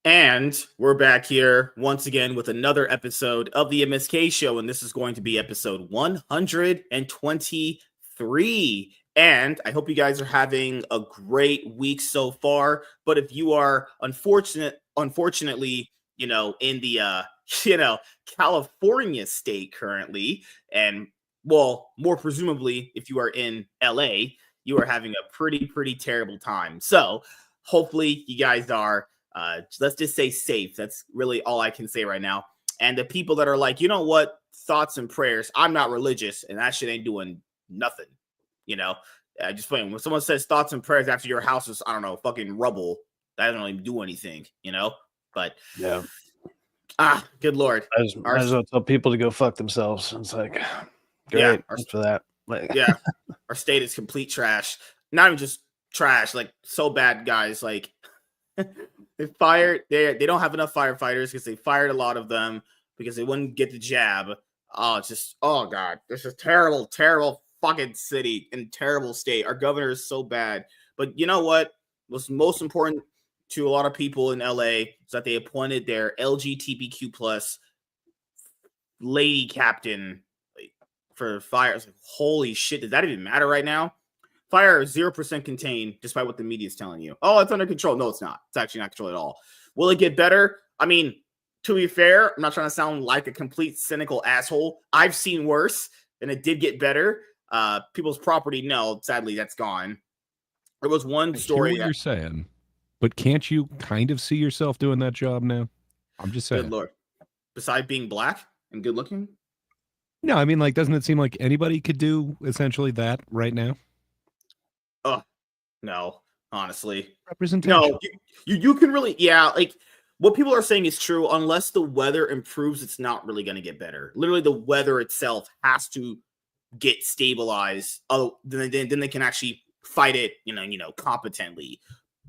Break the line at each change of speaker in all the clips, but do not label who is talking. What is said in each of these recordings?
And we're back here once again with another episode of the MSK show, and this is going to be episode 123. And I hope you guys are having a great week so far. But if you are unfortunately, in the California state currently, and well, more presumably, if you are in LA, you are having a pretty terrible time. So hopefully you guys are let's just say safe. That's really all I can say right now. And the people that are like, you know what, thoughts and prayers, I'm not religious and that shit ain't doing nothing. Just playing. When someone says thoughts and prayers after your house is, I don't know, fucking rubble, that doesn't even do anything, But
yeah.
Good Lord.
I might as well tell people to go fuck themselves. It's like, great, for that.
Yeah, our state is complete trash. Not even just trash, like so bad, guys. Like they don't have enough firefighters because they fired a lot of them because they wouldn't get the jab. Oh God, this is terrible fucking city and terrible state. Our governor is so bad. But you know what was most important to a lot of people in LA is that they appointed their LGBTQ plus lady captain for fire. Like, holy shit, does that even matter right now? Fire is 0% contained, despite what the media is telling you. Oh, it's under control. No, it's not. It's actually not controlled at all. Will it get better? I mean, to be fair, I'm not trying to sound like a complete cynical asshole. I've seen worse, and it did get better. People's property, no, sadly, that's gone. There was one story.
I hear what you're saying, but can't you kind of see yourself doing that job now? I'm just saying.
Good Lord. Besides being black and good looking?
No, I mean, like, doesn't it seem like anybody could do essentially that right now?
Oh, no, honestly.
Representation.
No, you can really, like, what people are saying is true. Unless the weather improves, it's not really going to get better. Literally, the weather itself has to get stabilized. Oh, then they can actually fight it, competently.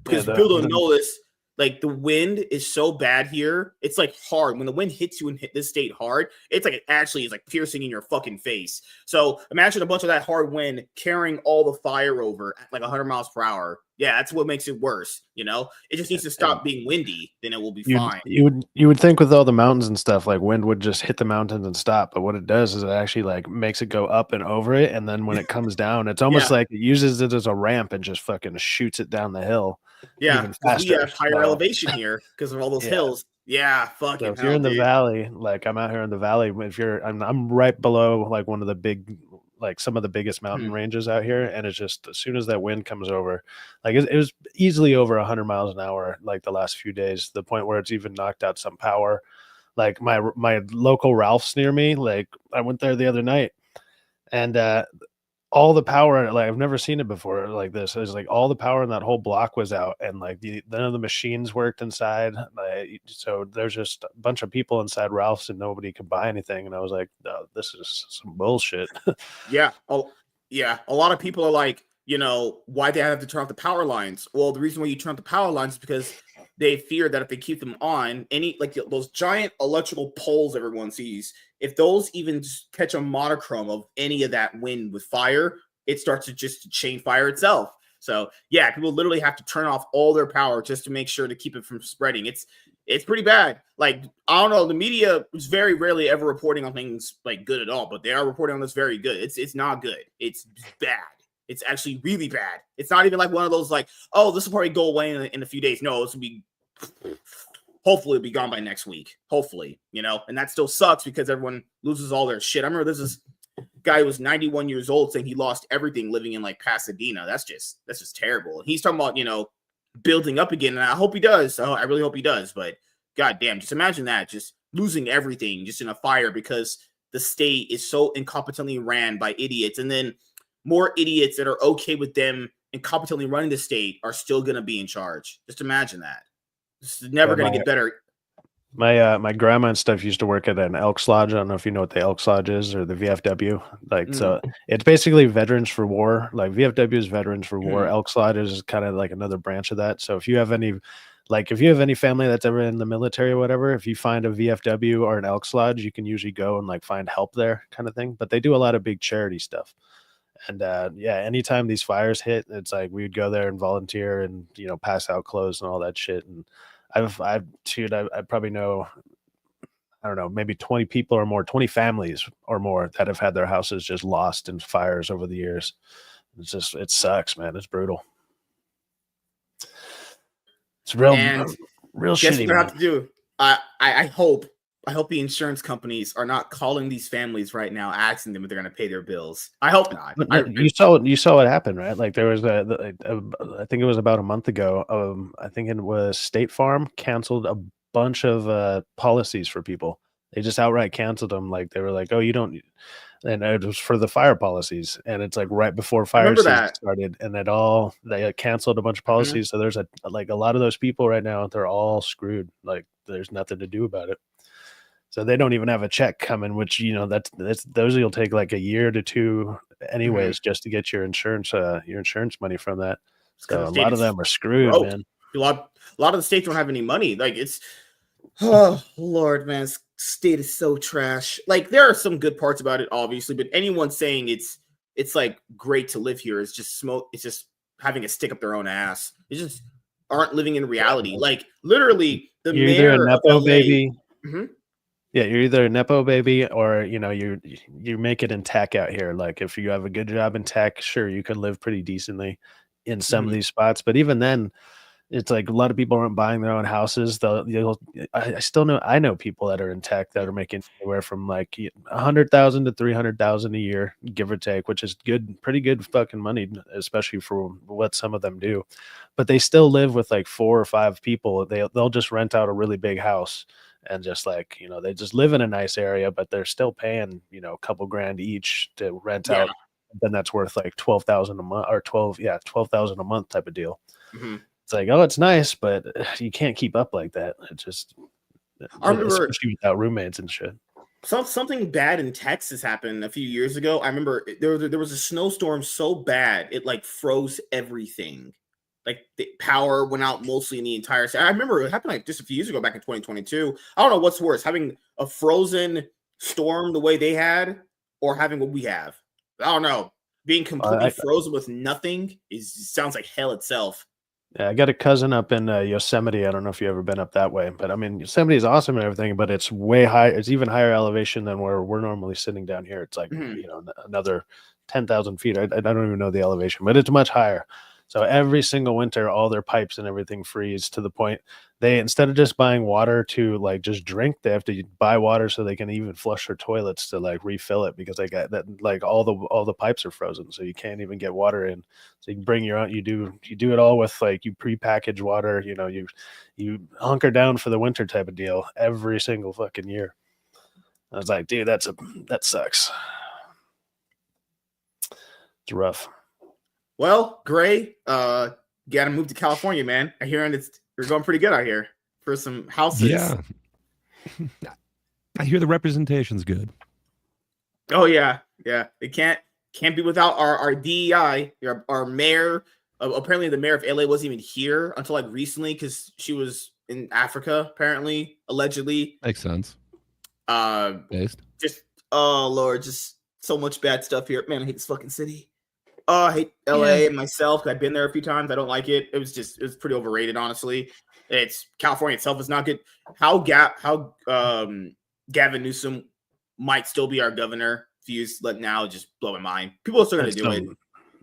Because people don't know this. Like, the wind is so bad here. It's like hard. When the wind hits you and hit this state hard, it's like it actually is like piercing in your fucking face. So imagine a bunch of that hard wind carrying all the fire over at like 100 miles per hour. Yeah, that's what makes it worse. It just needs to stop being windy. Then it will be fine.
You would think with all the mountains and stuff, like wind would just hit the mountains and stop. But what it does is it actually like makes it go up and over it. And then when it comes down, it's almost like it uses it as a ramp and just fucking shoots it down the hill.
Yeah, because we have higher elevation here because of all those hills. Yeah, fucking.
So if you're in the valley, like I'm out here in the valley, I'm right below like one of the big, like some of the biggest mountain ranges out here, and it's just as soon as that wind comes over, like it was easily over 100 miles an hour, like the last few days, to the point where it's even knocked out some power. Like my local Ralph's near me, like I went there the other night, and all the power, like I've never seen it before like this. It was like all the power in that whole block was out, and like none of the machines worked inside. So there's just a bunch of people inside Ralph's and nobody could buy anything. And I was like, oh, this is some bullshit.
Yeah. Oh, yeah. A lot of people are like, why they have to turn off the power lines? Well, the reason why you turn off the power lines is because they fear that if they keep them on, those giant electrical poles everyone sees, if those even catch a monochrome of any of that wind with fire, it starts to just chain fire itself. So yeah, people literally have to turn off all their power just to make sure to keep it from spreading. It's pretty bad. Like, I don't know, the media is very rarely ever reporting on things like good at all, but they are reporting on this very good. It's not good. It's bad. It's actually really bad. It's not even like one of those like, oh, this will probably go away in a few days. No, this will be, hopefully it'll be gone by next week. Hopefully, and that still sucks because everyone loses all their shit. I remember this is guy who was 91 years old saying he lost everything living in like Pasadena. That's just terrible. And he's talking about, building up again. And I hope he does. I really hope he does. But goddamn, just imagine that, just losing everything just in a fire because the state is so incompetently ran by idiots. And then more idiots that are okay with them incompetently running the state are still going to be in charge. Just imagine that. It's never going to get better.
My grandma and stuff used to work at an Elks Lodge. I don't know if you know what the Elks Lodge is or the VFW. So it's basically Veterans for War. Like VFW is Veterans for War. Elks Lodge is kind of like another branch of that. So if you have any family that's ever in the military or whatever, if you find a VFW or an Elks Lodge, you can usually go and like find help there, kind of thing. But they do a lot of big charity stuff. And anytime these fires hit, it's like we would go there and volunteer and pass out clothes and all that shit. And I probably know, I don't know, maybe 20 people or more, 20 families or more that have had their houses just lost in fires over the years. It sucks, man. It's brutal. It's real
And guess what
shitty,
they
man.
have to do? I hope the insurance companies are not calling these families right now, asking them if they're going to pay their bills. I hope not.
You saw what happened, right? Like there was I think it was about a month ago. I think it was State Farm canceled a bunch of policies for people. They just outright canceled them. Like they were like, "Oh, you don't," and it was for the fire policies. And it's like right before
I
fire
remember
season
that.
started, and they canceled a bunch of policies. So there's a lot of those people right now. They're all screwed. Like there's nothing to do about it. So they don't even have a check coming, which that's those will take like a year to two anyways, just to get your insurance money from that. So a lot of them are screwed,
broke.
man.
A lot of the states don't have any money. Like it's, oh Lord, man, this state is so trash. Like there are some good parts about it, obviously, but anyone saying it's like great to live here is just smoke. It's just having a stick up their own ass. They just aren't living in reality. Like literally, the
You're either a
mayor of
nepo
LA,
baby.
Mhm.
Yeah, you're either a nepo baby or you make it in tech out here. Like if you have a good job in tech, sure you can live pretty decently in some of these spots. But even then, it's like a lot of people aren't buying their own houses. I know people that are in tech that are making anywhere from like 100,000 to 300,000 a year, give or take, which is pretty good fucking money, especially for what some of them do. But they still live with like 4 or 5 people. They'll just rent out a really big house and just like they just live in a nice area, but they're still paying a couple grand each to rent out. Then that's worth like 12,000 a month or 12,000 a month type of deal. It's like, oh, it's nice, but you can't keep up like that. It just,
I remember,
especially without roommates and shit.
Something bad in Texas happened a few years ago. I remember there was a snowstorm so bad it like froze everything. Like the power went out mostly in the entire state. I remember it happened like just a few years ago, back in 2022. I don't know what's worse, having a frozen storm the way they had, or having what we have. I don't know. Being completely frozen with nothing sounds like hell itself.
Yeah, I got a cousin up in Yosemite. I don't know if you've ever been up that way, but I mean, Yosemite is awesome and everything, but it's way high. It's even higher elevation than where we're normally sitting down here. It's like, another 10,000 feet. I don't even know the elevation, but it's much higher. So every single winter, all their pipes and everything freeze to the point instead of just buying water to like just drink, they have to buy water so they can even flush their toilets to like refill it, because they got that like all the pipes are frozen, so you can't even get water in. So you can bring your own. You do it all with like you prepackaged water. You hunker down for the winter type of deal every single fucking year. I was like, dude, that sucks. It's rough.
Well, Gray, got to move to California, man. I hear you're going pretty good out here for some houses.
Yeah. I hear the representation's good.
Oh yeah. It can't be without our DEI, our mayor. Apparently, the mayor of LA wasn't even here until like recently because she was in Africa. Apparently, allegedly.
Makes sense.
Just oh Lord, just so much bad stuff here. Man, I hate this fucking city. Oh, I hate LA and myself. I've been there a few times. I don't like it. It was pretty overrated, honestly. California itself is not good. How Gavin Newsom might still be our governor if he's let now just blow my mind. People are still going to do it.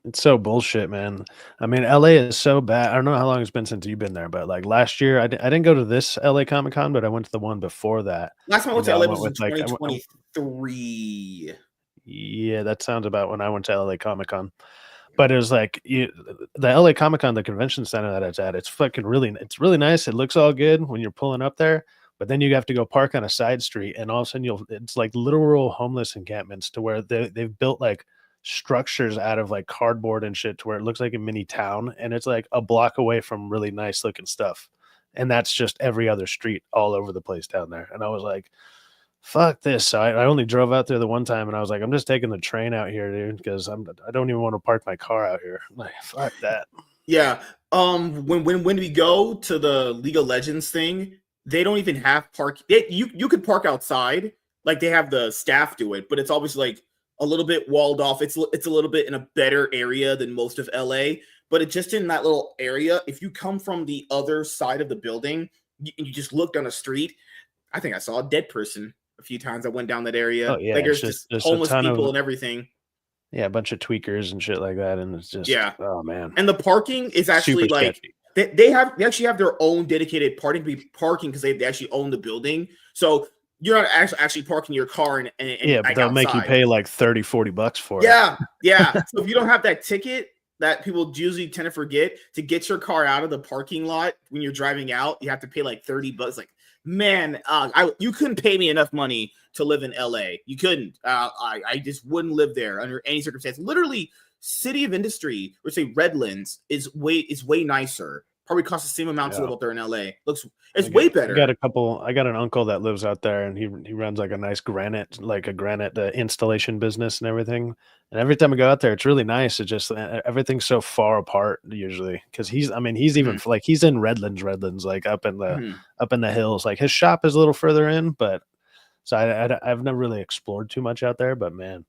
It's so bullshit, man. I mean, LA is so bad. I don't know how long it's been since you've been there, but like last year, I didn't go to this LA Comic Con, but I went to the one before that.
Last time I went to LA was in 2023.
Yeah, that sounds about when I went to LA Comic Con. But it was like the LA Comic Con, the convention center that it's at. It's really nice. It looks all good when you're pulling up there, but then you have to go park on a side street, and all of a sudden it's like literal homeless encampments to where they've built like structures out of like cardboard and shit to where it looks like a mini town, and it's like a block away from really nice looking stuff, and that's just every other street all over the place down there. And I was like, fuck this. So I only drove out there the one time, and I was like, I'm just taking the train out here, dude, because I don't even want to park my car out here. Like, fuck that.
Yeah. When we go to the League of Legends thing, they don't even have park. You could park outside, like they have the staff do it, but it's obviously like a little bit walled off. It's a little bit in a better area than most of LA, but it's just in that little area. If you come from the other side of the building, you just look down the street. I think I saw a dead person a few times. I went down that area.
Oh yeah,
Like
it's
there's
just a
homeless
ton
people
of
and everything.
a bunch of tweakers and shit like that, and it's just oh man.
And the parking is actually
Super
like
sketchy.
they actually have their own dedicated parking because they actually own the building. So you're not actually parking your car and
Yeah, but
like
they'll make you
outside.
pay like $30-$40 for it.
Yeah. So if you don't have that ticket that people usually tend to forget, to get your car out of the parking lot when you're driving out, you have to pay like $30. Like, man, you couldn't pay me enough money to live in LA. You couldn't. I just wouldn't live there under any circumstance. Literally, City of Industry, or say Redlands, is way nicer. Probably costs the same amount to live out there in LA. It's way better.
I got an uncle that lives out there, and he runs like a nice granite installation business and everything. And every time I go out there, it's really nice. It just everything's so far apart usually, because he's even like he's in Redlands, like up in the hills. Like his shop is a little further in, but so I've never really explored too much out there. But man.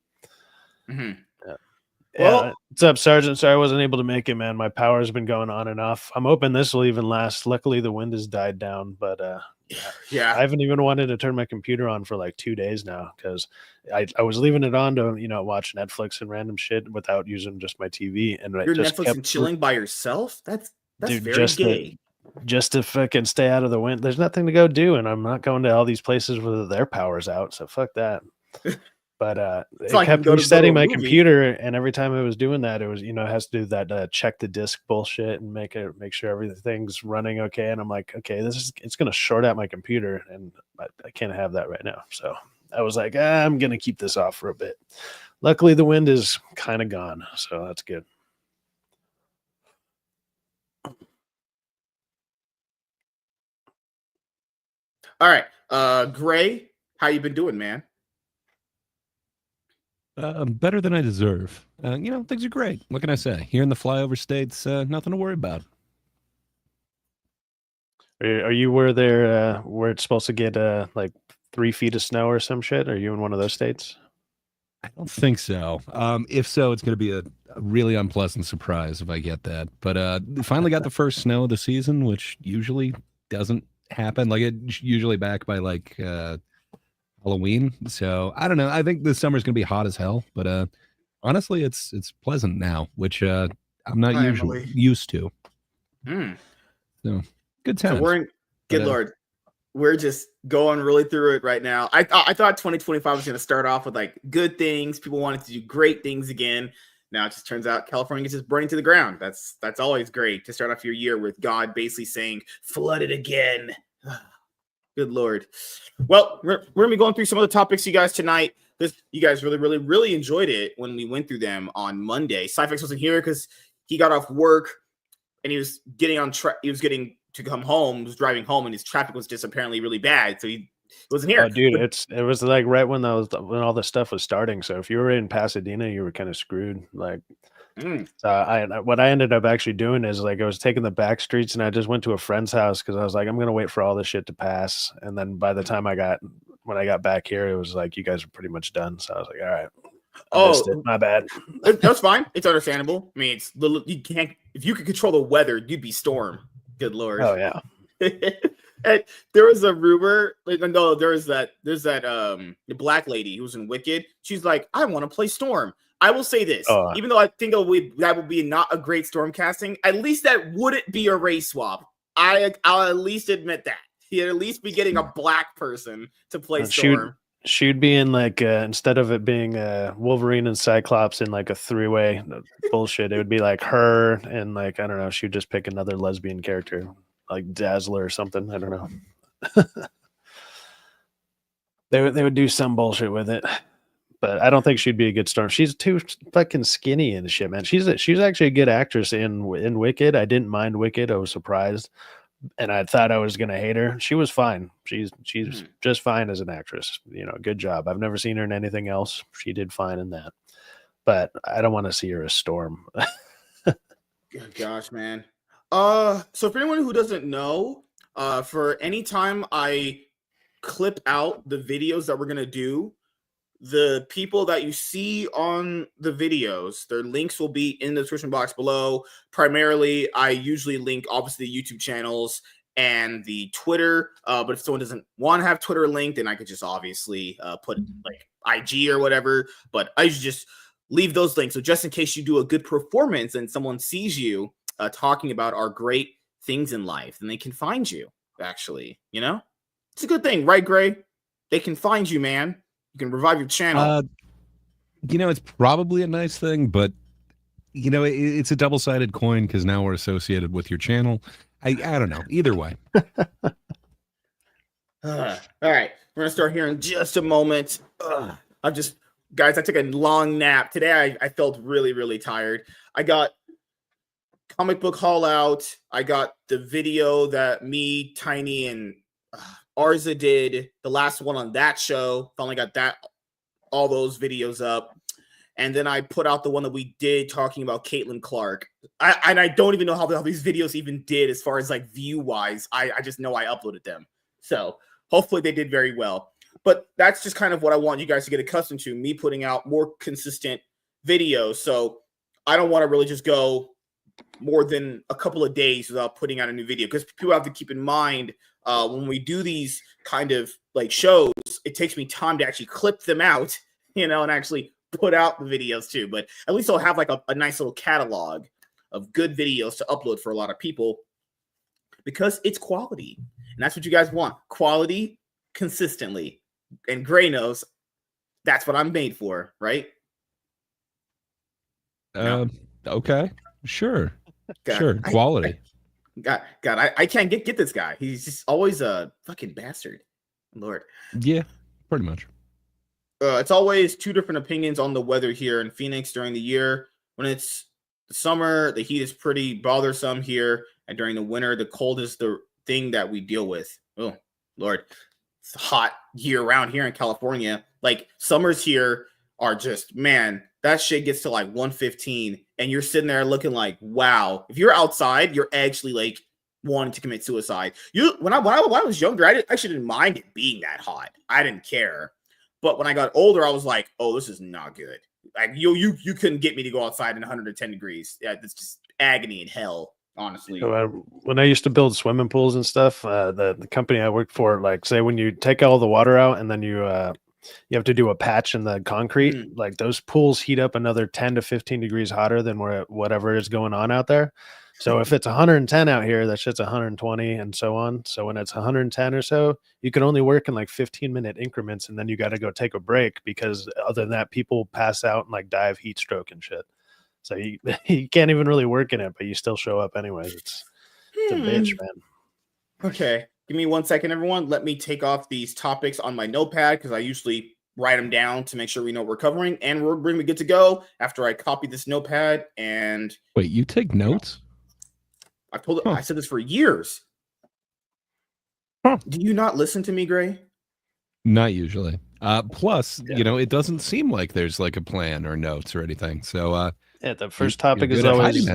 Well, what's up, Sergeant? Sorry I wasn't able to make it, man. My power's been going on and off. I'm hoping this will even last. Luckily, the wind has died down, but I haven't even wanted to turn my computer on for like 2 days now, because I was leaving it on to watch Netflix and random shit without using just my TV, and
you're Netflix and chilling by yourself. That's dude, very gay.
Just to fucking stay out of the wind. There's nothing to go do, and I'm not going to all these places where their power's out. So fuck that. But it kept resetting my computer, and every time it was doing that, it was it has to do that check the disk bullshit and make sure everything's running okay. And I'm like, okay, it's gonna short out my computer, and I can't have that right now. So I was like, I'm gonna keep this off for a bit. Luckily, the wind is kind of gone, so that's good.
All right, Gray, how you been doing, man?
Better than I deserve. Things are great. What can I say? Here in the flyover states, nothing to worry about.
Are you where it's supposed to get like 3 feet of snow or some shit? Are you in one of those states?
I don't think so. If so, it's going to be a really unpleasant surprise if I get that. But finally got the first snow of the season, which usually doesn't happen. Like it's usually back by like Halloween. So I don't know. I think this summer's gonna be hot as hell, but honestly it's pleasant now, which I'm not used to. So good times.
So good Lord, we're just going really through it right now. I thought 2025 was gonna start off with like good things. People wanted to do great things again. Now it just turns out California is just burning to the ground. That's always great to start off your year with God basically saying flooded again. Good Lord. Well, we're going to be going through some of the topics, you guys, tonight. You guys really, really, really enjoyed it when we went through them on Monday. Cyphex wasn't here because he got off work and he was getting on track. He was getting to come home. He was driving home, and his traffic was just apparently really bad. So he wasn't here.
Oh, dude, it was like right when all the stuff was starting. So if you were in Pasadena, you were kind of screwed. Like, what I ended up actually doing is like I was taking the back streets, and I just went to a friend's house because I was like, I'm gonna wait for all this shit to pass. And then by the time when I got back here, it was like you guys are pretty much done. So I was like, all right. My bad.
That's fine. It's understandable. I mean, you can't. If you could control the weather, you'd be Storm. Good Lord.
Oh yeah.
And there was a rumor. There's that black lady who was in Wicked. She's like, I want to play Storm. I will say this, even though I think that would be not a great Storm casting, at least that wouldn't be a race swap. I'll at least admit that. He'd at least be getting a black person to play Storm.
She'd be in like instead of it being Wolverine and Cyclops in like a 3-way bullshit, it would be like her and like I don't know. She'd just pick another lesbian character like Dazzler or something. I don't know. They would do some bullshit with it. But I don't think she'd be a good Storm. She's too fucking skinny and shit, man. She's actually a good actress in Wicked. I didn't mind Wicked. I was surprised, and I thought I was gonna hate her. She was fine. She's just fine as an actress. Good job. I've never seen her in anything else. She did fine in that, but I don't want to see her as Storm.
Good gosh, man. So for anyone who doesn't know, for any time I clip out the videos that we're gonna do, the people that you see on the videos, their links will be in the description box below. Primarily, I usually link obviously the YouTube channels and the Twitter. But if someone doesn't want to have Twitter linked, then I could just obviously put like IG or whatever. But I should just leave those links. So just in case you do a good performance and someone sees you talking about our great things in life, then they can find you. Actually, it's a good thing, right, Gray? They can find you, man. You can revive your channel.
It's probably a nice thing, but it's a double-sided coin because now we're associated with your channel. I don't know. Either way.
All right, we're gonna start here in just a moment. Guys, I took a long nap today. I felt really, really tired. I got Comic Book Haul out. I got the video that me, Tiny, and Arza did, the last one on that show. Finally got all those videos up. And then I put out the one that we did talking about Caitlin Clark. I don't even know how these videos even did as far as like view-wise. I just know I uploaded them. So hopefully they did very well. But that's just kind of what I want you guys to get accustomed to, me putting out more consistent videos. So I don't want to really just go more than a couple of days without putting out a new video, because people have to keep in mind when we do these kind of like shows, it takes me time to actually clip them out, and actually put out the videos too. But at least I'll have like a nice little catalog of good videos to upload for a lot of people, because it's quality, and that's what you guys want: quality consistently. And Gray knows that's what I'm made for, right?
Okay, sure.
God,
sure, quality.
God, I can't get this guy. He's just always a fucking bastard. Lord.
Yeah, pretty much.
It's always two different opinions on the weather here in Phoenix during the year. When it's the summer, the heat is pretty bothersome here, and during the winter, the cold is the thing that we deal with. Oh, Lord. It's hot year round here in California. Like, summers here are just, man, that shit gets to like 115, and you're sitting there looking like, wow. If you're outside, you're actually like wanting to commit suicide. When I was younger, I actually didn't mind it being that hot. I didn't care. But when I got older, I was like, oh, this is not good. Like, you couldn't get me to go outside in 110 degrees. Yeah, it's just agony and hell, honestly.
When I used to build swimming pools and stuff, the company I worked for, like, say when you take all the water out and then you have to do a patch in the concrete, like those pools heat up another 10 to 15 degrees hotter than whatever is going on out there. So if it's 110 out here, that shit's 120 and so on. So when it's 110 or so, you can only work in like 15-minute increments, and then you got to go take a break, because other than that, people pass out and like die of heat stroke and shit. So you can't even really work in it, but you still show up anyways. It's a bitch, man.
Okay, give me 1 second, everyone. Let me take off these topics on my notepad, because I usually write them down to make sure we know what we're covering, and we're going to be good to go after I copy this notepad. And
wait, you take notes?
I said this for years. Do you not listen to me, Gray?
Not usually. Plus, it doesn't seem like there's like a plan or notes or anything. So
the first topic is always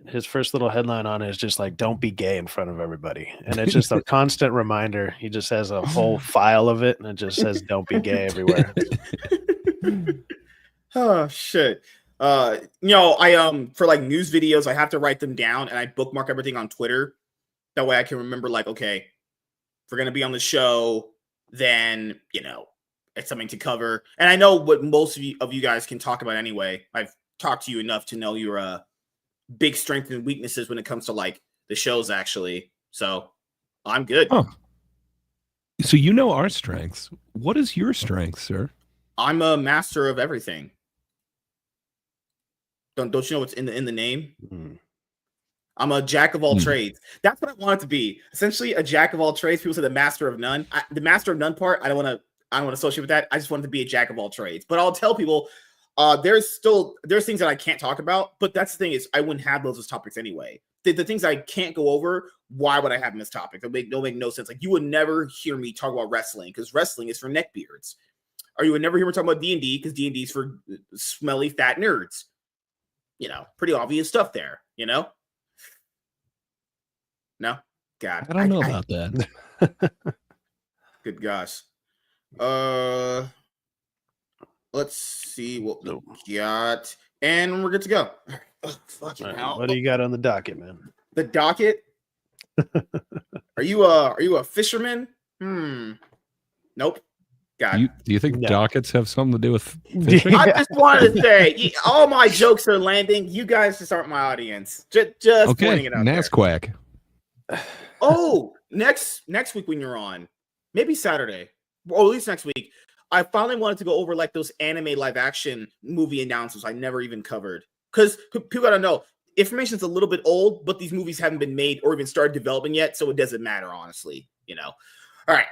his first little headline on it is just like, don't be gay in front of everybody. And it's just a constant reminder. He just has a whole file of it, and it just says don't be gay everywhere.
Oh shit. I for like news videos, I have to write them down, and I bookmark everything on Twitter. That way I can remember, like, okay, if we're gonna be on the show, then it's something to cover. And I know what most of you guys can talk about anyway. I've talked to you enough to know your big strengths and weaknesses when it comes to like the shows, actually. So I'm good.
Huh. So you know our strengths. What is your strength, sir?
I'm a master of everything. Don't you know what's in the name? I'm a jack of all trades. That's what I want it to be. Essentially, a jack of all trades. People say the master of none. The master of none part, I don't want to associate with that. I just want it to be a jack of all trades. But I'll tell people, there's things that I can't talk about. But that's the thing, is I wouldn't have those as topics anyway. The things I can't go over, why would I have them as topics? It make no sense. Like, you would never hear me talk about wrestling, because wrestling is for neckbeards. Or you would never hear me talk about D&D, because D&D is for smelly fat nerds. Pretty obvious stuff there, No? God.
I don't know about that.
Good gosh. Let's see what we got. And we're good to go. Oh, fucking hell.
What do you got on the docket, man?
The docket? Are you a fisherman? Nope. God.
Do you think
No.
dockets have something to do with fishing?
I just wanted to say, all my jokes are landing. You guys just aren't my audience. Just pointing it out there.
Nasquack.
Oh, next week when you're on, maybe Saturday, or at least next week, I finally wanted to go over like those anime live action movie announcements I never even covered. Because people gotta know, information's a little bit old, but these movies haven't been made or even started developing yet, so it doesn't matter, honestly. All right.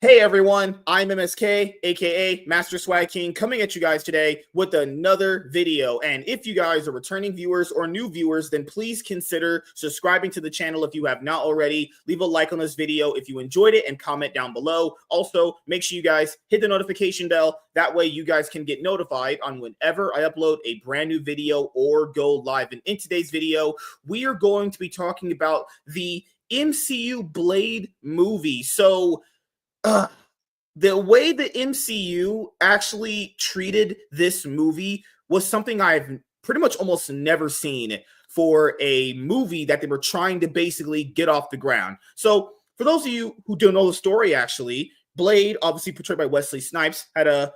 Hey everyone, I'm MSK, aka Master Swag King, coming at you guys today with another video. And if you guys are returning viewers or new viewers, then please consider subscribing to the channel if you have not already. Leave a like on this video if you enjoyed it and comment down below. Also, make sure you guys hit the notification bell. That way you guys can get notified on whenever I upload a brand new video or go live. And in today's video, we are going to be talking about the MCU Blade movie. So, the way the MCU actually treated this movie was something I've pretty much almost never seen for a movie that they were trying to basically get off the ground. So for those of you who don't know the story, actually, Blade, obviously portrayed by Wesley Snipes, had a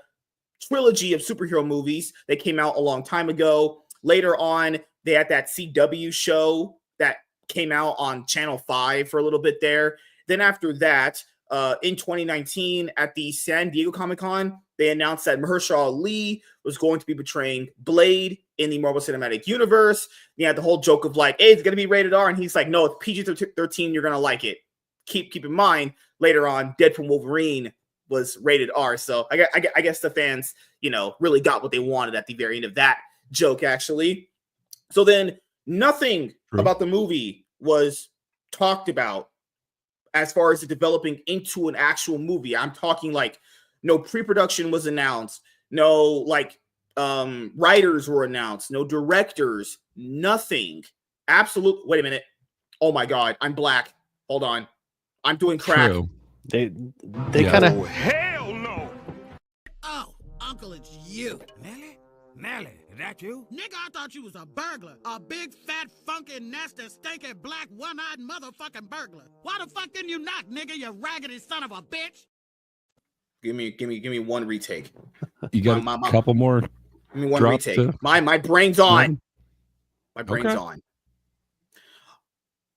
trilogy of superhero movies that came out a long time ago. Later on, they had that CW show that came out on Channel 5 for a little bit there. Then after that, in 2019 at the San Diego Comic-Con, they announced that Mahershala Ali was going to be portraying Blade in the Marvel Cinematic Universe. You had the whole joke of like, hey, it's going to be rated R. And he's like, no, it's PG-13. You're going to like it. Keep in mind, later on, Deadpool Wolverine was rated R. So I guess the fans, really got what they wanted at the very end of that joke, actually. So then nothing about the movie was talked about as far as it developing into an actual movie. I'm talking like no pre-production was announced, no like writers were announced, no directors, nothing. Absolute. Wait a minute. Oh my God, I'm black. Hold on. I'm doing crack.
True.
They kind of.
Oh, hell no. Oh, Uncle, it's you. Nelly, is that you? Nigga, I thought you was a burglar. A big, fat, funky, nasty, stinky, black, one-eyed motherfucking burglar. Why the fuck didn't you knock, nigga, you raggedy son of a bitch?
Give me one retake.
You got a couple more.
Give me one retake. My brain's on. My brain's on.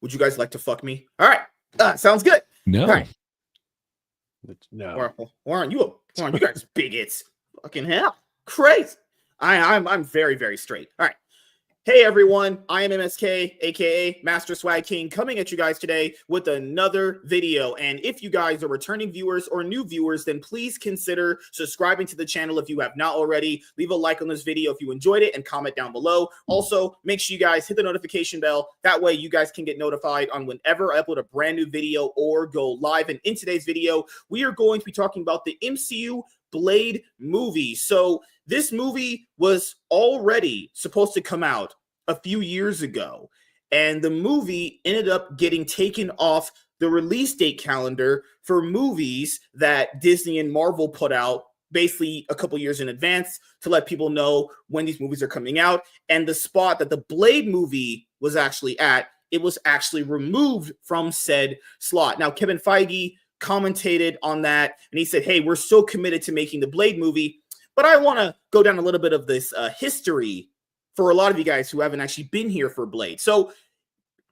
Would you guys like to fuck me? All right. Sounds good.
No.
All right.
No.
Or aren't you you guys bigots? Fucking hell. Crazy. I'm very, very straight. All right. Hey, everyone. I am MSK, a.k.a. Master Swag King, coming at you guys today with another video. And if you guys are returning viewers or new viewers, then please consider subscribing to the channel if you have not already. Leave a like on this video if you enjoyed it and comment down below. Also, make sure you guys hit the notification bell. That way you guys can get notified on whenever I upload a brand new video or go live. And in today's video, we are going to be talking about the MCU Blade movie. So this movie was already supposed to come out a few years ago, and the movie ended up getting taken off the release date calendar for movies that Disney and Marvel put out basically a couple years in advance to let people know when these movies are coming out. And the spot that the Blade movie was actually at, it was actually removed from said slot. Now, Kevin Feige commentated on that, and he said, hey, we're so committed to making the Blade movie, but I want to go down a little bit of this history for a lot of you guys who haven't actually been here for Blade. So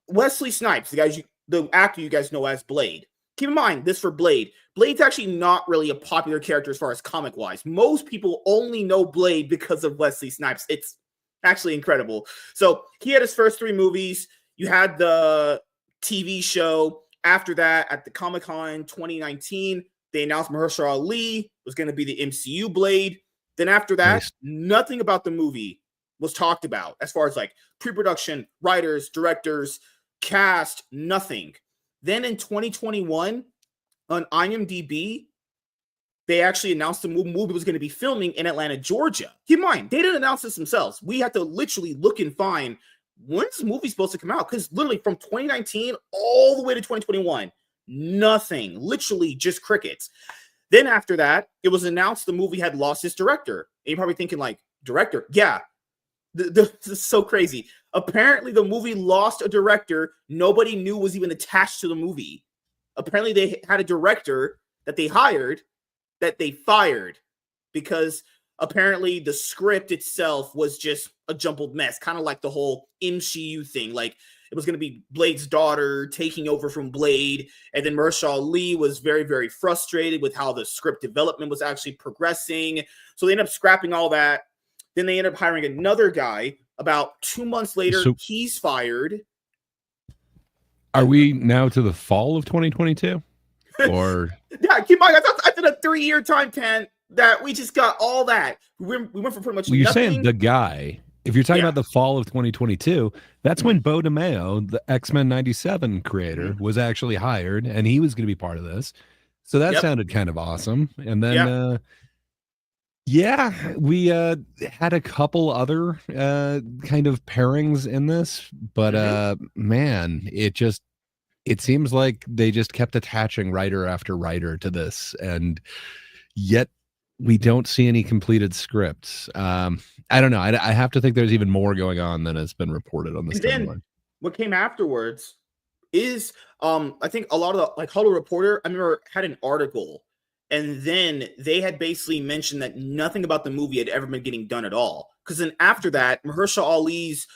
Wesley Snipes, the actor you guys know as Blade. Keep in mind, this for Blade. Blade's actually not really a popular character as far as comic-wise. Most people only know Blade because of Wesley Snipes. It's actually incredible. So he had his first 3 movies. You had the TV show. After that, at the Comic-Con 2019, they announced Mahershala Ali was going to be the MCU Blade. Then after that, nothing about the movie was talked about as far as like pre-production, writers, directors, cast, nothing. Then in 2021, on IMDb, they actually announced the movie was going to be filming in Atlanta, Georgia. Keep in mind, they didn't announce this themselves. We had to literally look and find when's this movie supposed to come out? Because literally from 2019 all the way to 2021, nothing, literally just crickets. Then after that, it was announced the movie had lost its director. And you're probably thinking like, director? Yeah. This is so crazy. Apparently, the movie lost a director nobody knew was even attached to the movie. Apparently, they had a director that they hired that they fired because apparently the script itself was just a jumbled mess, kind of like the whole MCU thing. Like, it was going to be Blade's daughter taking over from Blade, and then Mahershala Ali was very, very frustrated with how the script development was actually progressing. So they ended up scrapping all that. Then they ended up hiring another guy. About 2 months later,
So-
he's fired.
Are we now to the fall of 2022? Or
Yeah, keep in mind, I did a 3-year time pan that we just got all that. We went from pretty much
well, you're
nothing.
saying the guy, if you're talking
Yeah.
about the fall of 2022, that's when Bo DeMeo, the X-Men 97 creator, was actually hired, and he was going to be part of this. So that
Yep.
sounded kind of awesome. And then,
Yeah.
we had a couple other kind of pairings in this, but man, it seems like they just kept attaching writer after writer to this, and yet we don't see any completed scripts. I don't know. I have to think there's even more going on than has been reported on this
And then
timeline.
what came afterwards is I think a lot of the like Hollywood Reporter, I remember, had an article, and then they had basically mentioned that nothing about the movie had ever been getting done at all. Because then after that, Mahershala Ali's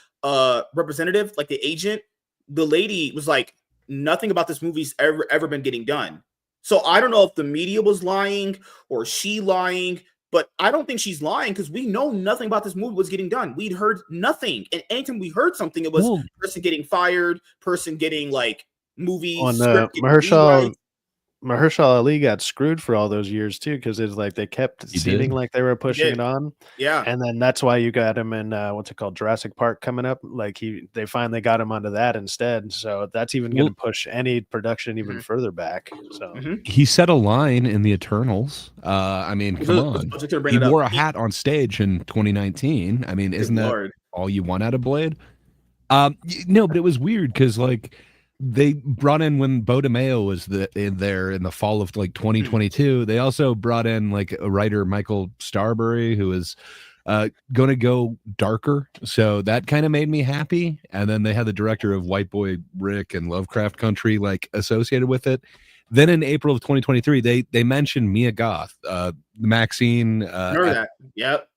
representative, like the agent, the lady was like, nothing about this movie's ever been getting done. So I don't know if the media was lying or she lying, but I don't think she's lying because we know nothing about this movie was getting done. We'd heard nothing. And anytime we heard something, it was
Well-
person getting fired, person getting like movie
On
script getting
Mahershala
rewrites.
Mahershala Ali got screwed for all those years too, because it's like they kept
He
seeming
did.
like they were pushing
did.
it on,
Yeah.
and then that's why you got him in what's it called, Jurassic Park coming up. Like they finally got him onto that instead, so that's even going to push any production even further back. So
He said a line in the Eternals. I mean, come
I
on.
was just gonna bring
He
it up.
wore a hat on stage in 2019. I mean, isn't that
Lord.
all you want out of Blade? No, but it was weird because like they brought in when Bo DeMeo was in there in the fall of like 2022. They also brought in like a writer, Michael Starbury, who was going to go darker. So that kind of made me happy. And then they had the director of White Boy Rick and Lovecraft Country like associated with it. Then in April of 2023, they mentioned Mia Goth, Maxine,
Remember that? Yep.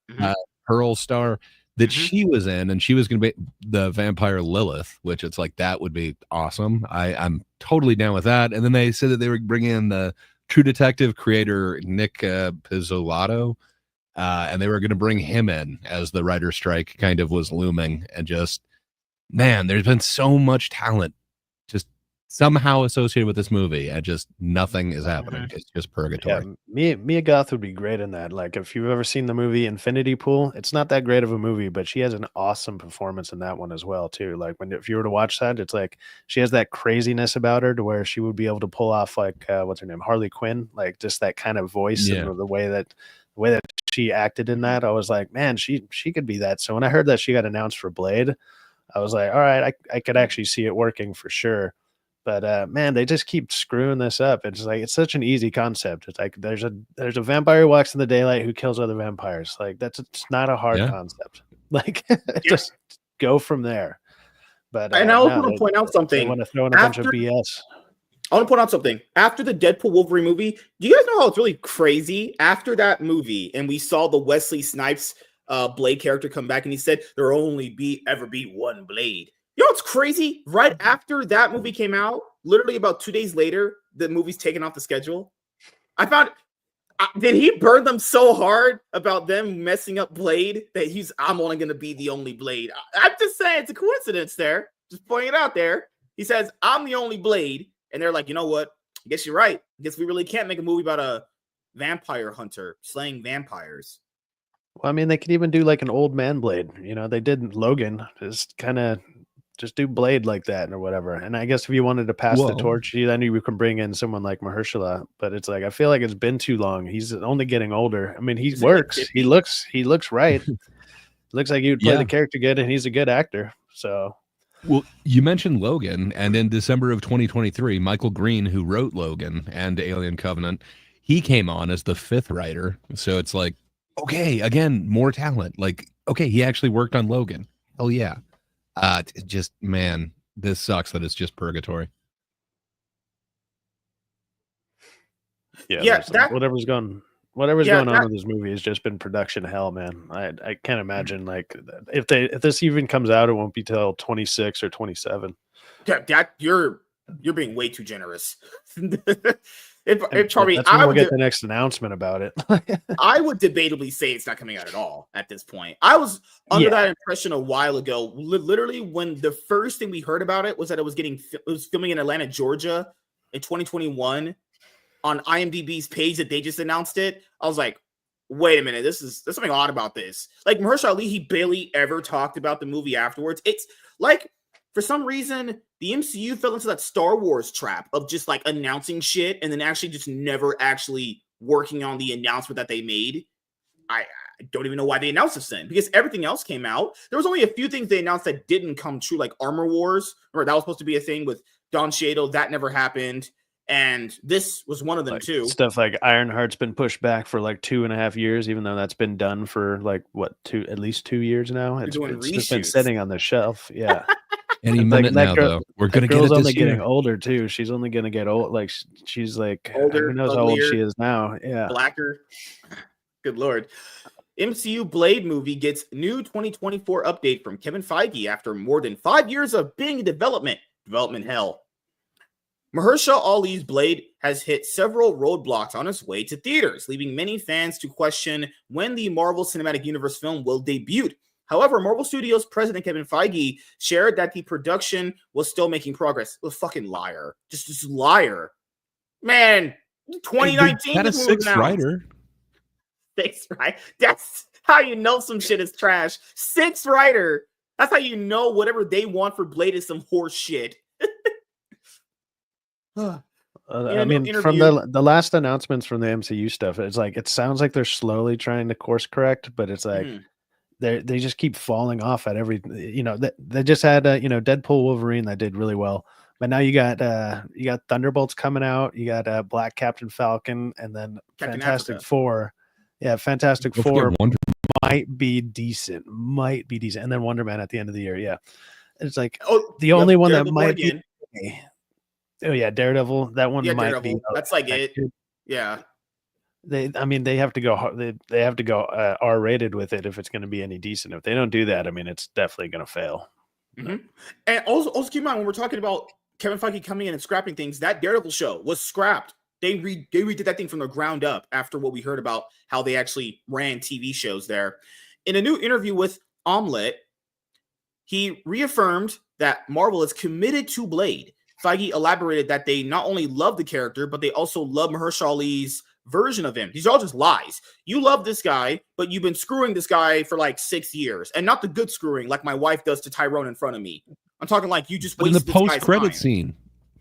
Pearl Star, that she was in, and she was going to be the vampire Lilith, which it's like that would be awesome. I'm totally down with that. And then they said that they were bringing in the True Detective creator Nick Pizzolatto, and they were going to bring him in as the writer strike kind of was looming. And just, man, there's been so much talent just somehow associated with this movie, and just nothing is happening. It's just purgatory.
Yeah, Mia Goth would be great in that. Like if you've ever seen the movie Infinity Pool, it's not that great of a movie, but she has an awesome performance in that one as well too. Like if you were to watch that, it's like she has that craziness about her to where she would be able to pull off like what's her name, Harley Quinn, like just that kind of voice and the way that she acted in that. I was like, man, she could be that. So when I heard that she got announced for Blade, I was like, all right, I could actually see it working for sure. But man, they just keep screwing this up. It's like it's such an easy concept. It's like there's a vampire who walks in the daylight who kills other vampires. Like it's not a hard concept. Like just go from there. But
and I also want to point out something.
They want to throw in a bunch of BS.
I want to point out something. After the Deadpool Wolverine movie, do you guys know how it's really crazy? After that movie, and we saw the Wesley Snipes Blade character come back, and he said there will only ever be one Blade. You know what's crazy? Right after that movie came out, literally about 2 days later, the movie's taken off the schedule. I found, did he burn them so hard about them messing up Blade that I'm only going to be the only Blade? I'm just saying it's a coincidence there. Just pointing it out there. He says, I'm the only Blade. And they're like, you know what? I guess you're right. I guess we really can't make a movie about a vampire hunter slaying vampires.
Well, I mean, they could even do like an old man Blade. You know, they did Logan. Just do Blade like that or whatever. And I guess if you wanted to pass the torch, then you can bring in someone like Mahershala. But it's like I feel like it's been too long. He's only getting older. I mean, he works. He looks right. Looks like he would play the character good, and he's a good actor. So,
well, you mentioned Logan, and in December of 2023, Michael Green, who wrote Logan and Alien Covenant, he came on as the 5th writer. So it's like, okay, again, more talent. Like Okay, he actually worked on Logan. Oh yeah. Just man, this sucks that it's just purgatory.
Yeah, that
whatever's going
yeah,
on with this movie has just been production hell, man. I can't imagine like if this even comes out, it won't be till 26 or 27.
that you're being way too generous. if Charlie,
That's when we'll get the next announcement about it.
I would debatably say it's not coming out at all at this point. I was under that impression a while ago. Literally, when the first thing we heard about it was that it was filming in Atlanta, Georgia, in 2021. On IMDb's page that they just announced it, I was like, wait a minute, there's something odd about this. Like Mahershala Ali, he barely ever talked about the movie afterwards. It's like, for some reason, the MCU fell into that Star Wars trap of just like announcing shit and then actually just never actually working on the announcement that they made. I don't even know why they announced this then, because everything else came out. There was only a few things they announced that didn't come true, like Armor Wars, or that was supposed to be a thing with Don Cheadle. That never happened. And this was one of them too.
Stuff like Ironheart's been pushed back for like 2.5 years, even though that's been done for like at least 2 years now. It's just been sitting on the shelf. Yeah.
Any minute now, though, we're gonna get it this
only
year.
Getting older too. She's only gonna get old. Like she's like
older.
Who knows how old she is now? Yeah.
Blacker. Good Lord. MCU Blade movie gets new 2024 update from Kevin Feige after more than 5 years of being in development hell. Mahershala Ali's Blade has hit several roadblocks on its way to theaters, leaving many fans to question when the Marvel Cinematic Universe film will debut. However, Marvel Studios president Kevin Feige shared that the production was still making progress. A fucking liar. Just liar. Man, 2019.
Had a sixth writer.
Sixth, right? That's how you know some shit is trash. Sixth writer. That's how you know whatever they want for Blade is some horse shit.
I mean, from the last announcements from the MCU stuff, it's like it sounds like they're slowly trying to course correct, but it's like they just keep falling off at every. They just had Deadpool Wolverine that did really well, but now you got Thunderbolts coming out, you got Black Captain Falcon, and then Fantastic Four. Yeah, Fantastic Four might be decent, and then Wonder Man at the end of the year. Yeah, it's like the only one that might be. Oh yeah, Daredevil. That one might Daredevil. Be.
That's like it. Yeah.
They have to go. They have to go R-rated with it if it's going to be any decent. If they don't do that, I mean, it's definitely going to fail.
Mm-hmm. And also keep in mind when we're talking about Kevin Feige coming in and scrapping things, that Daredevil show was scrapped. They redid that thing from the ground up after what we heard about how they actually ran TV shows there. In a new interview with Omelette, he reaffirmed that Marvel is committed to Blade. Feige elaborated that they not only love the character, but they also love Mahershala Ali's version of him. These are all just lies. You love this guy, but you've been screwing this guy for like 6 years, and not the good screwing like my wife does to Tyrone in front of me. I'm talking like you just. But
in the post-credit scene,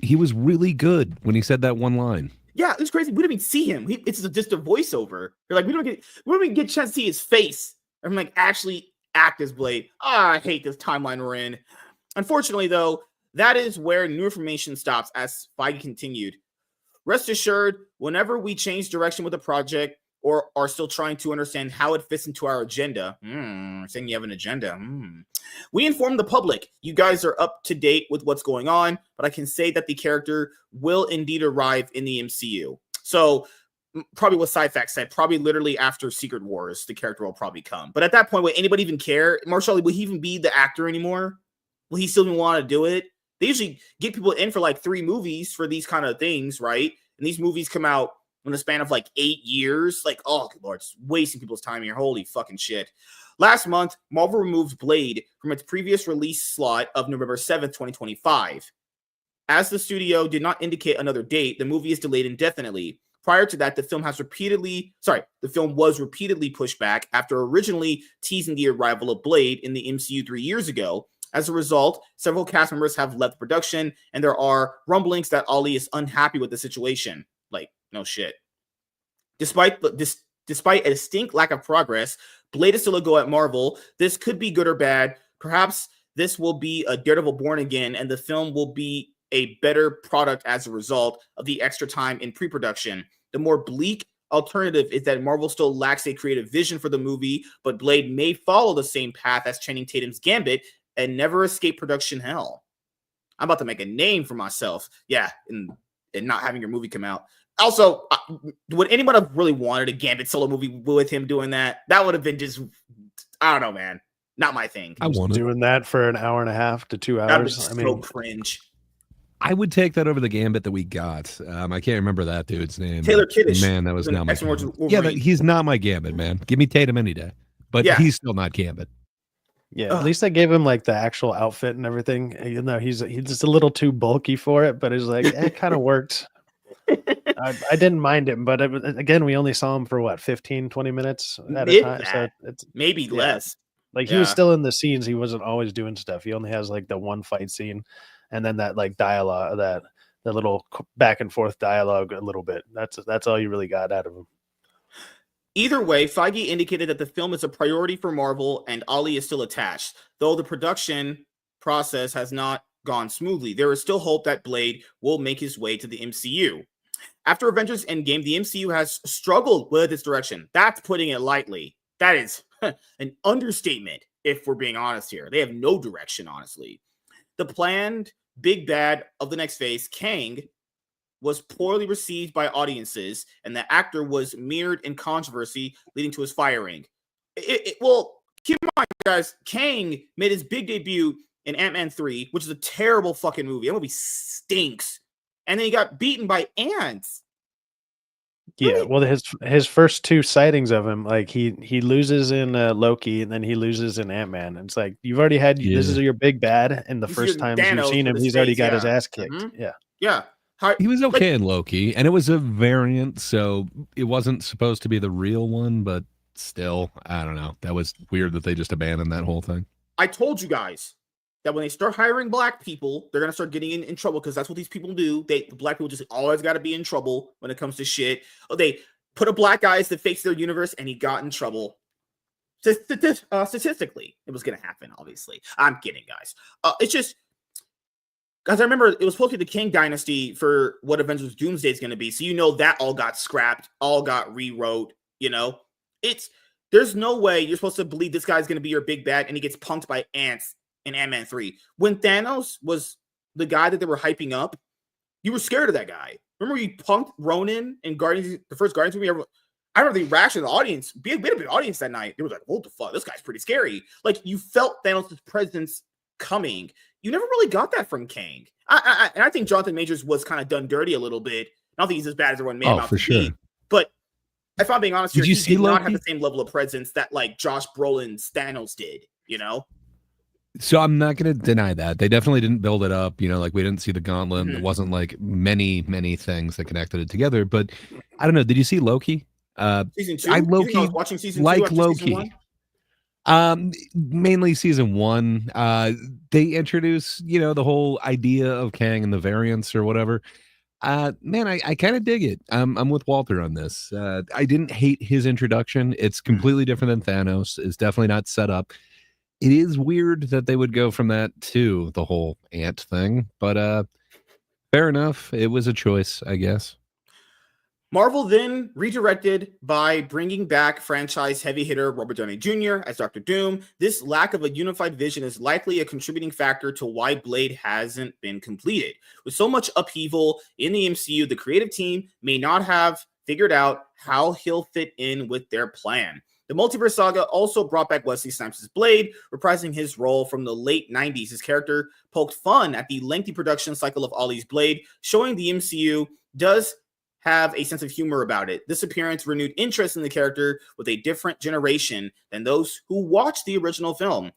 he was really good when he said that one line.
Yeah, it's crazy. We didn't even see him. It's just a voiceover. You're like, we don't even get a chance to see his face. I'm like, actually act as Blade. I hate this timeline we're in. Unfortunately, though. That is where new information stops, as Feige continued. Rest assured, whenever we change direction with a project or are still trying to understand how it fits into our agenda, saying you have an agenda, we inform the public. You guys are up to date with what's going on, but I can say that the character will indeed arrive in the MCU. So probably what Sci-Fact said, probably literally after Secret Wars, the character will probably come. But at that point, will anybody even care? Mahershala, will he even be the actor anymore? Will he still even want to do it? They usually get people in for like 3 movies for these kind of things, right? And these movies come out in the span of like 8 years. Like, oh, good Lord, it's wasting people's time here. Holy fucking shit. Last month, Marvel removed Blade from its previous release slot of November 7th, 2025. As the studio did not indicate another date, the movie is delayed indefinitely. Prior to that, the film was repeatedly pushed back after originally teasing the arrival of Blade in the MCU 3 years ago. As a result, several cast members have left production, and there are rumblings that Ali is unhappy with the situation. Like, no shit. Despite a distinct lack of progress, Blade is still a go at Marvel. This could be good or bad. Perhaps this will be a Daredevil born again, and the film will be a better product as a result of the extra time in pre-production. The more bleak alternative is that Marvel still lacks a creative vision for the movie, but Blade may follow the same path as Channing Tatum's Gambit and never escape production hell. I'm about to make a name for myself. Yeah, and not having your movie come out. Also, would anyone have really wanted a Gambit solo movie with him doing that? That would have been just, I don't know, man. Not my thing.
I want doing that for an hour and a half to 2 hours.
I mean, so cringe.
I would take that over the Gambit that we got. I can't remember that dude's name.
Taylor Kitsch.
Man, that was not my Gambit. Yeah, he's not my Gambit, man. Give me Tatum any day. But he's still not Gambit.
Yeah, at least I gave him like the actual outfit and everything. You know, he's just a little too bulky for it, but it's like it kind of worked. I didn't mind him, but again, we only saw him for what, 15, 20 minutes at a time. So it's
maybe less.
Like he was still in the scenes. He wasn't always doing stuff. He only has like the one fight scene, and then that like dialogue, that little back and forth dialogue a little bit. That's all you really got out of him.
Either way, Feige indicated that the film is a priority for Marvel, and Ali is still attached, though the production process has not gone smoothly. There is still hope that Blade will make his way to the MCU. After Avengers Endgame, the MCU has struggled with its direction. That's putting it lightly. That is an understatement, if we're being honest here. They have no direction, honestly. The planned big bad of the next phase, Kang, was poorly received by audiences, and the actor was mirrored in controversy, leading to his firing. Well, keep in mind, guys, Kang made his big debut in Ant-Man 3, which is a terrible fucking movie. That movie stinks. And then he got beaten by ants.
Yeah, well, his first two sightings of him, like he loses in Loki, and then he loses in Ant-Man. It's like you've already had this is your big bad, and the first time you've seen him, he's already got his ass kicked. Mm-hmm. Yeah.
He was okay in Loki, and it was a variant, so it wasn't supposed to be the real one, but still, I don't know. That was weird that they just abandoned that whole thing.
I told you guys that when they start hiring black people, they're going to start getting in trouble, because that's what these people do. The black people just always got to be in trouble when it comes to shit. Oh, they put a black guy as the face of their universe, and he got in trouble. Statistically, it was going to happen, obviously. I'm kidding, guys. It's just, guys, I remember it was supposed to be the King Dynasty for what Avengers Doomsday is going to be. So, that all got scrapped, all got rewrote, there's no way you're supposed to believe this guy's going to be your big bad, and he gets punked by ants in Ant-Man 3. When Thanos was the guy that they were hyping up, you were scared of that guy. Remember he punked Ronan in the first Guardians movie? I remember the reaction of the audience. We had a big audience that night. They were like, what the fuck? This guy's pretty scary. Like, you felt Thanos' presence coming. You never really got that from Kang. And I think Jonathan Majors was kind of done dirty a little bit. I don't think he's as bad as everyone made him out to be. But if I'm being honest here, he did not have the same level of presence that like Josh Brolin's Thanos did,
So I'm not going to deny that. They definitely didn't build it up. Like we didn't see the gauntlet. Mm-hmm. It wasn't like many things that connected it together. But I don't know. Did you see Loki?
Season 2? I was watching season 2
like Loki. Mainly season 1. They introduce, the whole idea of Kang and the variants or whatever. Man, I kind of dig it. I'm with Walter on this. I didn't hate his introduction. It's completely different than Thanos. It's definitely not set up. It is weird that they would go from that to the whole ant thing, but fair enough. It was a choice, I guess.
Marvel then redirected by bringing back franchise heavy hitter Robert Downey Jr. as Dr. Doom. This lack of a unified vision is likely a contributing factor to why Blade hasn't been completed. With so much upheaval in the MCU, the creative team may not have figured out how he'll fit in with their plan. The multiverse saga also brought back Wesley Snipes' Blade, reprising his role from the late 90s. His character poked fun at the lengthy production cycle of Ollie's Blade, showing the MCU does have a sense of humor about it. This appearance renewed interest in the character with a different generation than those who watched the original film,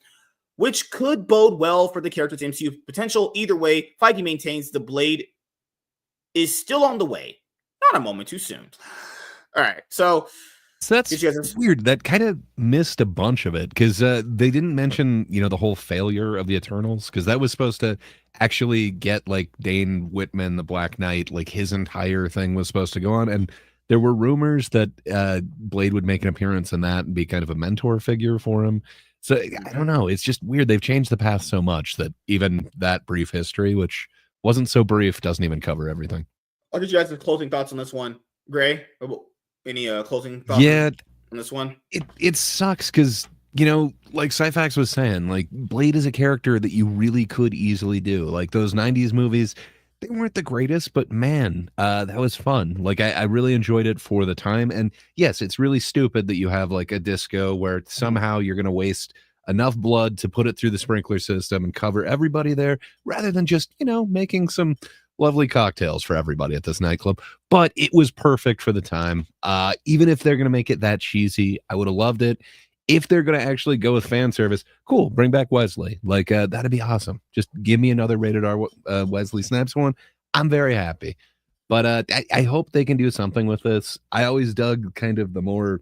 which could bode well for the character's MCU potential. Either way, Feige maintains the Blade is still on the way. Not a moment too soon. All right, so
that's weird. That kind of missed a bunch of it because they didn't mention, the whole failure of the Eternals, because that was supposed to actually get like Dane Whitman, the Black Knight, like his entire thing was supposed to go on. And there were rumors that Blade would make an appearance in that and be kind of a mentor figure for him. So I don't know. It's just weird. They've changed the path so much that even that brief history, which wasn't so brief, doesn't even cover everything.
I'll get you guys the closing thoughts on this one. Gray? Any closing thoughts
Yeah,
on this one?
it sucks because, you know, like Cyfax was saying, like Blade is a character that you really could easily do. Like those 90s movies, they weren't the greatest, but man, that was fun. Like I really enjoyed it for the time. And yes, it's really stupid that you have like a disco where somehow you're going to waste enough blood to put it through the sprinkler system and cover everybody there rather than just, you know, making some lovely cocktails for everybody at this nightclub. But it was perfect for the time. Even if they're going to make it that cheesy, I would have loved it. If they're going to actually go with fan service, cool, bring back Wesley. Like, that'd be awesome. Just give me another rated R Wesley Snipes one. I'm very happy. But I hope they can do something with this. I always dug kind of the more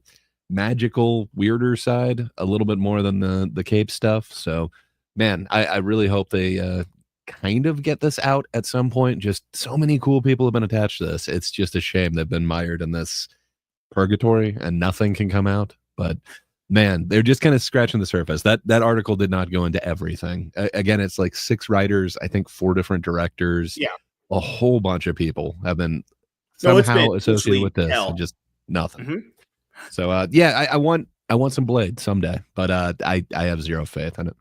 magical, weirder side a little bit more than the cape stuff. So, man, I really hope they kind of get this out at some point. Just so many cool people have been attached to this. It's just a shame they've been mired in this purgatory and nothing can come out. But man, they're just kind of scratching the surface. That article did not go into everything. Again, it's like 6 writers, I think 4 different directors.
Yeah,
a whole bunch of people have been
no, it's
somehow
been
associated with this,
hell.
and just nothing.
Mhm.
So yeah, I want some Blade someday, but I have zero faith in it.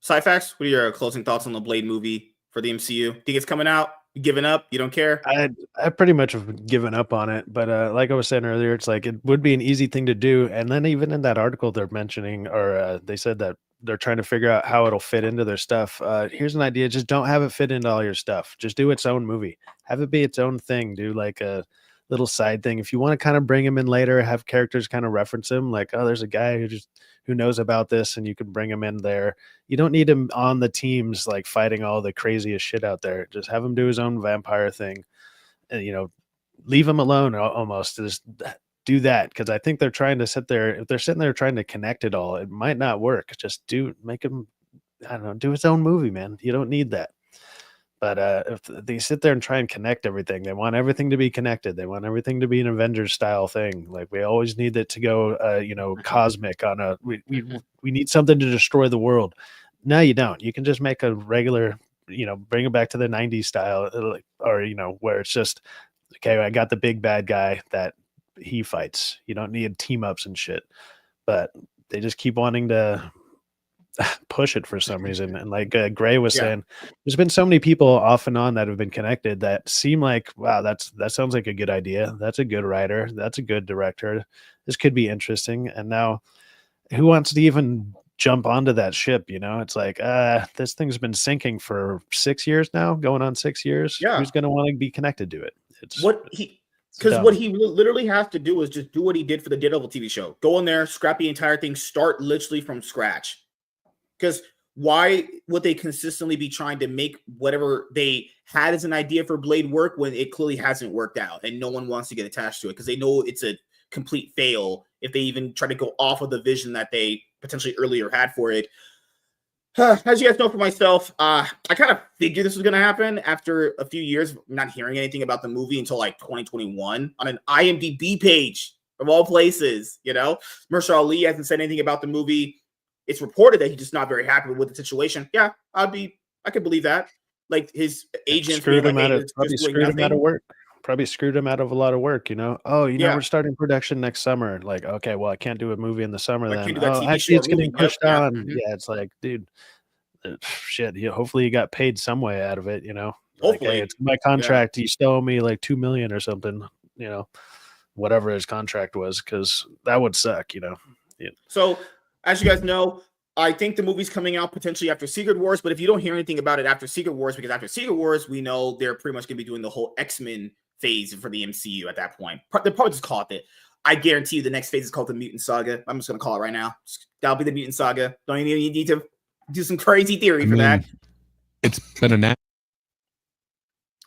Cyfax, what are your closing thoughts on the Blade movie for the MCU? Think it's coming out? You giving up? You don't care?
I pretty much have given up on it, but like I was saying earlier, it's like it would be an easy thing to do. And then even in that article they're mentioning, or they said that they're trying to figure out how it'll fit into their stuff. Here's an idea: just don't have it fit into all your stuff. Just do its own movie. Have it be its own thing. Do like a little side thing. If you want to kind of bring him in later, have characters kind of reference him, like, oh, there's a guy who knows about this, and you can bring him in there. You don't need him on the teams like fighting all the craziest shit out there. Just have him do his own vampire thing, and leave him alone almost. Just do that, because I think they're trying to sit there. If they're sitting there trying to connect it all, it might not work. Just make him, I don't know, do his own movie, man. You don't need that. But if they sit there and try and connect everything, they want everything to be connected. They want everything to be an Avengers style thing. Like, we always need it to go, cosmic on a. We need something to destroy the world. No, you don't. You can just make a regular, bring it back to the '90s style, or where it's just, okay, I got the big bad guy that he fights. You don't need team ups and shit. But they just keep wanting to push it for some reason. And like Gray was saying, there's been so many people off and on that have been connected that seem like, wow, that sounds like a good idea. That's a good writer. That's a good director. This could be interesting. And now who wants to even jump onto that ship? It's like, this thing's been sinking for 6 years now, going on 6 years.
Yeah.
Who's going to want to be connected to it?
Because what he literally has to do is just do what he did for the Daredevil TV show. Go in there, scrap the entire thing, start literally from scratch. Because why would they consistently be trying to make whatever they had as an idea for Blade work when it clearly hasn't worked out and no one wants to get attached to it because they know it's a complete fail if they even try to go off of the vision that they potentially earlier had for it. As you guys know, for myself, I kind of figured this was going to happen after a few years of not hearing anything about the movie until like 2021 on an IMDb page of all places. Mahershala Ali hasn't said anything about the movie. It's reported that he's just not very happy with the situation. Yeah, I could believe that. Like his agent
screwed him out of work. Probably screwed him out of a lot of work. We're starting production next summer. Like, okay, well, I can't do a movie in the summer then. Oh, actually, it's getting pushed on. Mm-hmm. Yeah, it's like, dude, shit. Hopefully, you got paid some way out of it.
Hopefully,
like, hey, it's my contract. You still owe me like $2 million or something. Whatever his contract was, because that would suck. Yeah.
So, as you guys know, I think the movie's coming out potentially after Secret Wars, but if you don't hear anything about it after Secret Wars, because after Secret Wars, we know they're pretty much going to be doing the whole X-Men phase for the MCU at that point. They'll probably just call it that. I guarantee you the next phase is called the Mutant Saga. I'm just going to call it right now. That'll be the Mutant Saga. Don't even need to do some crazy theory for that.
It's been announced.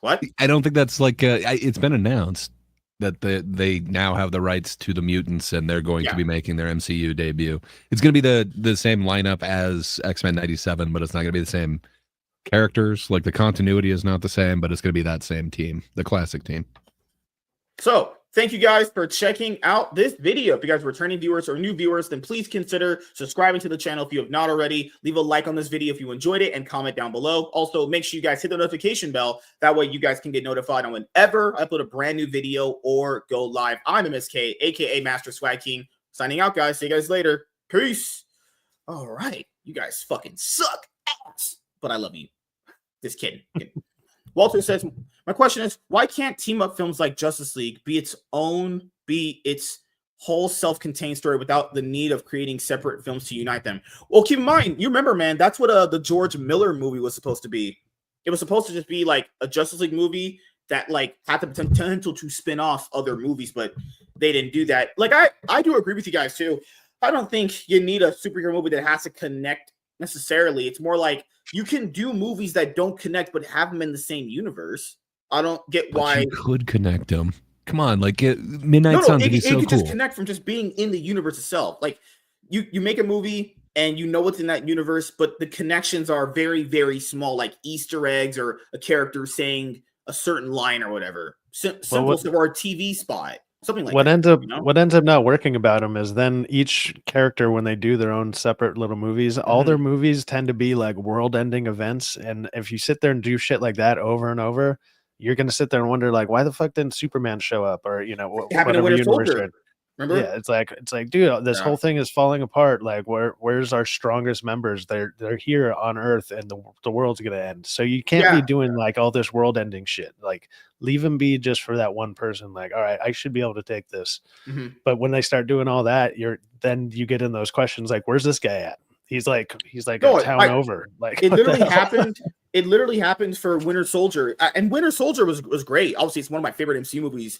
What?
I don't think that's like, it's been announced that they now have the rights to the mutants and they're going to be making their MCU debut. It's going to be the same lineup as X-Men 97, but it's not going to be the same characters. Like, the continuity is not the same, but it's going to be that same team, the classic team.
So thank you guys for checking out this video. If you guys are returning viewers or new viewers, then please consider subscribing to the channel if you have not already. Leave a like on this video if you enjoyed it and comment down below. Also, make sure you guys hit the notification bell. That way you guys can get notified on whenever I upload a brand new video or go live. I'm MSK, aka Master Swag King. Signing out, guys. See you guys later. Peace. All right. You guys fucking suck ass, but I love you. Just kidding. Walter says, my question is, why can't team-up films like Justice League be its whole self-contained story without the need of creating separate films to unite them? Well, keep in mind, you remember, man, that's what the George Miller movie was supposed to be. It was supposed to just be like a Justice League movie that like had the potential to spin off other movies, but they didn't do that. Like, I do agree with you guys, too. I don't think you need a superhero movie that has to connect necessarily. It's more like you can do movies that don't connect but have them in the same universe. I don't get why
you could connect them. Come on, like Midnight Suns would be so
could
cool.
Just connect from just being in the universe itself. Like you make a movie and you know what's in that universe, but the connections are very, very small, like Easter eggs or a character saying a certain line or whatever. Simple stuff, or a TV spot. Something like
what
that,
ends up
you know?
what ends up not working about them is then each character, when they do their own separate little movies, all their movies tend to be like world-ending events. And if you sit there and do shit like that over and over, you're gonna sit there and wonder like, why the fuck didn't Superman show up, or whatever universe. Remember? Yeah, it's like, dude, this whole thing is falling apart. Like, where's our strongest members? They're here on Earth, and the world's gonna end. So you can't be doing like all this world-ending shit. Like, leave them be just for that one person. Like, all right, I should be able to take this. But when they start doing all that, then you get in those questions like, where's this guy at? He's like a town over. Like,
it literally happened. It literally happened for Winter Soldier, and Winter Soldier was great. Obviously, it's one of my favorite MCU movies.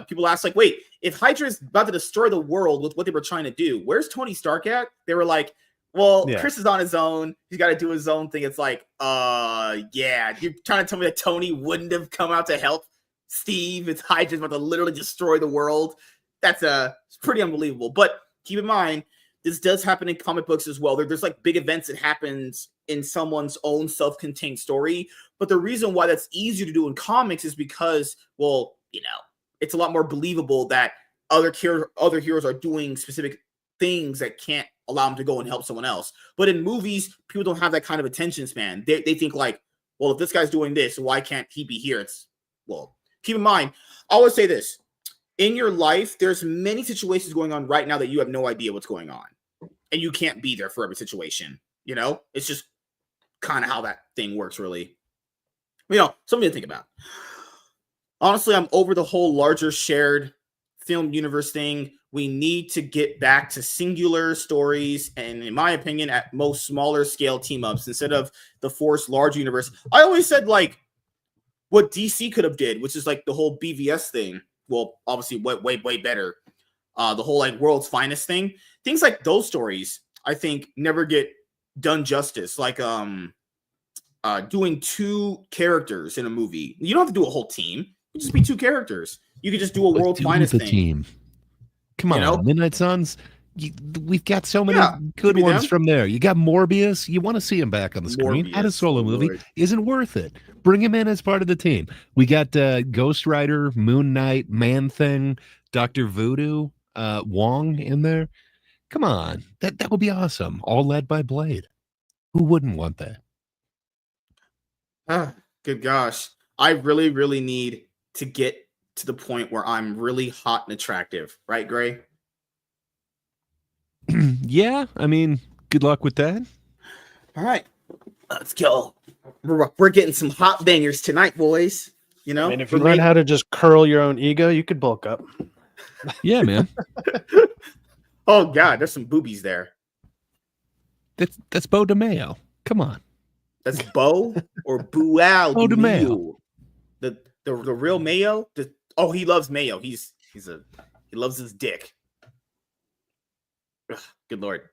People ask like, wait, if Hydra's about to destroy the world with what they were trying to do, where's Tony Stark at? They were like, well, Chris is on his own. He's got to do his own thing. It's like, yeah, you're trying to tell me that Tony wouldn't have come out to help Steve if Hydra's about to literally destroy the world? That's it's pretty unbelievable. But keep in mind, this does happen in comic books as well. There's like big events that happens in someone's own self-contained story. But the reason why that's easier to do in comics is because, well, it's a lot more believable that other heroes are doing specific things that can't allow them to go and help someone else. But in movies, people don't have that kind of attention span. They think like, well, if this guy's doing this, why can't he be here? Keep in mind, I always say this. In your life, there's many situations going on right now that you have no idea what's going on. And you can't be there for every situation. It's just kind of how that thing works, really. Something to think about. Honestly, I'm over the whole larger shared film universe thing. We need to get back to singular stories and, in my opinion, at most smaller scale team-ups instead of the forced large universe. I always said, like, what DC could have did, which is like the whole BVS thing. Well, obviously way, way better. The whole like world's finest thing. Things like those stories, I think, never get done justice. Like doing two characters in a movie. You don't have to do a whole team. You just be two characters. You could just do a world's finest thing.
Team. Come on, Midnight Suns. We've got so many good ones from there. You got Morbius. You want to see him back on the screen. Add a solo movie. Isn't worth it. Bring him in as part of the team. We got Ghost Rider, Moon Knight, Man-Thing, Dr. Voodoo, Wong in there. Come on. That would be awesome. All led by Blade. Who wouldn't want that?
Good gosh. I really, really need to get to the point where I'm really hot and attractive. Right, Gray?
Yeah, I mean, good luck with that.
All right, let's go. We're getting some hot bangers tonight, boys.
And if you learn how to just curl your own ego, you could bulk up.
Yeah, man.
Oh God, there's some boobies there.
That's Bo DeMayo. Come on.
That's Bo or Bo
DeMayo.
The real Mayo. He loves Mayo. He loves his dick. Ugh, good Lord.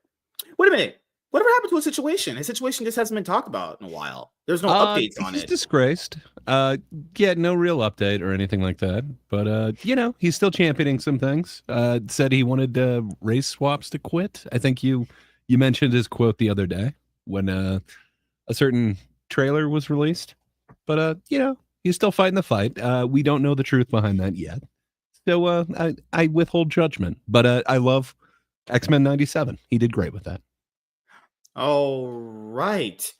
Wait a minute. Whatever happened to his situation? His situation just hasn't been talked about in a while. There's no updates on it.
He's disgraced. No real update or anything like that. But he's still championing some things. Said he wanted race swaps to quit. I think you mentioned his quote the other day when a certain trailer was released. But he's still fighting the fight. We don't know the truth behind that yet. So I withhold judgment, but I love X-Men 97. He did great with that.
All right.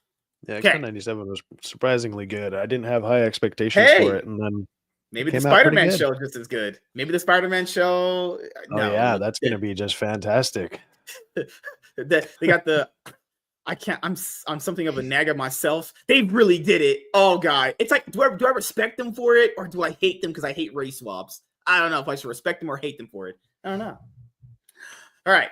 Yeah,
Okay.
X-Men 97 was surprisingly good. I didn't have high expectations
Hey!
for it, and then
Maybe the
came out pretty
Spider-Man
good.
show is just as good. Maybe the Spider-Man show.
Oh yeah, that's gonna be just fantastic.
They got the. I'm something of a nagger myself. They really did it. Oh god, it's like do I respect them for it or do I hate them because I hate race swaps? I don't know if I should respect them or hate them for it. I don't know. All right.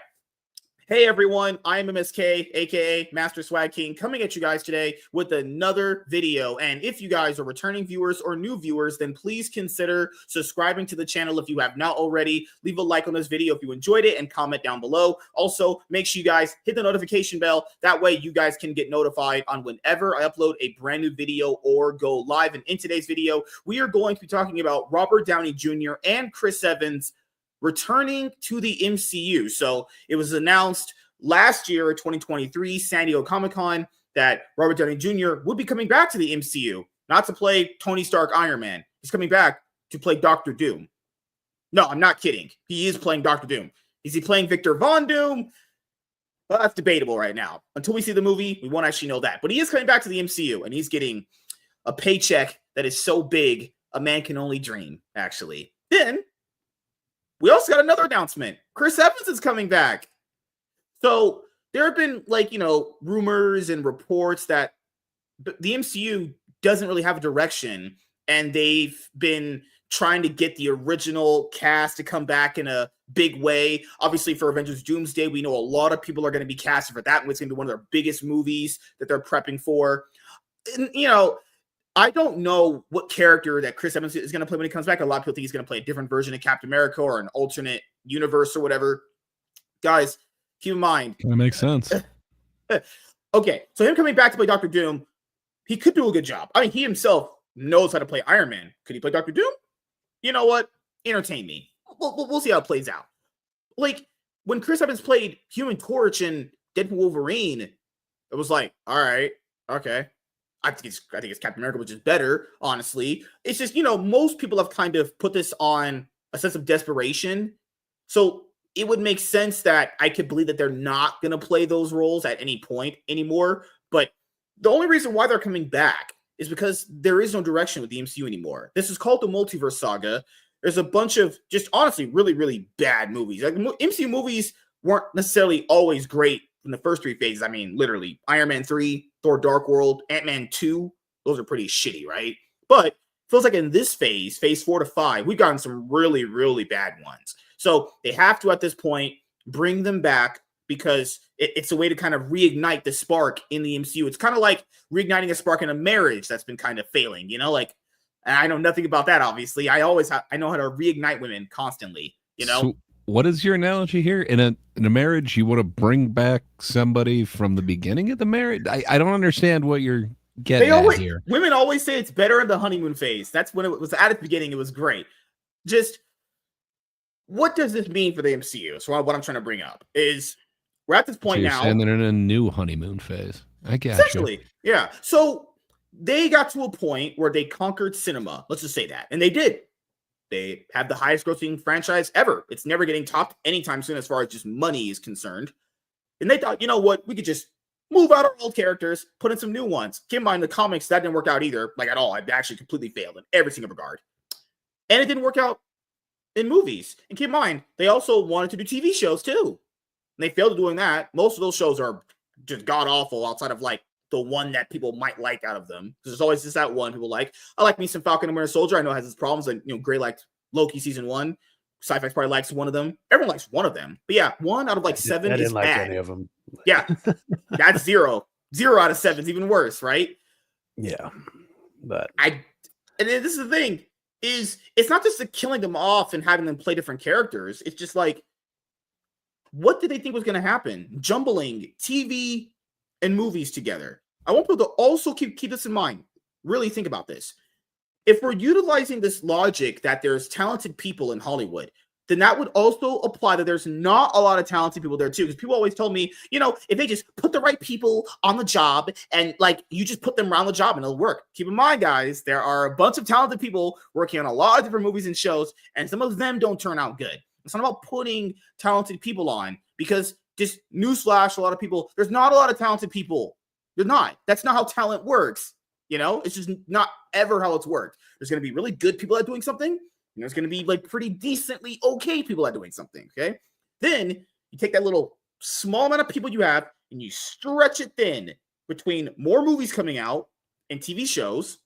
Hey everyone, I am MSK, aka Master Swag King, coming at you guys today with another video. And if you guys are returning viewers or new viewers, then please consider subscribing to the channel if you have not already. Leave a like on this video if you enjoyed it and comment down below. Also, make sure you guys hit the notification bell. That way you guys can get notified on whenever I upload a brand new video or go live. And in today's video, we are going to be talking about Robert Downey Jr. and Chris Evans returning to the MCU. So it was announced last year, 2023, San Diego Comic-Con, that Robert Downey Jr. would be coming back to the MCU, not to play Tony Stark Iron Man. He's coming back to play Doctor Doom. No, I'm not kidding. He is playing Doctor Doom. Is he playing Victor Von Doom? Well, that's debatable right now. Until we see the movie, we won't actually know that. But he is coming back to the MCU, and he's getting a paycheck that is so big, a man can only dream, actually. Then we also got another announcement. Chris Evans is coming back. So there have been rumors and reports that the MCU doesn't really have a direction, and they've been trying to get the original cast to come back in a big way. Obviously, for Avengers Doomsday, we know a lot of people are going to be casted for that. It's going to be one of their biggest movies that they're prepping for. And, I don't know what character that Chris Evans is going to play when he comes back. A lot of people think he's going to play a different version of Captain America or an alternate universe or whatever. Guys, keep in mind.
That makes sense.
Okay, so him coming back to play Doctor Doom, he could do a good job. I mean, he himself knows how to play Iron Man. Could he play Doctor Doom? You know what? Entertain me. We'll see how it plays out. Like, when Chris Evans played Human Torch and Deadpool Wolverine, it was like, all right, okay. I think it's Captain America, which is better, honestly. It's just, most people have kind of put this on a sense of desperation. So it would make sense that I could believe that they're not going to play those roles at any point anymore. But the only reason why they're coming back is because there is no direction with the MCU anymore. This is called the Multiverse Saga. There's a bunch of just honestly really, really bad movies. Like MCU movies weren't necessarily always great in the first three phases. I mean, literally, Iron Man 3, Thor Dark World, Ant-Man 2, those are pretty shitty, right? But it feels like in this phase 4 to 5, we've gotten some really, really bad ones. So they have to, at this point, bring them back because it's a way to kind of reignite the spark in the MCU. It's kind of like reigniting a spark in a marriage that's been kind of failing, like, I know nothing about that, obviously. I know how to reignite women constantly,
So what is your analogy here? In a marriage, you want to bring back somebody from the beginning of the marriage? I don't understand what you're getting at here.
Women always say it's better in the honeymoon phase. That's when it was at the beginning. It was great. Just what does this mean for the MCU? So what I'm trying to bring up is we're at this point
you're
now.
Saying they're in a new honeymoon phase. I guess.
Essentially, yeah. So they got to a point where they conquered cinema. Let's just say that. And they did. They have the highest grossing franchise ever. It's never getting topped anytime soon as far as just money is concerned. And they thought, you know what? We could just move out our old characters, put in some new ones. Keep in mind, the comics, that didn't work out either, like at all. It actually completely failed in every single regard. And it didn't work out in movies. And keep in mind, they also wanted to do TV shows too. And they failed at doing that. Most of those shows are just god-awful outside of like the one that people might like out of them. Because there's always just that one people like. I like me some Falcon and Winter Soldier. I know it has its problems. And Gray liked Loki season 1. Sci-Fi's probably likes one of them. Everyone likes one of them. But yeah, 1 out of like 7
I didn't
is
like
bad.
any of them.
Yeah, that's 0. 0 out of 7 is even worse, right?
Yeah, but
and then this is the thing, is it's not just the killing them off and having them play different characters. It's just like, what did they think was going to happen? Jumbling TV and movies together. I want people to also keep this in mind. Really think about this. If we're utilizing this logic that there's talented people in Hollywood, then that would also apply that there's not a lot of talented people there too. Because people always told me, if they just put the right people on the job and like you just put them around the job and it'll work. Keep in mind, guys, there are a bunch of talented people working on a lot of different movies and shows, and some of them don't turn out good. It's not about putting talented people on, because just newsflash, a lot of people, there's not a lot of talented people. There's not. That's not how talent works. It's just not ever how it's worked. There's going to be really good people at doing something. There's going to be like pretty decently okay people at doing something. Okay. Then you take that little small amount of people you have and you stretch it thin between more movies coming out and TV shows.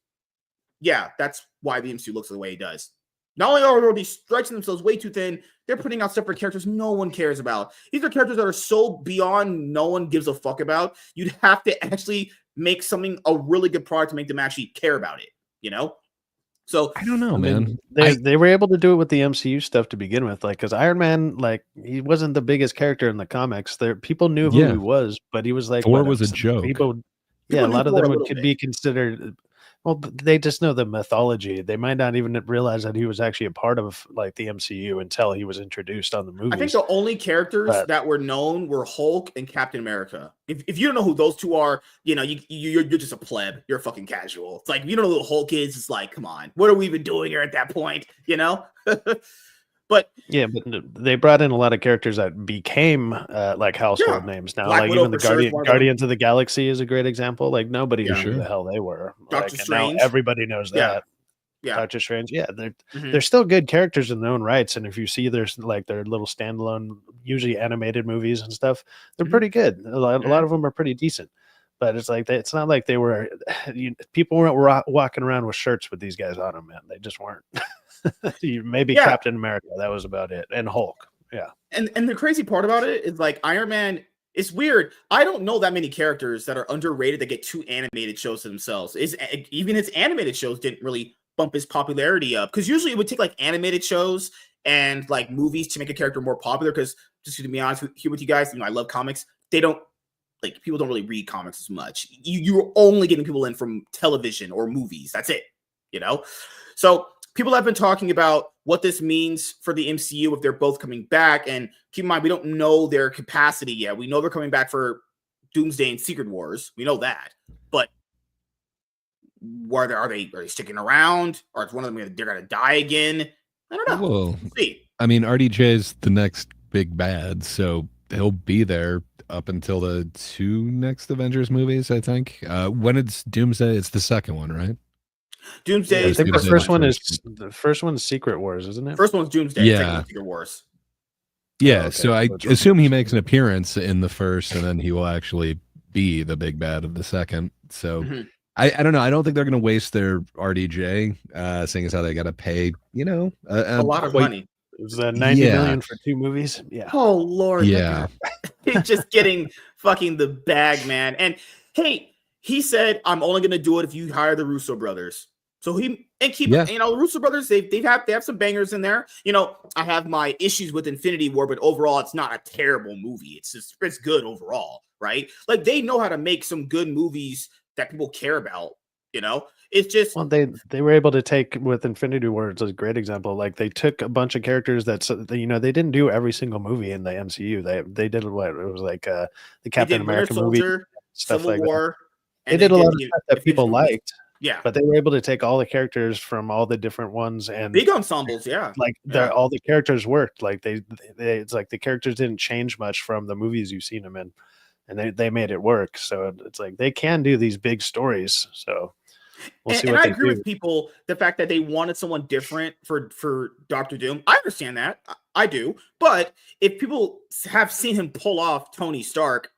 Yeah, that's why the MCU looks the way it does. Not only are they stretching themselves way too thin, they're putting out separate characters no one cares about. These are characters that are so beyond no one gives a fuck about. You'd have to actually make something a really good product to make them actually care about it. So
I don't know, man.
They were able to do it with the MCU stuff to begin with, like, because Iron Man, like, he wasn't the biggest character in the comics. People knew who he was, but he was like,
Thor was a joke.
People a lot of them could be considered. Well, but they just know the mythology. They might not even realize that he was actually a part of like the MCU until he was introduced on the movies.
I think the only characters that were known were Hulk and Captain America. If you don't know who those two are, you're just a pleb. You're a fucking casual. It's like, if you don't know who Hulk is, it's like, come on, what are we even doing here at that point? But
yeah, but they brought in a lot of characters that became like household names now.
Black
like
Widow
even the Guardians of the Galaxy is a great example. Like nobody knew who the hell they were.
Doctor
Like,
Strange.
and now everybody knows that.
Yeah.
Doctor Strange. Yeah, they're still good characters in their own rights. And if you see there's like their little standalone, usually animated movies and stuff, they're pretty good. A lot of them are pretty decent. But it's like it's not like they were. People weren't walking around with shirts with these guys on them, man. They just weren't. Maybe Captain America. That was about it, and Hulk. Yeah.
And the crazy part about it is like Iron Man. It's weird. I don't know that many characters that are underrated that get two animated shows to themselves. Even his animated shows didn't really bump his popularity up, because usually it would take like animated shows and like movies to make a character more popular. Because just to be honest with you guys, I love comics. People don't really read comics as much. You're only getting people in from television or movies. That's it. So people have been talking about what this means for the MCU if they're both coming back. And keep in mind, we don't know their capacity yet. We know they're coming back for Doomsday and Secret Wars. We know that. But are they sticking around? Or is one of them they're going to die again? I don't know.
Well,
we'll see.
I mean, RDJ's the next big bad, so he'll be there up until the 2 next Avengers movies, I think. When it's Doomsday, it's the second one, right?
Doomsday.
I think the first one's Secret Wars, isn't it?
First one's Doomsday.
Yeah.
Second Wars.
Yeah.
Okay.
So I assume he makes an appearance in the first, and then he will actually be the big bad of the second. So I don't know. I don't think they're going to waste their RDJ, seeing as how they got to pay,
a lot of money.
It was 90 million for 2 movies. Yeah.
Oh Lord.
Yeah.
Just getting fucking the bag, man. And hey, he said, "I'm only going to do it if you hire the Russo brothers." So the Russo brothers, they have some bangers in there. I have my issues with Infinity War, but overall, it's not a terrible movie. It's good overall, right? Like they know how to make some good movies that people care about. It's just
they were able to take with Infinity War. It's a great example. Like they took a bunch of characters that they didn't do every single movie in the MCU. They did what it was like the Captain America movie, stuff
Civil
like
War.
that. They did a lot of stuff that people liked.
Yeah,
but they were able to take all the characters from all the different ones and
big ensembles. Yeah,
all the characters worked. Like it's like the characters didn't change much from the movies you've seen them in, and they made it work. So it's like they can do these big stories. So we'll see what
I
they
agree
do.
with people the fact that they wanted someone different for Doctor Doom. I understand that. I do. But if people have seen him pull off Tony Stark,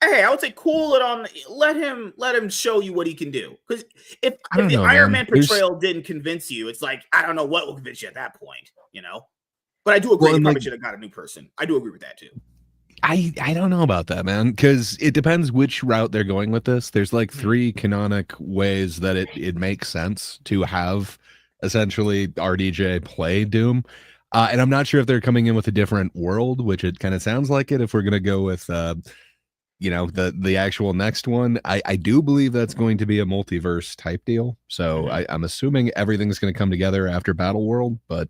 hey, I would say cool it on. Let him show you what he can do. Because if the Iron Man portrayal didn't convince you, it's like I don't know what will convince you at that point. But I do agree. You probably should have got a new person. I do agree with that too.
I don't know about that, man, because it depends which route they're going with this. There's like 3 canonic ways that it makes sense to have essentially RDJ play Doom. And I'm not sure if they're coming in with a different world, which it kind of sounds like it. If we're going to go with, the actual next one, I do believe that's going to be a multiverse type deal. So I'm assuming everything's going to come together after Battle World, but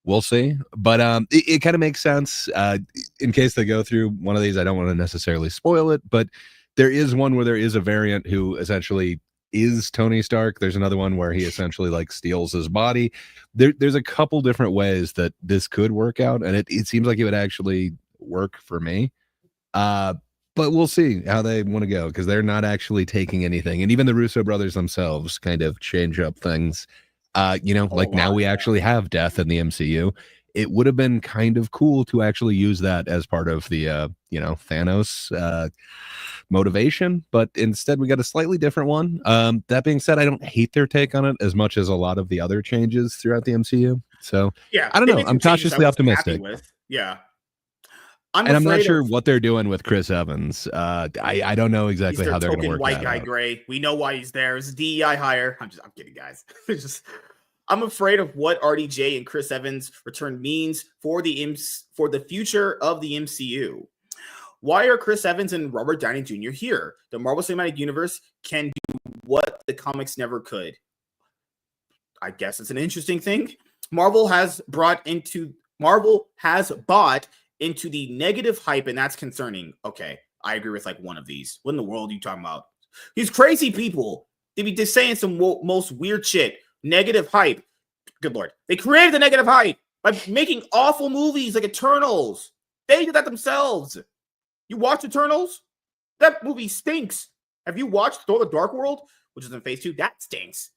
We'll see. But it kind of makes sense. In case they go through one of these, I don't want to necessarily spoil it, but there is one where there is a variant who essentially is Tony Stark. There's another one where he essentially like steals his body. There's a couple different ways that this could work out, and it seems like it would actually work for me. But we'll see how they want to go, because they're not actually taking anything. And even the Russo brothers themselves kind of change up things. Now we actually have death in the MCU. It would have been kind of cool to actually use that as part of the, Thanos motivation, but instead we got a slightly different one. That being said, I don't hate their take on it as much as a lot of the other changes throughout the MCU. So
yeah,
I don't know. I'm cautiously optimistic.
Yeah.
I'm not sure what they're doing with Chris Evans. I don't know exactly how they're going to work
white
that
guy
out.
Gray. We know why he's there. It's a DEI hire. I'm kidding, guys. I'm afraid of what RDJ and Chris Evans return means for the future of the MCU. Why are Chris Evans and Robert Downey Jr. here? The Marvel Cinematic Universe can do what the comics never could. I guess it's an interesting thing. Marvel has bought into the negative hype, and that's concerning. Okay, I agree with like one of these. What in the world are you talking about? These crazy people. They be just saying some most weird shit. Negative hype. Good Lord. They created the negative hype by making awful movies like Eternals. They did that themselves. You watch Eternals? That movie stinks. Have you watched Thor: The Dark World, which is in phase 2? That stinks.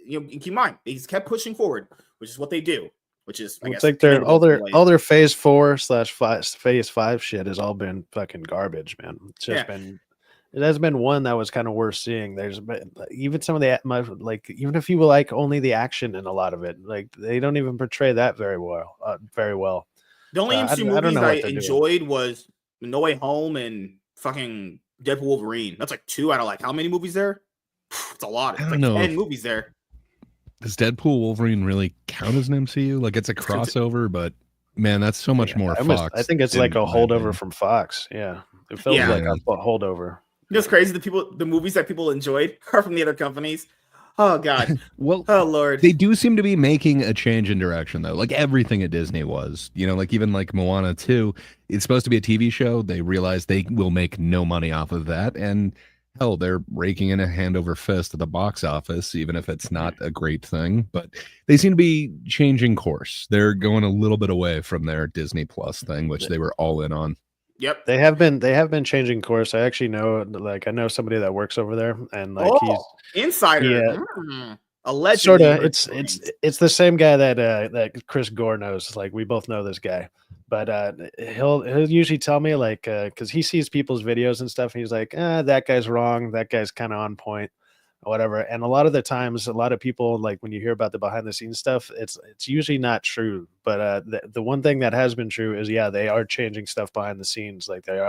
Keep in mind, they just kept pushing forward, which is what they do. Which is, I guess,
like all their phase 4/phase 5 shit has all been fucking garbage, man. It's just been, it has been one that was kind of worth seeing. There's been, even some of the even if you like only the action in a lot of it, like they don't even portray that very well.
The only MCU movies I enjoyed was No Way Home and fucking Deadpool Wolverine. That's like 2 out of like how many movies there? It's a lot. It's like 10 movies there.
Does Deadpool Wolverine really count as an MCU? Like it's a crossover, but man, that's so much more Fox.
I think it's like a holdover from Fox. Yeah, it feels like a holdover.
It's crazy. The movies that people enjoyed are from the other companies. Oh God.
Well,
oh Lord.
They do seem to be making a change in direction though. Like everything at Disney was, like even like Moana 2, it's supposed to be a TV show. They realize they will make no money off of that, and hell, they're raking in a hand over fist at the box office, even if it's not a great thing. But they seem to be changing course. They're going a little bit away from their Disney Plus thing, which they were all in on.
Yep,
they have been changing course. I actually know, I know somebody that works over there, and he's
insider. Allegedly,
sort of. It's the same guy that Chris Gore knows. Like we both know this guy, but he'll usually tell me because he sees people's videos and stuff. And he's like, that guy's wrong. That guy's kind of on point, or whatever. And a lot of the times, a lot of people when you hear about the behind the scenes stuff, it's usually not true. But the one thing that has been true is they are changing stuff behind the scenes. Like they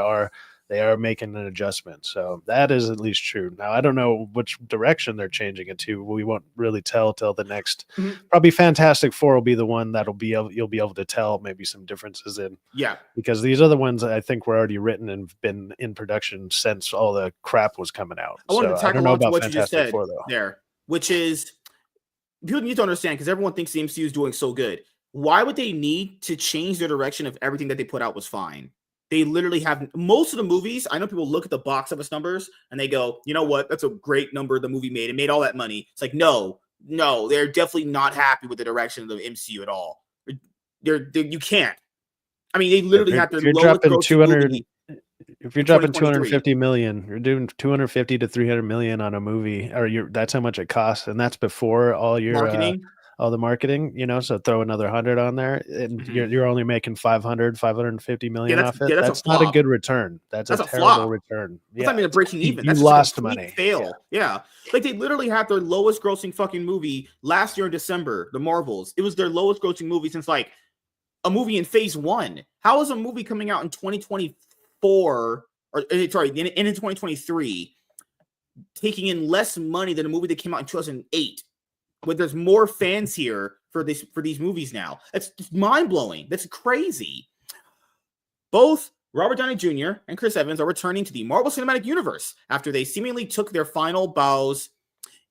are making an adjustment. So that is at least true. Now, I don't know which direction they're changing it to. We won't really tell till the next, probably Fantastic Four will be the one you'll be able to tell maybe some differences in.
Yeah.
Because these other ones I think were already written and been in production since all the crap was coming out.
I want to tackle on what you just said
Four, though.
There, which is people need to understand, because everyone thinks the MCU is doing so good. Why would they need to change their direction if everything that they put out was fine? They literally have most of the movies. I know people look at the box office numbers and they go, you know what? That's a great number the movie made. It made all that money. It's like, no, they're definitely not happy with the direction of the MCU at all. You can't. I mean, they literally have their lowest grossing movie.
If you're dropping 250 million, you're doing 250 to 300 million on a movie, or that's how much it costs, and that's before all your
marketing.
All the marketing, so throw another 100 on there, and you're only making 550 million off it. That's not a good return. That's a terrible return.
That's not even breaking even.
You lost money.
Fail. Yeah. Like they literally had their lowest grossing fucking movie last year in December, the Marvels. It was their lowest grossing movie since like a movie in phase 1. How is a movie coming out in 2024 in 2023 taking in less money than a movie that came out in 2008? When there's more fans here for these movies now. That's mind-blowing. That's crazy. Both Robert Downey Jr. and Chris Evans are returning to the Marvel Cinematic Universe after they seemingly took their final bows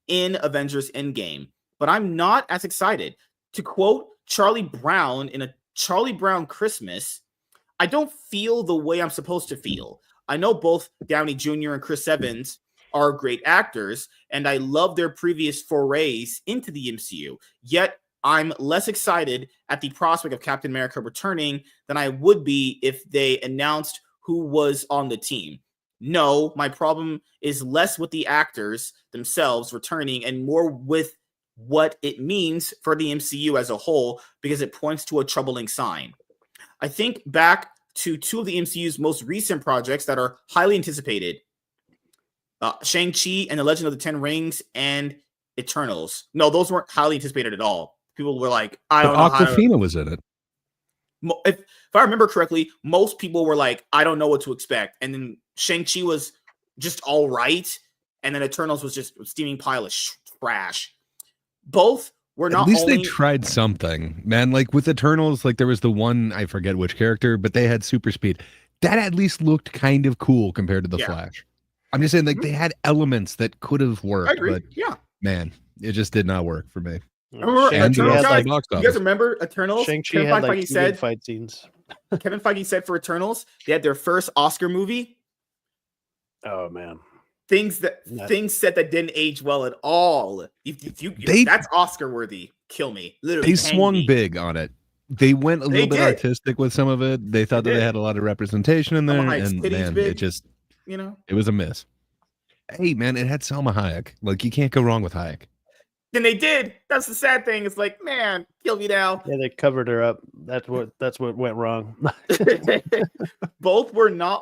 in Avengers Endgame. But I'm not as excited. To quote Charlie Brown in a Charlie Brown Christmas, I don't feel the way I'm supposed to feel. I know both Downey Jr. and Chris Evans are great actors, and I love their previous forays into the MCU. Yet I'm less excited at the prospect of Captain America returning than I would be if they announced who was on the team. No, my problem is less with the actors themselves returning and more with what it means for the MCU as a whole, because it points to a troubling sign. I think back to two of the MCU's most recent projects that are highly anticipated. Shang-Chi and the Legend of the Ten Rings and Eternals. No, those weren't highly anticipated at all. People were like, I don't know how to...
Awkwafina was in it.
If I remember correctly, most people were like, I don't know what to expect. And then Shang-Chi was just all right. And then Eternals was just a steaming pile of trash. Both were not
At least
only...
they tried something, man. Like with Eternals, like there was the one, I forget which character, but they had super speed. That at least looked kind of cool compared to the Flash. I'm just saying, like, they had elements that could have worked.
I agree.
But
yeah.
Man, it just did not work for me.
You guys remember Eternals?
Shang-Chi had like good fight scenes.
Kevin Feige said for Eternals, they had their first Oscar movie.
Oh man.
Things said that didn't age well at all. If that's Oscar worthy. Kill me. Literally.
They swung big on it. They went a little bit artistic with some of it. They thought that they had a lot of representation in there, and man, it just, it was a miss. Hey man, it had Salma Hayek. Like, you can't go wrong with Hayek.
Then they did. That's the sad thing. It's like, man, kill me now.
Yeah, they covered her up. That's what went wrong.
Both were not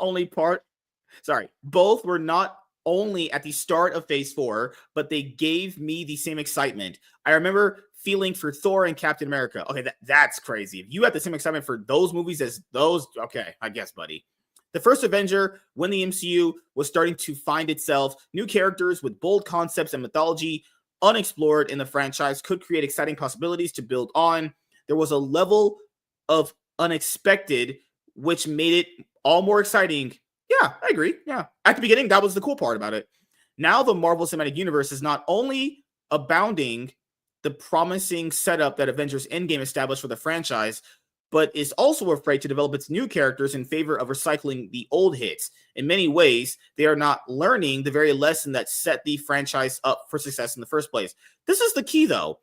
only at the start of Phase 4, but they gave me the same excitement. I remember feeling for Thor and Captain America. Okay, that's crazy. If you had the same excitement for those movies as those, okay, I guess, buddy. The first Avenger, when the MCU was starting to find itself, new characters with bold concepts and mythology unexplored in the franchise could create exciting possibilities to build on. There was a level of unexpected, which made it all more exciting. Yeah, I agree. Yeah. At the beginning, that was the cool part about it. Now the Marvel Cinematic Universe is not only abounding the promising setup that Avengers Endgame established for the franchise, but is also afraid to develop its new characters in favor of recycling the old hits. In many ways, they are not learning the very lesson that set the franchise up for success in the first place. This is the key, though.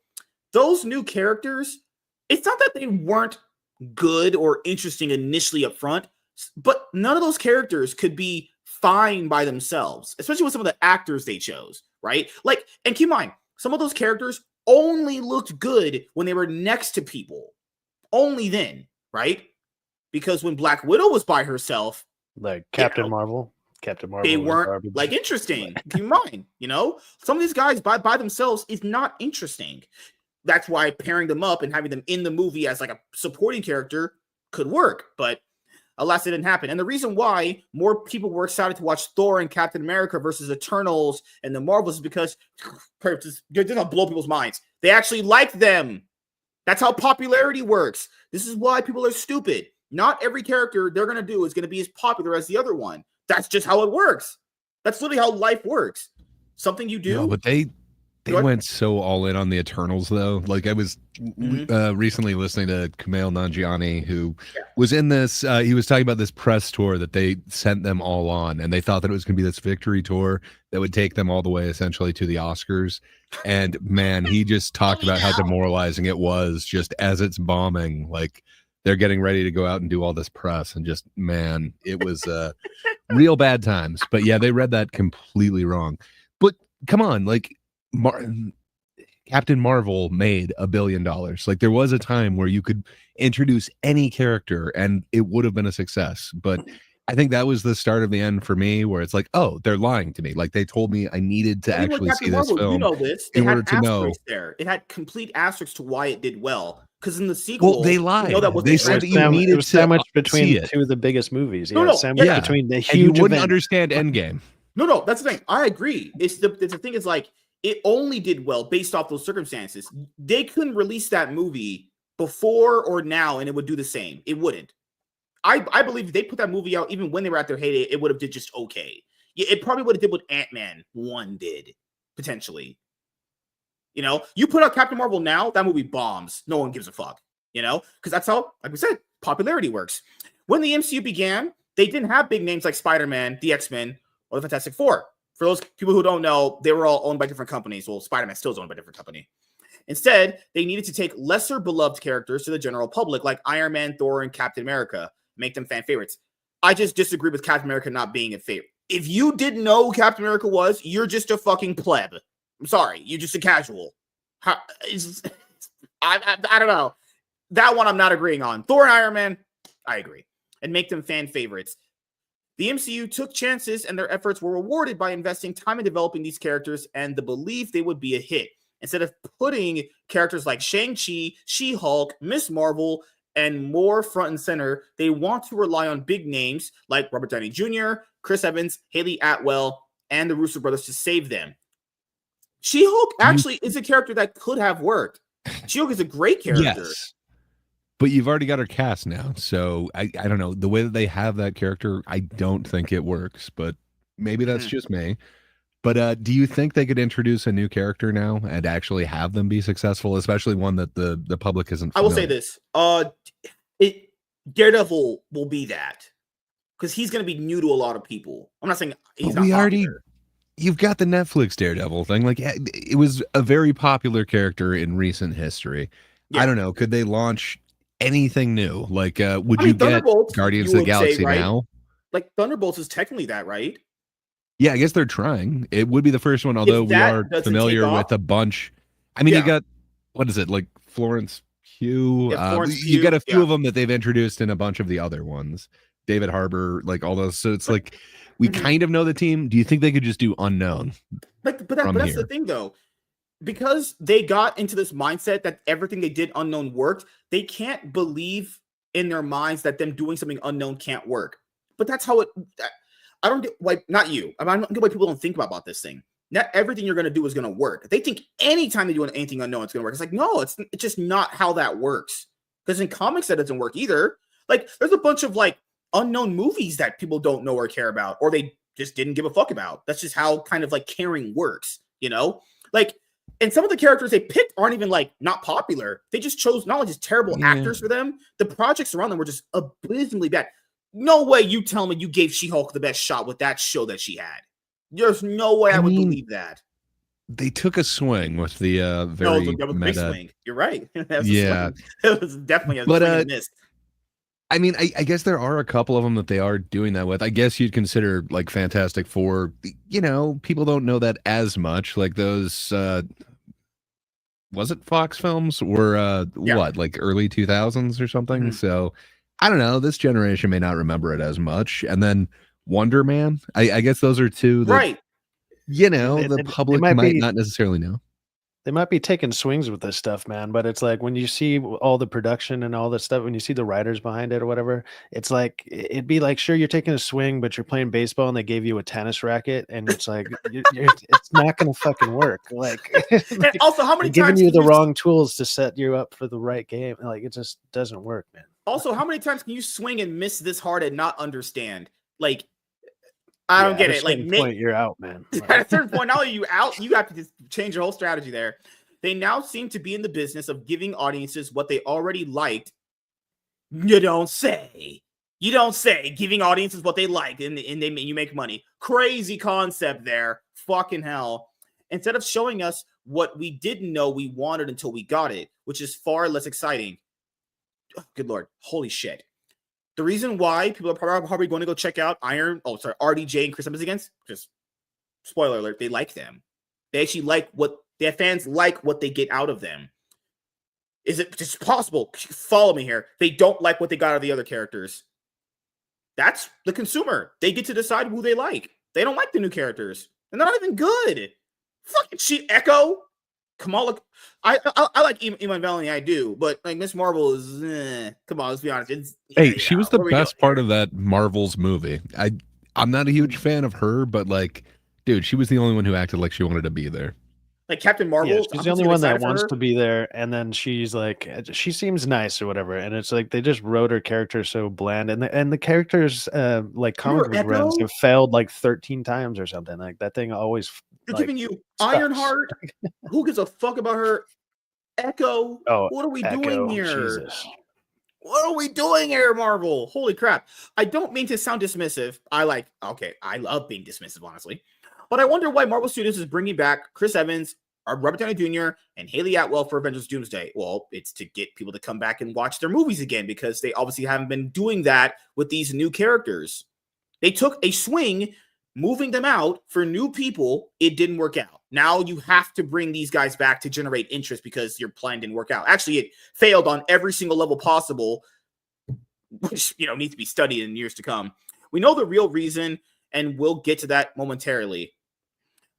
Those new characters, it's not that they weren't good or interesting initially up front, but none of those characters could be fine by themselves, especially with some of the actors they chose, right? Like, and keep in mind, some of those characters only looked good when they were next to people. Only then, right? Because when Black Widow was by herself,
like Captain Marvel,
they weren't like interesting. Keep in mind, some of these guys by themselves is not interesting. That's why pairing them up and having them in the movie as like a supporting character could work, but alas, it didn't happen. And the reason why more people were excited to watch Thor and Captain America versus Eternals and the Marvels is because they're gonna blow people's minds. They actually like them. That's how popularity works. This is why people are stupid. Not every character they're going to do is going to be as popular as the other one. That's just how it works. That's literally how life works. Something you do.
No, but they went so all in on the Eternals, though. Like, I was recently listening to Kumail Nanjiani, who was in this. He was talking about this press tour that they sent them all on, and they thought that it was going to be this victory tour that would take them all the way essentially to the Oscars. And man, he just talked about how demoralizing it was just as it's bombing. Like, they're getting ready to go out and do all this press, and just, man, it was real bad times. But yeah, they read that completely wrong. But come on, like, Captain Marvel made $1 billion. Like, there was a time where you could introduce any character and it would have been a success. But I think that was the start of the end for me, where it's like, oh, they're lying to me. Like, they told me I needed to actually see this film in order to know.
It had complete asterisks to why it did well. Because in the sequel,
well, they lied. They said that you needed to
sandwiched between two of the biggest movies. Sandwiched between the huge.
And you wouldn't understand Endgame.
No, that's the thing. I agree. It's the thing is, like, it only did well based off those circumstances. They couldn't release that movie before or now, and it would do the same. It wouldn't. I believe if they put that movie out even when they were at their heyday, it would have did just okay. Yeah, it probably would have did what Ant-Man 1 did, potentially. You put out Captain Marvel now, that movie bombs. No one gives a fuck. you know, because that's how, like we said, popularity works. When the MCU began, they didn't have big names like Spider-Man, the X-Men, or the Fantastic Four. For those people who don't know, they were all owned by different companies. Well, Spider-Man still is owned by a different company. Instead, they needed to take lesser beloved characters to the general public, like Iron Man, Thor, and Captain America, make them fan favorites. I just disagree with Captain America not being a favorite. If you didn't know who Captain America was, you're just a fucking pleb. I'm sorry, you're just a casual. I don't know. That one I'm not agreeing on. Thor and Iron Man, I agree. And make them fan favorites. The MCU took chances and their efforts were rewarded by investing time in developing these characters and the belief they would be a hit. Instead of putting characters like Shang-Chi, She-Hulk, Miss Marvel, and more front and center, they want to rely on big names like Robert Downey Jr., Chris Evans, Haley Atwell, and the Russo brothers to save them. She-Hulk actually is a character that could have worked. She-Hulk is a great character.
Yes. But you've already got her cast now, so I don't know. The way that they have that character, I don't think it works, but maybe that's just me. But do you think they could introduce a new character now and actually have them be successful, especially one that the public isn't familiar?
I will say this. Daredevil will be that. Because he's going to be new to a lot of people. I'm not saying he's not popular.
You've got the Netflix Daredevil thing. Like, it was a very popular character in recent history. Yeah. I don't know. Could they launch anything new? Like, would you get Guardians of the Galaxy now?
Like, Thunderbolts is technically that, right?
Yeah, I guess they're trying. It would be the first one, although we are familiar with a bunch. I mean, you got, what is it, like Florence Pugh? You got a few of them that they've introduced in a bunch of the other ones. David Harbour, like all those. So it's like, we kind of know the team. Do you think they could just do unknown? But
that's the thing, though. Because they got into this mindset that everything they did unknown worked, they can't believe in their minds that them doing something unknown can't work. But that's how it... I don't get why, not you. I don't get why people don't think about this thing. Not everything you're going to do is going to work. They think anytime they do anything unknown, it's going to work. It's like, no, it's just not how that works. Because in comics, that doesn't work either. Like, there's a bunch of, like, unknown movies that people don't know or care about, or they just didn't give a fuck about. That's just how kind of, like, caring works, you know? Like, and some of the characters they picked aren't even, like, not popular. They just chose not only just terrible actors for them, the projects around them were just abysmally bad. No way you tell me you gave She-Hulk the best shot with that show that she had. There's no way I would believe that.
They took a swing with the very
that was a big swing. You're right.
Yeah.
It was definitely a swing and miss.
I mean, I guess there are a couple of them that they are doing that with. I guess you'd consider like Fantastic Four, you know, people don't know that as much. Like those was it Fox films or what, like early 2000s or something? So I don't know. This generation may not remember it as much. And then Wonder Man, I guess those are two that, you know, the public might not necessarily know.
They might be taking swings with this stuff, man. But it's like when you see all the production and all this stuff, when you see the writers behind it or whatever, it's like, it'd be like, sure, you're taking a swing, but you're playing baseball and they gave you a tennis racket. And it's like, it's not going to fucking work. Like,
and also, how many times
giving you the wrong tools to set you up for the right game? Like, it just doesn't work, man.
Also, how many times can you swing and miss this hard and not understand? Like, I don't get it. Like,
you're out, man.
At a certain point, not only are you out, you have to just change your whole strategy there. They now seem to be in the business of giving audiences what they already liked. You don't say. You don't say. Giving audiences what they like, and you make money. Crazy concept there. Fucking hell. Instead of showing us what we didn't know we wanted until we got it, which is far less exciting. Oh, good Lord. Holy shit. The reason why people are probably going to go check out RDJ and Chris Evans against, just spoiler alert, they like them. They actually like what their fans like what they get out of them. Is it just possible? Follow me here. They don't like what they got out of the other characters. That's the consumer. They get to decide who they like. They don't like the new characters. And they're not even good. Fucking Echo. Kamala, I like Iman Vellani, I do, but like Miss Marvel is, come on, let's be honest.
She was the best part of that Marvel's movie. I'm not a huge fan of her, but like, dude, she was the only one who acted like she wanted to be there.
Like Captain Marvel,
yeah, she's the only one that wants to be there, and then she's like, she seems nice or whatever, and it's like they just wrote her character so bland, and the characters like comic book runs have failed like 13 times or something. Like that thing always.
They're giving you Ironheart. Who gives a fuck about her? Echo.
Oh,
What are we
Echo,
doing here?
Jesus.
What are we doing here, Marvel? Holy crap. I don't mean to sound dismissive. I love being dismissive, honestly. But I wonder why Marvel Studios is bringing back Chris Evans, Robert Downey Jr., and Haley Atwell for Avengers Doomsday. Well, it's to get people to come back and watch their movies again because they obviously haven't been doing that with these new characters. They took a swing moving them out for new people. It didn't work out. Now you have to bring these guys back to generate interest because your plan didn't work out. Actually, it failed on every single level possible, which needs to be studied in years to come. We know the real reason, and we'll get to that momentarily.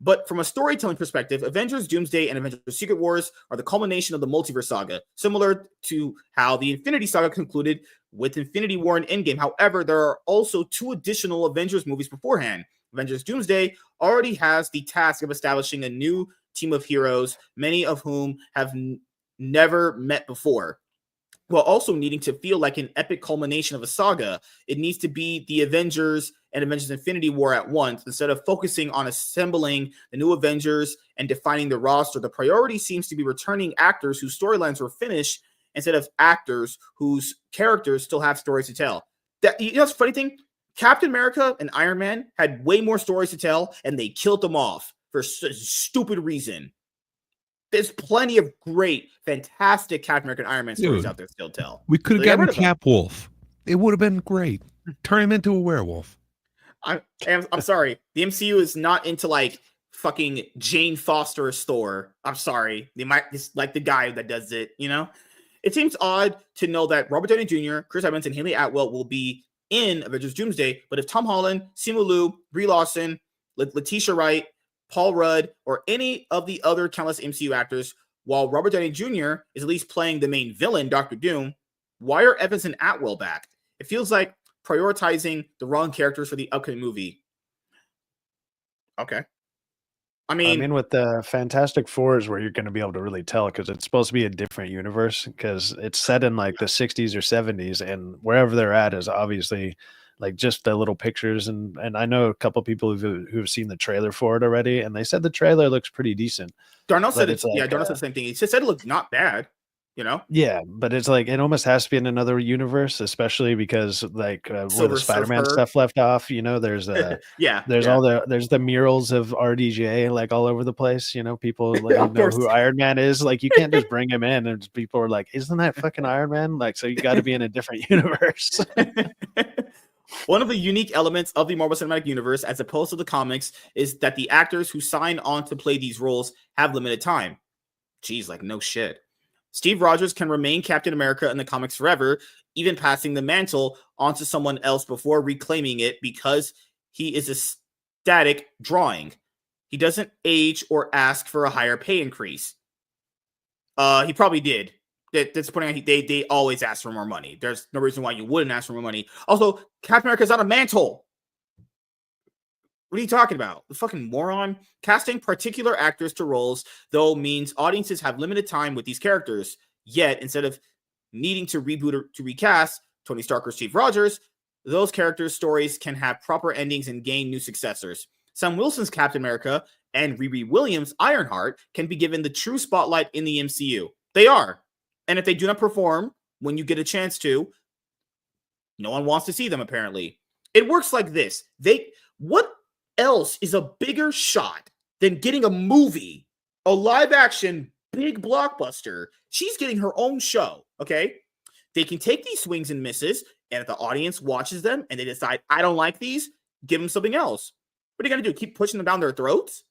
But from a storytelling perspective, Avengers Doomsday and Avengers Secret Wars are the culmination of the multiverse saga, similar to how the Infinity Saga concluded with Infinity War and Endgame. However, there are also 2 additional Avengers movies beforehand. Avengers Doomsday already has the task of establishing a new team of heroes, many of whom have never met before. While also needing to feel like an epic culmination of a saga, it needs to be the Avengers and Avengers Infinity War at once. Instead of focusing on assembling the new Avengers and defining the roster, the priority seems to be returning actors whose storylines were finished instead of actors whose characters still have stories to tell. That's the funny thing? Captain America and Iron Man had way more stories to tell, and they killed them off for a stupid reason. There's plenty of great, fantastic Captain America and Iron Man stories out there to still tell.
We could have gotten Capwolf. It would have been great. Turn him into a werewolf.
I'm sorry. The MCU is not into like fucking Jane Foster store. I'm sorry. They might just like the guy that does it, It seems odd to know that Robert Downey Jr., Chris Evans, and Haley Atwell will be in Avengers Doomsday, but if Tom Holland, Simu Liu, Brie Larson, Letitia Wright, Paul Rudd, or any of the other countless MCU actors, while Robert Downey Jr. is at least playing the main villain, Dr. Doom, why are Evans and Atwell back? It feels like prioritizing the wrong characters for the upcoming movie. Okay. I mean,
with the Fantastic Four is where you're going to be able to really tell because it's supposed to be a different universe because it's set in like the 60s or 70s, and wherever they're at is obviously like just the little pictures. And I know a couple people who've seen the trailer for it already, and they said the trailer looks pretty decent.
Darnell said Darnell said the same thing. He said it looked not bad.
Yeah, but it's like it almost has to be in another universe, especially because like where the Spider-Man stuff left off. There's there's the murals of RDJ like all over the place. People know who Iron Man is. Like you can't just bring him in, and people are like, "Isn't that fucking Iron Man?" Like, so you got to be in a different universe.
One of the unique elements of the Marvel Cinematic Universe, as opposed to the comics, is that the actors who sign on to play these roles have limited time. Jeez, like no shit. Steve Rogers can remain Captain America in the comics forever, even passing the mantle onto someone else before reclaiming it because he is a static drawing. He doesn't age or ask for a higher pay increase. He probably did. That's putting out, they always ask for more money. There's no reason why you wouldn't ask for more money. Also, Captain America is not a mantle. What are you talking about? The fucking moron. Casting particular actors to roles, though, means audiences have limited time with these characters. Yet, instead of needing to reboot or to recast Tony Stark or Steve Rogers, those characters' stories can have proper endings and gain new successors. Sam Wilson's Captain America and Riri Williams' Ironheart can be given the true spotlight in the MCU. They are. And if they do not perform when you get a chance to, no one wants to see them, apparently. It works like this. What else is a bigger shot than getting a movie, a live action big blockbuster? She's getting her own show. Okay. They can take these swings and misses, and if the audience watches them and they decide, I don't like these, give them something else. What are you going to do? Keep pushing them down their throats?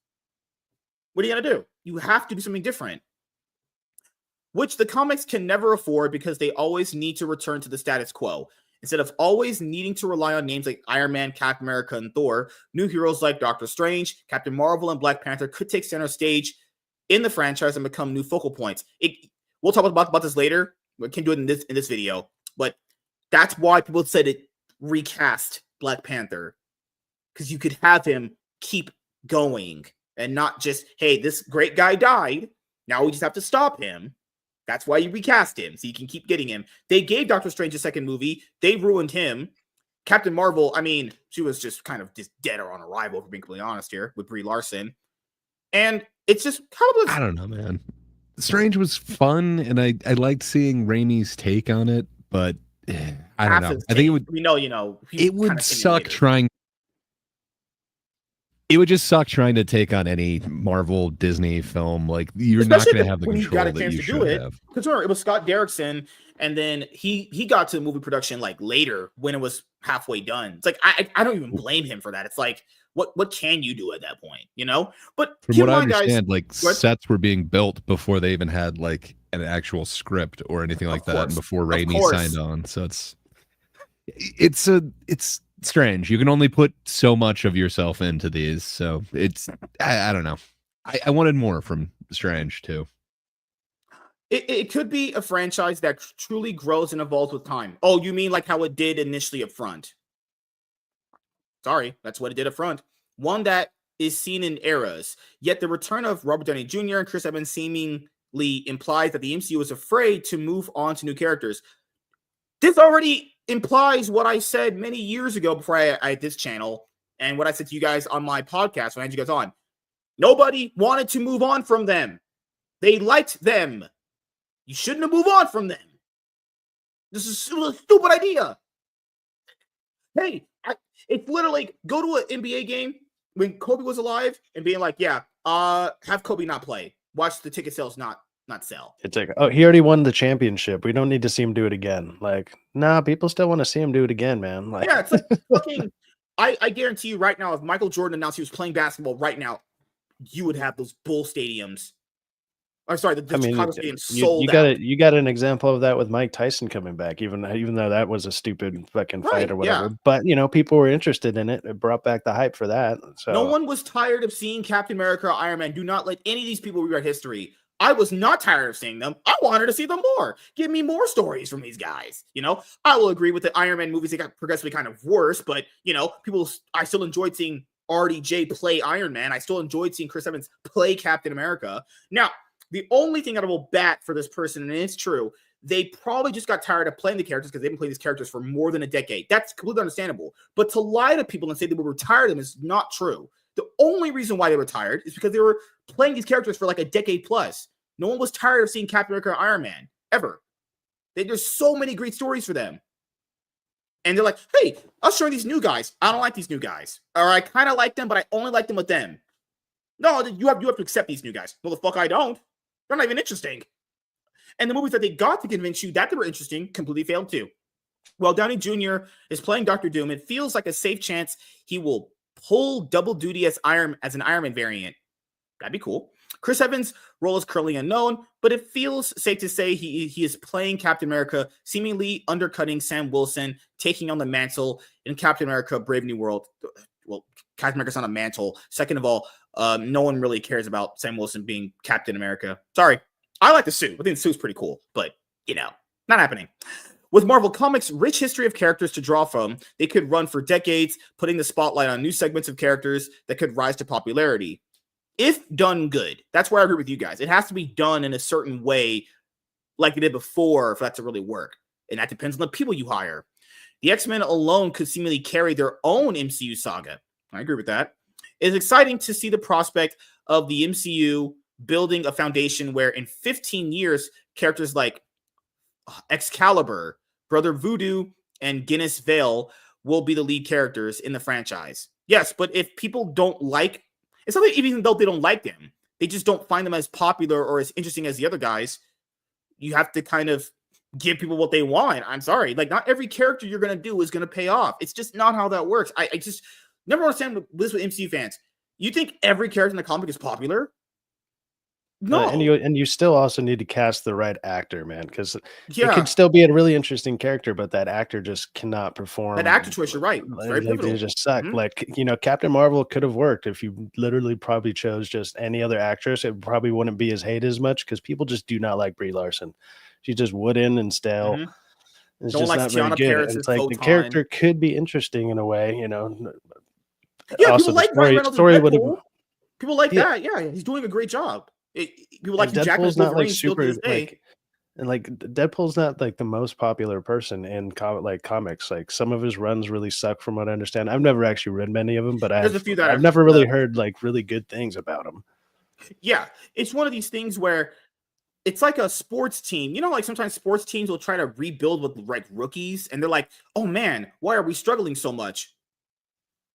What are you going to do? You have to do something different, which the comics can never afford because they always need to return to the status quo. Instead of always needing to rely on names like Iron Man, Captain America, and Thor, new heroes like Doctor Strange, Captain Marvel, and Black Panther could take center stage in the franchise and become new focal points. We'll talk about this later. We can do it in this video, but that's why people said it recast Black Panther, because you could have him keep going and not just, hey, this great guy died, now we just have to stop him. That's why you recast him, so you can keep getting him. They gave Doctor Strange a second movie. They ruined him. Captain Marvel, I mean, she was just kind of just dead or on arrival, if we're being completely honest here, with Brie Larson. And it's just kind of...
I don't know, man. Strange was fun, and I liked seeing Raimi's take on it, but I don't know. I think it would.
We know, you know,
It would suck trying. It would just suck trying to take on any Marvel Disney film. Like you're
Especially
not going to have the
when you got
control
a
that
chance
you
to do
should
it.
have.
Because remember, it was Scott Derrickson, and then he got to movie production like later when it was halfway done. It's like I don't even blame him for that. It's like what can you do at that point, you know? But
From
keep
what
in
I
mind,
understand,
guys,
like sets were being built before they even had like an actual script or anything like that, and before Raimi signed on. So it's strange. You can only put so much of yourself into these. So it's I don't know. I wanted more from Strange too.
It could be a franchise that truly grows and evolves with time. Oh, you mean like how it did initially up front? Sorry, that's what it did up front. One that is seen in eras. Yet the return of Robert Downey Jr. and Chris Evans seemingly implies that the MCU is afraid to move on to new characters. This already implies what I said many years ago before I had this channel, and what I said to you guys on my podcast when I had you guys on. Nobody wanted to move on from them. They liked them. You shouldn't have moved on from them. This is a stupid idea. Hey, it's literally go to an NBA game when Kobe was alive and being like, yeah, have Kobe not play. Watch the ticket sales not sell.
It's like, oh, he already won the championship. We don't need to see him do it again. Like, nah, people still want to see him do it again, man. Like,
yeah, it's like fucking. I guarantee you right now, if Michael Jordan announced he was playing basketball right now, you would have those Bull stadiums. Or sorry, the Chicago Stadium sold out.
You got an example of that with Mike Tyson coming back, even though that was a stupid fucking fight or whatever. Yeah. But people were interested in it. It brought back the hype for that. So
no one was tired of seeing Captain America or Iron Man. Do not let any of these people rewrite history. I was not tired of seeing them. I wanted to see them more. Give me more stories from these guys. I will agree with the Iron Man movies. They got progressively kind of worse, but I still enjoyed seeing RDJ play Iron Man. I still enjoyed seeing Chris Evans play Captain America. Now, the only thing that I will bat for this person, and it's true, they probably just got tired of playing the characters because they've been playing these characters for more than a decade. That's completely understandable. But to lie to people and say they were retired them is not true. The only reason why they were tired is because they were playing these characters for like a decade plus. No one was tired of seeing Captain America or Iron Man, ever. There's so many great stories for them. And they're like, hey, I'll show these new guys. I don't like these new guys. Or I kind of like them, but I only like them with them. No, you have to accept these new guys. No, the fuck I don't. They're not even interesting. And the movies that they got to convince you that they were interesting completely failed too. While Downey Jr. is playing Dr. Doom, it feels like a safe chance he will pull double duty as an Iron Man variant. That'd be cool. Chris Evans' role is currently unknown, but it feels safe to say he is playing Captain America, seemingly undercutting Sam Wilson, taking on the mantle in Captain America: Brave New World. Well, Captain America's on a mantle. Second of all, no one really cares about Sam Wilson being Captain America. Sorry. I like the suit. I think the suit's pretty cool, but, not happening. With Marvel Comics' rich history of characters to draw from, they could run for decades, putting the spotlight on new segments of characters that could rise to popularity. If done good, that's where I agree with you guys. It has to be done in a certain way like they did before for that to really work. And that depends on the people you hire. The X-Men alone could seemingly carry their own MCU saga. I agree with that. It's exciting to see the prospect of the MCU building a foundation where in 15 years, characters like Excalibur, Brother Voodoo, and Guinness Vale will be the lead characters in the franchise. Yes, but if people don't like, it's not like even though they don't like them, they just don't find them as popular or as interesting as the other guys, you have to kind of give people what they want. I'm sorry. Like, not every character you're going to do is going to pay off. It's just not how that works. I just never understand this with MCU fans. You think every character in the comic is popular? No.
And you still also need to cast the right actor, man, because it could still be a really interesting character, but that actor just cannot perform.
That actor choice, you're right. It's very
they just suck. Mm-hmm. Like, Captain Marvel could have worked if you literally probably chose just any other actress. It probably wouldn't be as hated as much because people just do not like Brie Larson. She's just wooden and stale. Mm-hmm. It's
don't
just
like
not
Tiana
very good. It's like the character could be interesting in a way,
Yeah,
also,
people like Ryan Reynolds. People like that. Yeah, he's doing a great job. People like
Deadpool's not like super like, and like Deadpool's not like the most popular person in comics. Like some of his runs really suck, from what I understand. I've never actually read many of them, but I've never really heard like really good things about him.
Yeah, it's one of these things where it's like a sports team. You know, like sometimes sports teams will try to rebuild with like rookies, and they're like, "Oh man, why are we struggling so much?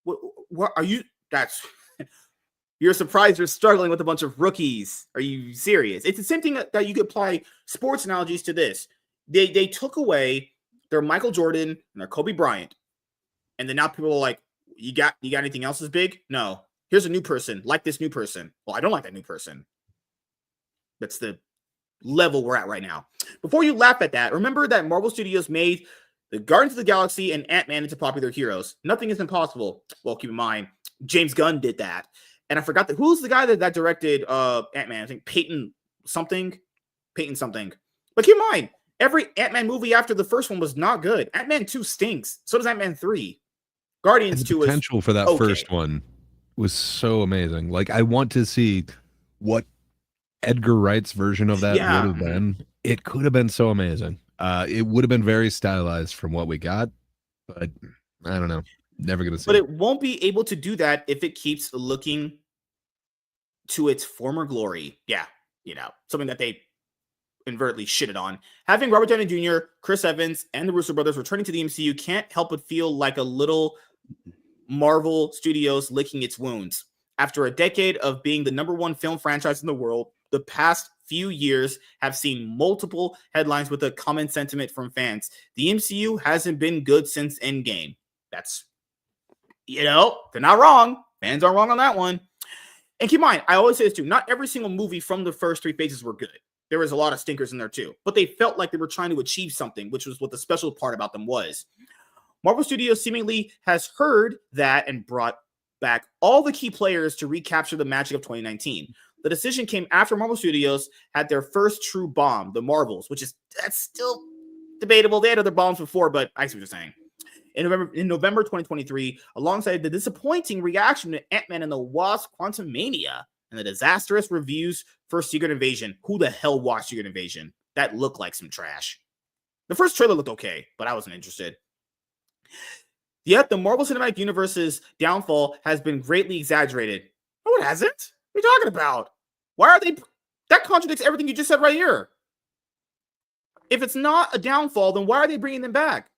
What are you? That's you're surprised you're struggling with a bunch of rookies. Are you serious?" It's the same thing that you could apply sports analogies to this. They took away their Michael Jordan and their Kobe Bryant, and then now people are like, "You got anything else as big?" No. Here's a new person. Like this new person. Well, I don't like that new person. That's the level we're at right now. Before you laugh at that, remember that Marvel Studios made the Guardians of the Galaxy and Ant-Man into popular heroes. Nothing is impossible. Well, keep in mind, James Gunn did that. And I forgot who's the guy that directed Ant-Man? I think Peyton something. But keep in mind, every Ant-Man movie after the first one was not good. Ant-Man 2 stinks. So does Ant-Man 3. Guardians 2 is
potential for that
okay.
first one was so amazing. Like, I want to see what Edgar Wright's version of that would have been. It could have been so amazing. It would have been very stylized from what we got, but I don't know. Never gonna see.
But it won't be able to do that if it keeps looking to its former glory. Yeah, something that they invertly shitted on. Having Robert Downey Jr., Chris Evans, and the Russo brothers returning to the MCU can't help but feel like a little Marvel Studios licking its wounds. After a decade of being the #1 film franchise in the world, the past few years have seen multiple headlines with a common sentiment from fans. The MCU hasn't been good since Endgame. That's, they're not wrong. Fans aren't wrong on that one. And keep in mind, I always say this too, not every single movie from the first 3 phases were good. There was a lot of stinkers in there too. But they felt like they were trying to achieve something, which was what the special part about them was. Marvel Studios seemingly has heard that and brought back all the key players to recapture the magic of 2019. The decision came after Marvel Studios had their first true bomb, the Marvels, that's still debatable. They had other bombs before, but I see what you're saying. In November 2023, alongside the disappointing reaction to Ant-Man and the Wasp: Quantumania and the disastrous reviews for Secret Invasion. Who the hell watched Secret Invasion? That looked like some trash. The first trailer looked okay, but I wasn't interested. Yet the Marvel Cinematic Universe's downfall has been greatly exaggerated. No, it hasn't. What are you talking about? Why are they... That contradicts everything you just said right here. If it's not a downfall, then why are they bringing them back?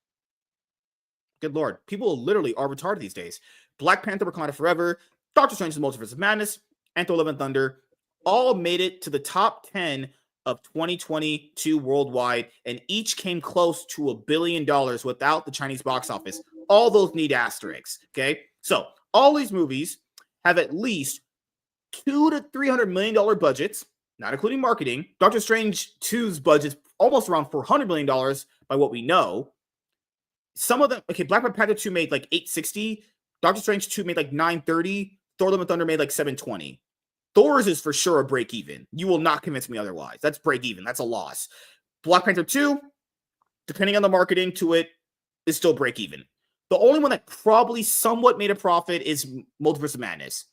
Good Lord. People literally are retarded these days. Black Panther: Wakanda Forever, Doctor Strange's Multiverse of Madness, and Thor: Love and Thunder all made it to the top 10 of 2022 worldwide, and each came close to $1 billion without the Chinese box office. All those need asterisks, okay? So all these movies have at least $200 to $300 million budgets, not including marketing. Doctor Strange 2's budget's almost around $400 million by what we know. Some of them, okay, Black Panther 2 made like $860. Doctor Strange 2 made like $930. Thor: Love and Thunder made like $720. Thor's is for sure a break even. You will not convince me otherwise. That's break even. That's a loss. Black Panther 2, depending on the marketing to it, is still break even. The only one that probably somewhat made a profit is Multiverse of Madness.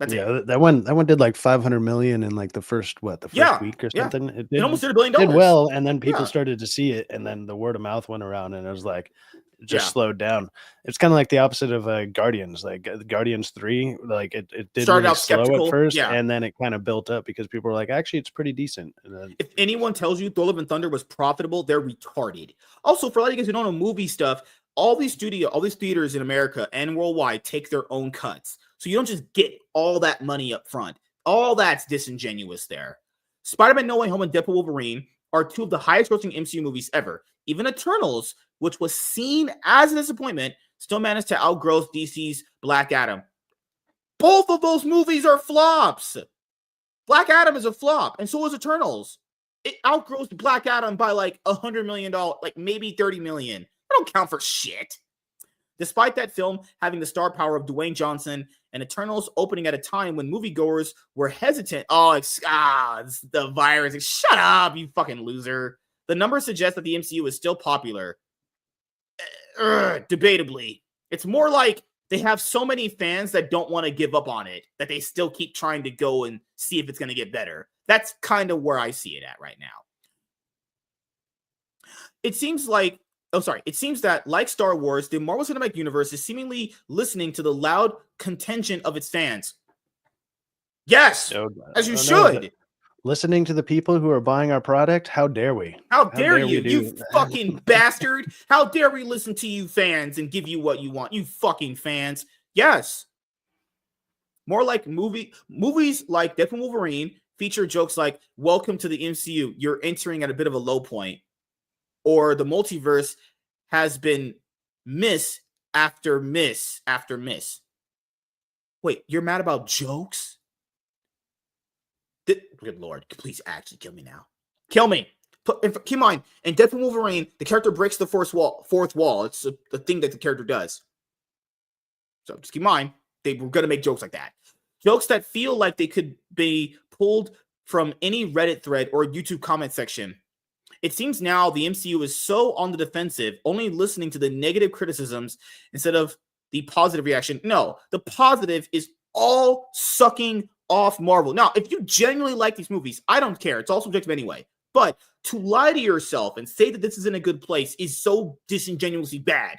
That's it.
That one did like 500 million in like the first week or something.
It almost did $1 billion.
Did well, and then people started to see it, and then the word of mouth went around, and it was like it just slowed down. It's kind of like the opposite of Guardians. Like Guardians 3, like it did
started
really
out
slow
skeptical
at first, and then it kind of built up because people were like, actually, it's pretty decent. And then,
if anyone tells you Thor: Love and Thunder was profitable, they're retarded. Also, for a lot of you guys who don't know movie stuff, all these theaters in America and worldwide take their own cuts. So you don't just get all that money up front. All that's disingenuous there. Spider-Man: No Way Home and Deadpool Wolverine are 2 of the highest grossing MCU movies ever. Even Eternals, which was seen as a disappointment, still managed to outgross DC's Black Adam. Both of those movies are flops. Black Adam is a flop, and so is Eternals. It outgrossed Black Adam by like $100 million, like maybe $30 million. I don't count for shit. Despite that film having the star power of Dwayne Johnson and Eternals opening at a time when moviegoers were hesitant. It's the virus. Shut up, you fucking loser. The numbers suggest that the MCU is still popular. Debatably. It's more like they have so many fans that don't want to give up on it that they still keep trying to go and see if it's going to get better. That's kind of where I see it at right now. It seems that, like Star Wars, the Marvel Cinematic Universe is seemingly listening to the loud contention of its fans. Yes, as you should.
listening to the people who are buying our product. How dare we?
How dare
we
you,
do-
you fucking bastard? How dare we listen to you fans and give you what you want, you fucking fans? Yes. More like movies like Deadpool & Wolverine feature jokes like, welcome to the MCU, you're entering at a bit of a low point. Or the multiverse has been miss after miss after miss. Wait, you're mad about jokes? Good Lord, please actually kill me now. Kill me. Keep in mind, in Deadpool & Wolverine, the character breaks the fourth wall. It's the thing that the character does. So just keep in mind, they were going to make jokes like that. Jokes that feel like they could be pulled from any Reddit thread or YouTube comment section. It seems now the MCU is so on the defensive, only listening to the negative criticisms instead of the positive reaction. No, the positive is all sucking off Marvel. Now, if you genuinely like these movies, I don't care. It's all subjective anyway. But to lie to yourself and say that this is in a good place is so disingenuously bad.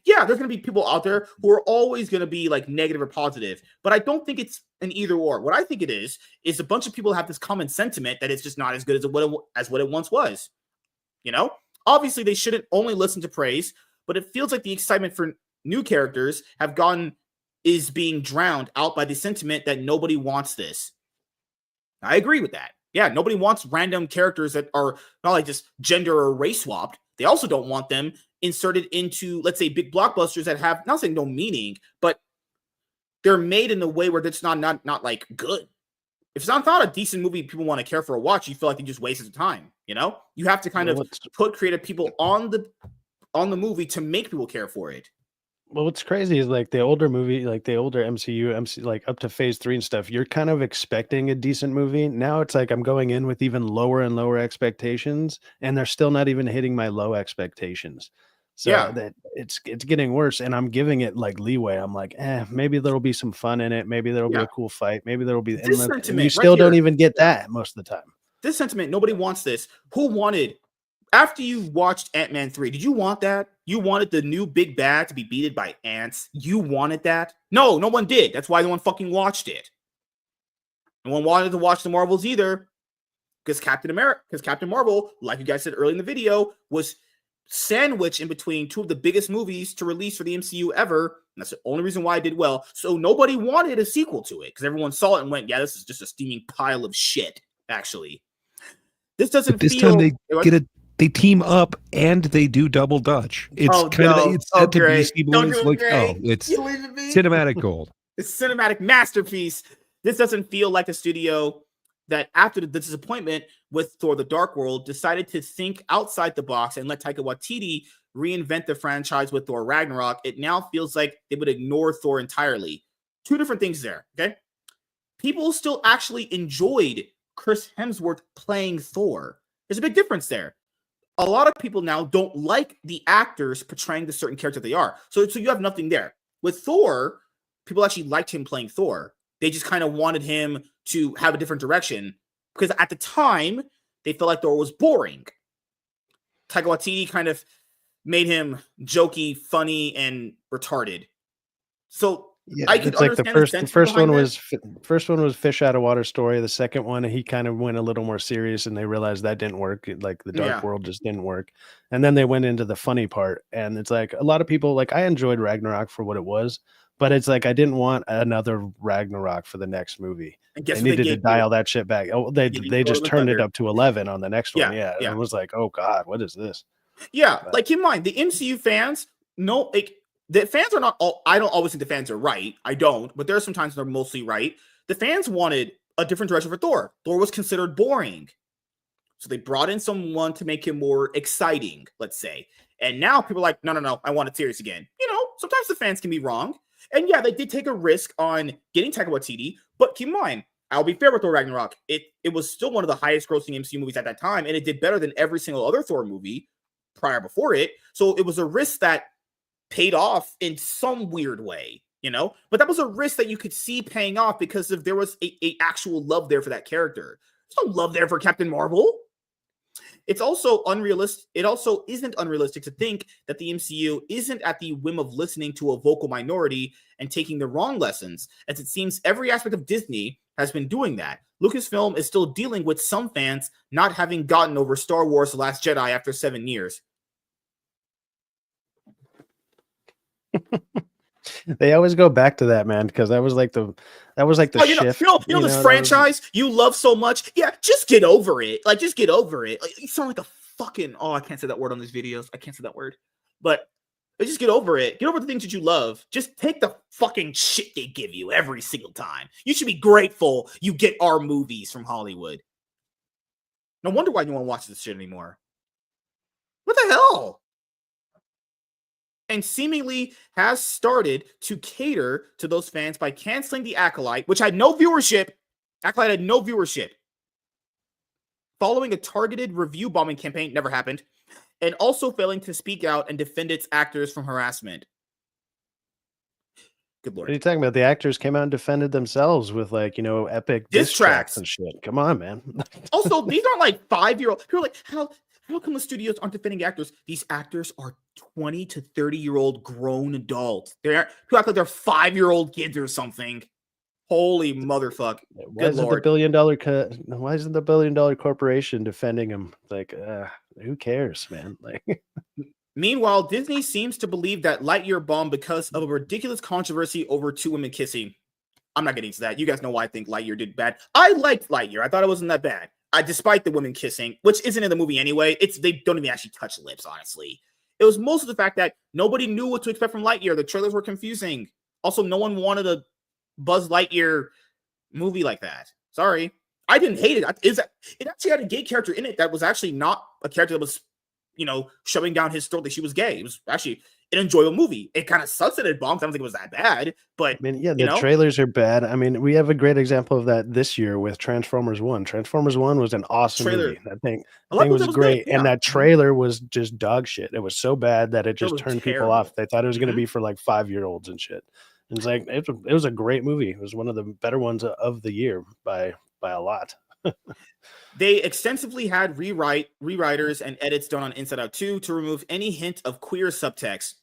Yeah, there's going to be people out there who are always going to be like negative or positive, but I don't think it's an either or. What I think it is a bunch of people have this common sentiment that it's just not as good as what it once was. You know, obviously they shouldn't only listen to praise, but it feels like the excitement for new characters is being drowned out by the sentiment that nobody wants this. I agree with that. Yeah, nobody wants random characters that are not like just gender or race swapped. They also don't want them inserted into, let's say, big blockbusters that have, not saying no meaning, but they're made in a way where it's not like good. If it's not a decent movie people want to care for or watch, you feel like they just wasted time. You know, you have to kind of put creative people on the movie to make people care for it.
Well, what's crazy is like the older movie, like the older MCU, like up to phase 3 and stuff, you're kind of expecting a decent movie. Now it's like I'm going in with even lower and lower expectations, and they're still not even hitting my low expectations. So
Yeah,
that it's getting worse, and I'm giving it like leeway. I'm like, maybe there'll be some fun in it. Maybe there'll be a cool fight. Maybe there'll be, and you still don't even get that most of the time.
This sentiment, nobody wants this. Who wanted? After you watched Ant-Man 3, did you want that? You wanted the new big bad to be beaten by ants? You wanted that? No, no one did. That's why no one fucking watched it. No one wanted to watch the Marvels either. Because Captain Marvel, like you guys said earlier in the video, was sandwiched in between two of the biggest movies to release for the MCU ever. And that's the only reason why it did well. So nobody wanted a sequel to it. Because everyone saw it and went, yeah, this is just a steaming pile of shit, actually. This doesn't
but this
feel...
time they team up and they do double dutch. It's it's set to be Beastie Boys. It's cinematic gold.
It's cinematic masterpiece. This doesn't feel like a studio that, after the disappointment with Thor: The Dark World, decided to think outside the box and let Taika Waititi reinvent the franchise with Thor: Ragnarok. It now feels like they would ignore Thor entirely. Two different things there, okay? People still actually enjoyed Chris Hemsworth playing Thor. There's a big difference there. A lot of people now don't like the actors portraying the certain character they are. So you have nothing there. With Thor, people actually liked him playing Thor. They just kind of wanted him to have a different direction because at the time, they felt like Thor was boring. Taika Waititi kind of made him jokey, funny, and retarded. So I can understand
the first one was fish out of water story. The second one, he kind of went a little more serious, and they realized that didn't work. Like the Dark World just didn't work. And then they went into the funny part, and it's like a lot of people, like, I enjoyed Ragnarok for what it was, but it's like I didn't want another Ragnarok for the next movie. They needed to dial that shit back. Oh, they just turned it up to 11 on the next one. Yeah. And it was like, oh God, what is this?
Yeah, but, like, keep in mind, the MCU fans, the fans are not all, I don't always think the fans are right. I don't, but there are some times they're mostly right. The fans wanted a different direction for Thor. Thor was considered boring. So they brought in someone to make him more exciting, let's say. And now people are like, no, I want it serious again. You know, sometimes the fans can be wrong. And yeah, they did take a risk on getting Taika Waititi, but keep in mind, I'll be fair with Thor Ragnarok. It was still one of the highest grossing MCU movies at that time, and it did better than every single other Thor movie before it. So it was a risk that paid off in some weird way, you know, but that was a risk that you could see paying off because there was a actual love there for that character. There's no love there for Captain Marvel. It's also unrealistic. It also isn't unrealistic to think that the MCU isn't at the whim of listening to a vocal minority and taking the wrong lessons, as it seems every aspect of Disney, has been doing that. Lucasfilm is still dealing with some fans not having gotten over Star Wars: The Last Jedi after 7 years.
They always go back to that, man, because that was like the shift.
This franchise you love so much. Yeah, just get over it. Like, just get over it. Like, you sound like a fucking, I can't say that word on these videos. I can't say that word. But just get over it. Get over the things that you love. Just take the fucking shit they give you every single time. You should be grateful you get our movies from Hollywood. No wonder why no one watches this shit anymore. What the hell? And seemingly has started to cater to those fans by canceling the Acolyte, which had no viewership. Acolyte had no viewership. Following a targeted review bombing campaign, never happened, and also failing to speak out and defend its actors from harassment. Good lord.
What are you talking about? The actors came out and defended themselves with, like, epic
diss tracks
and shit. Come on, man.
Also, these aren't like 5-year-old. People are like, how come the studios aren't defending actors? These actors are 20 to 30-year-old grown adults. People act like they're 5-year-old kids or something. Holy motherfuck.
Why isn't the $1 billion corporation defending him? Like, who cares, man? Like,
meanwhile, Disney seems to believe that Lightyear bombed because of a ridiculous controversy over 2 women kissing. I'm not getting into that. You guys know why I think Lightyear did bad. I liked Lightyear. I thought it wasn't that bad. Despite the women kissing, which isn't in the movie anyway. They don't even actually touch lips, honestly. It was most of the fact that nobody knew what to expect from Lightyear. The trailers were confusing. Also, no one wanted a Buzz Lightyear movie like that. Sorry. I didn't hate it. It actually had a gay character in it that was actually not a character that was, shoving down his throat that she was gay. It was actually an enjoyable movie. It kind of sucks that it bombed. I don't think it was that bad, but
I mean, yeah, the trailers are bad. I mean, we have a great example of that this year with Transformers 1. Transformers 1 was an awesome movie. That thing was great. Good, yeah. And that trailer was just dog shit. It was so bad that it just turned people off. They thought it was going to be for like 5-year-olds and shit. And it's like, it was a great movie. It was one of the better ones of the year by a lot.
They extensively had rewriters and edits done on Inside Out 2 to remove any hint of queer subtext.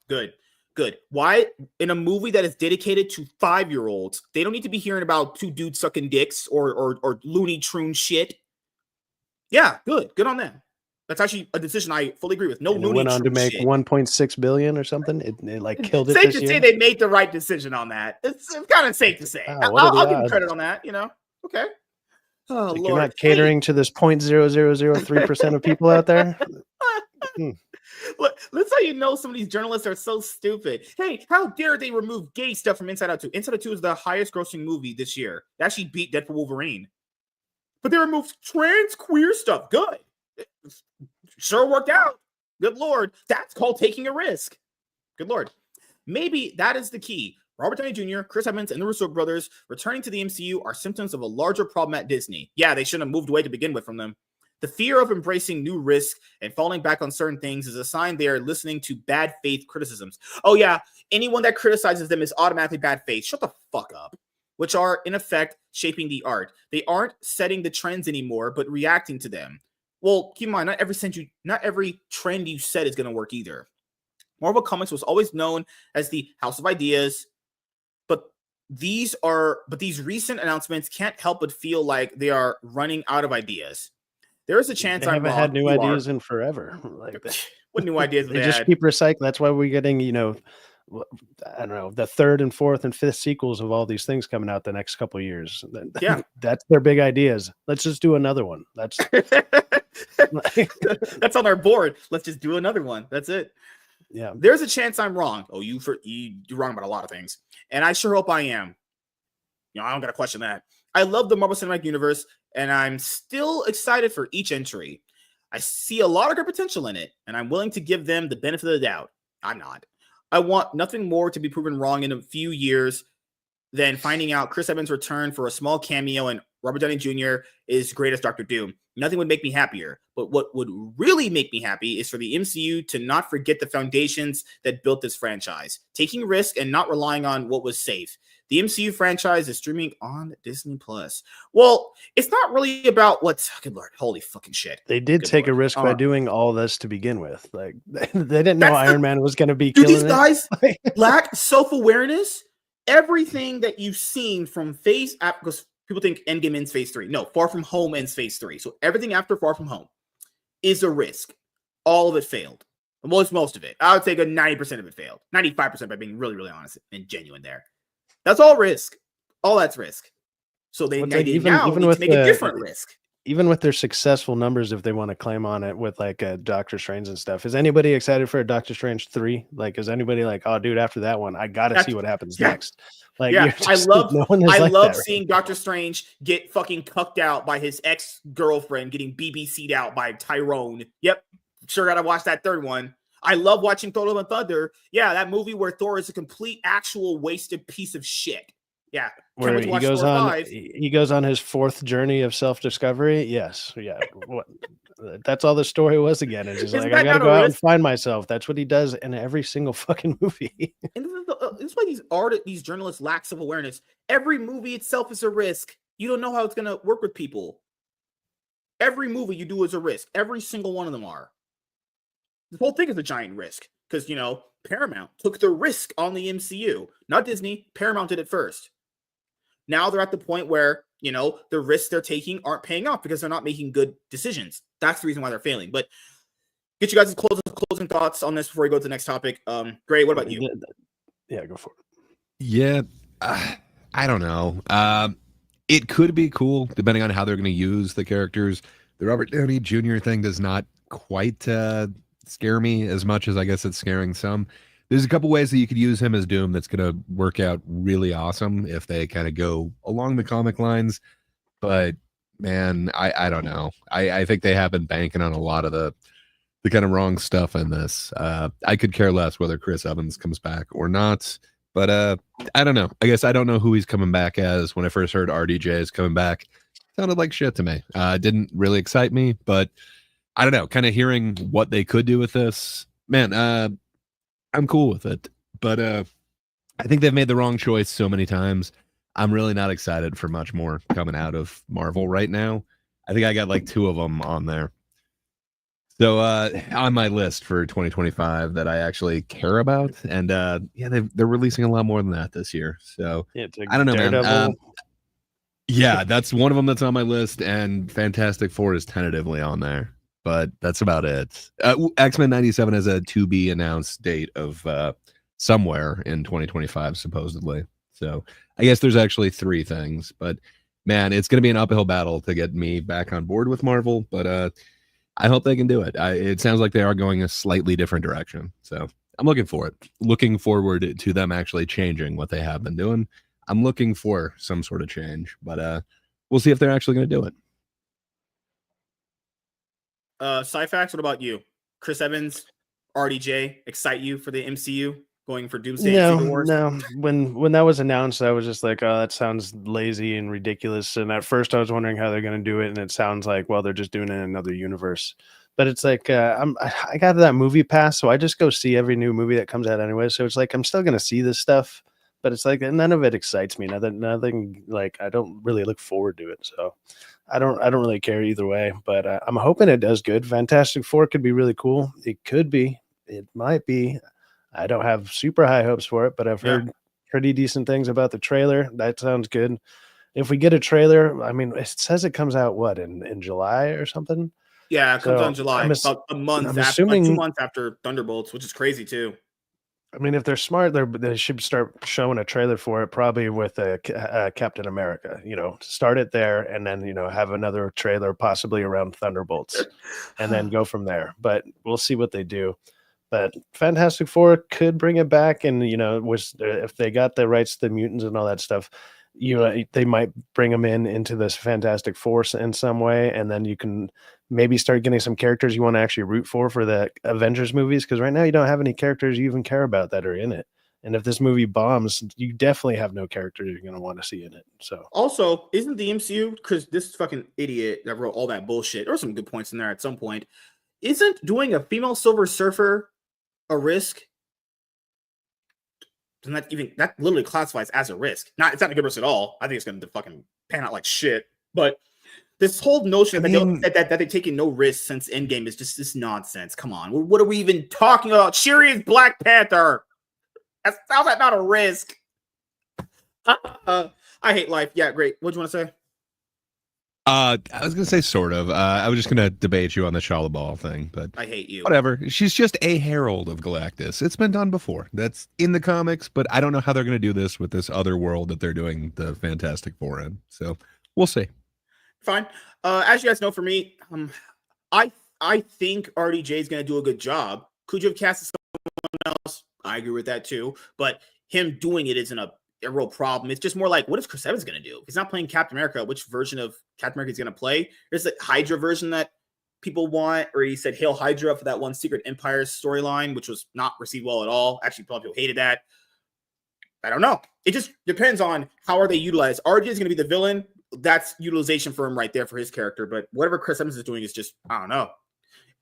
Good. Why, in a movie that is dedicated to 5-year-olds, they don't need to be hearing about 2 dudes sucking dicks or Looney Tunes shit. Yeah, good on them. That's actually a decision I fully agree with. No, Looney
went on to make 1.6 billion or something. It like killed it.
Safe to say they made the right decision on that. It's kind of safe to say. I'll give them credit on that. Okay. Oh,
like, Lord. You're not catering to this 0.0003% of people out there.
Look, that's how you know some of these journalists are so stupid. Hey, how dare they remove gay stuff from Inside Out 2? Inside Out 2 is the highest grossing movie this year. They actually beat Deadpool Wolverine. But they removed trans queer stuff. Good. It sure worked out. Good Lord. That's called taking a risk. Good Lord. Maybe that is the key. Robert Downey Jr., Chris Evans, and the Russo brothers returning to the MCU are symptoms of a larger problem at Disney. Yeah, they shouldn't have moved away to begin with from them. The fear of embracing new risk and falling back on certain things is a sign they are listening to bad faith criticisms. Oh yeah, anyone that criticizes them is automatically bad faith. Shut the fuck up. Which are, in effect, shaping the art. They aren't setting the trends anymore, but reacting to them. Well, keep in mind, not every trend you set is going to work either. Marvel Comics was always known as the House of Ideas, but these recent announcements can't help but feel like they are running out of ideas. There is a chance
I haven't had new ideas in forever. Like,
what new ideas
they just keep recycling. That's why we're getting, I don't know, the 3rd and 4th and 5th sequels of all these things coming out the next couple of years.
Yeah,
that's their big ideas. Let's just do another one. That's
that's on our board. Let's just do another one. That's it.
Yeah,
there's a chance I'm wrong. Oh, you're wrong about a lot of things, and I sure hope I am. I don't gotta question that. I love the Marvel Cinematic Universe, and I'm still excited for each entry. I see a lot of good potential in it, and I'm willing to give them the benefit of the doubt. I'm not. I want nothing more to be proven wrong in a few years than finding out Chris Evans returned for a small cameo and Robert Downey Jr. is great as Dr. Doom. Nothing would make me happier. But what would really make me happy is for the MCU to not forget the foundations that built this franchise, taking risk and not relying on what was safe. The MCU franchise is streaming on Disney Plus. Well, it's not really about what's good Lord, holy fucking shit.
They did take a risk by doing all this to begin with. Like they didn't know Iron Man was going to be killing
these guys lack self-awareness. Everything that you've seen from Phase, because people think Endgame ends phase 3. No, Far From Home ends phase 3. So everything after Far From Home is a risk. All of it failed. Most of it. I would say a good 90% of it failed. 95% by being really, really honest and genuine there. That's all risk. All that's risk. So they
Well,
need to make a different risk.
Even with their successful numbers, if they want to claim on it with like Doctor Strange and stuff, is anybody excited for a Doctor Strange 3? Like, is anybody like, oh, dude, after that one, I gotta see what happens next? Like,
yeah,
I love
seeing Doctor Strange get fucking cucked out by his ex-girlfriend, getting BBC'd out by Tyrone. Yep, sure gotta watch that third one. I love watching Thor: Love and Thunder. Yeah, that movie where Thor is a complete, actual wasted piece of shit. Yeah,
where he goes on, he goes on his 4th journey of self-discovery. Yes, yeah. What? That's all the story was again. It's just like, I gotta go out and find myself. That's what he does in every single fucking movie.
And this is why these journalists lack self-awareness. Every movie itself is a risk. You don't know how it's gonna work with people. Every movie you do is a risk. Every single one of them are. This whole thing is a giant risk because, you know, Paramount took the risk on the MCU, not Disney. Paramount did it first. Now they're at the point where, you know, the risks they're taking aren't paying off because they're not making good decisions. That's the reason why they're failing. But get you guys' closing thoughts on this before we go to the next topic. Gray, what about you?
Yeah, go for it.
Yeah, I don't know. It could be cool depending on how they're going to use the characters. The Robert Downey Jr. thing does not quite scare me as much as I guess it's scaring some. There's a couple ways that you could use him as Doom that's going to work out really awesome if they kind of go along the comic lines. But man, I don't know. I think they have been banking on a lot of the kind of wrong stuff in this. I could care less whether Chris Evans comes back or not. But I don't know. I guess I don't know who he's coming back as. When I first heard RDJ is coming back, sounded like shit to me. Didn't really excite me, but I don't know. Kind of hearing what they could do with this, man. I'm cool with it, but I think they've made the wrong choice so many times. I'm really not excited for much more coming out of Marvel right now. I think I got like 2 of them on there. So on my list for 2025 that I actually care about, and yeah, they're releasing a lot more than that this year. So
yeah,
I don't know, man. Yeah, that's one of them that's on my list, and Fantastic Four is tentatively on there. But that's about it. X-Men 97 has a to be announced date of somewhere in 2025, supposedly. So I guess there's actually 3 things. But man, it's going to be an uphill battle to get me back on board with Marvel. But I hope they can do it. It sounds like they are going a slightly different direction. So I'm looking for it. Looking forward to them actually changing what they have been doing. I'm looking for some sort of change. But we'll see if they're actually going to do it.
Cyfax, what about you? Chris Evans, RDJ, excite you for the MCU going for Doomsday and Secret Wars?
No. When that was announced, I was just like, oh, that sounds lazy and ridiculous. And at first I was wondering how they're going to do it. And it sounds like, well, they're just doing it in another universe. But it's like, I got that movie pass, so I just go see every new movie that comes out anyway. So it's like, I'm still going to see this stuff, but it's like, none of it excites me. Nothing like, I don't really look forward to it. So I don't really care either way, but I'm hoping it does good. Fantastic Four could be really cool. It could be, it might be. I don't have super high hopes for it, but I've heard pretty decent things about the trailer. That sounds good. If we get a trailer, I mean, it says it comes out in July or something.
Yeah, it comes out in July. About a month after,
assuming,
2 months after Thunderbolts, which is crazy too.
I mean, if they're smart, they should start showing a trailer for it, probably with Captain America. You know, start it there, and then have another trailer possibly around Thunderbolts, and then go from there. But we'll see what they do. But Fantastic Four could bring it back, and if they got the rights to the mutants and all that stuff, they might bring them into this Fantastic Four in some way, and then you can maybe start getting some characters you want to actually root for the Avengers movies, because right now you don't have any characters you even care about that are in it. And if this movie bombs, you definitely have no characters you're going to want to see in it. So
also, isn't the MCU, because this fucking idiot that wrote all that bullshit, there were some good points in there at some point, isn't doing a female Silver Surfer a risk? Doesn't that literally classifies as a risk? It's not a good risk at all. I think it's going to fucking pan out like shit. But this whole notion that they're taking no risks since Endgame is just this nonsense. Come on, what are we even talking about? Shuri is Black Panther. How's that not a risk? I I hate life. Yeah, great. What do you want to say?
I was gonna say sort of. I was just gonna debate you on the Shala Ball thing, but
I hate you.
whatever. She's just a herald of Galactus. It's been done before. That's in the comics, but I don't know how they're gonna do this with this other world that they're doing the Fantastic Four in. So we'll see.
Fine. As you guys know, for me, I think RDJ is gonna do a good job. Could you have casted someone else? I agree with that too. But him doing it isn't a real problem. It's just more like, what is Chris Evans going to do? If he's not playing Captain America, which version of Captain America he's going to play? There's the Hydra version that people want, or he said Hail Hydra for that one Secret Empire storyline, which was not received well at all. Actually, probably people hated that. I don't know. It just depends on how are they utilized. RJ is going to be the villain. That's utilization for him right there for his character. But whatever Chris Evans is doing is just, I don't know.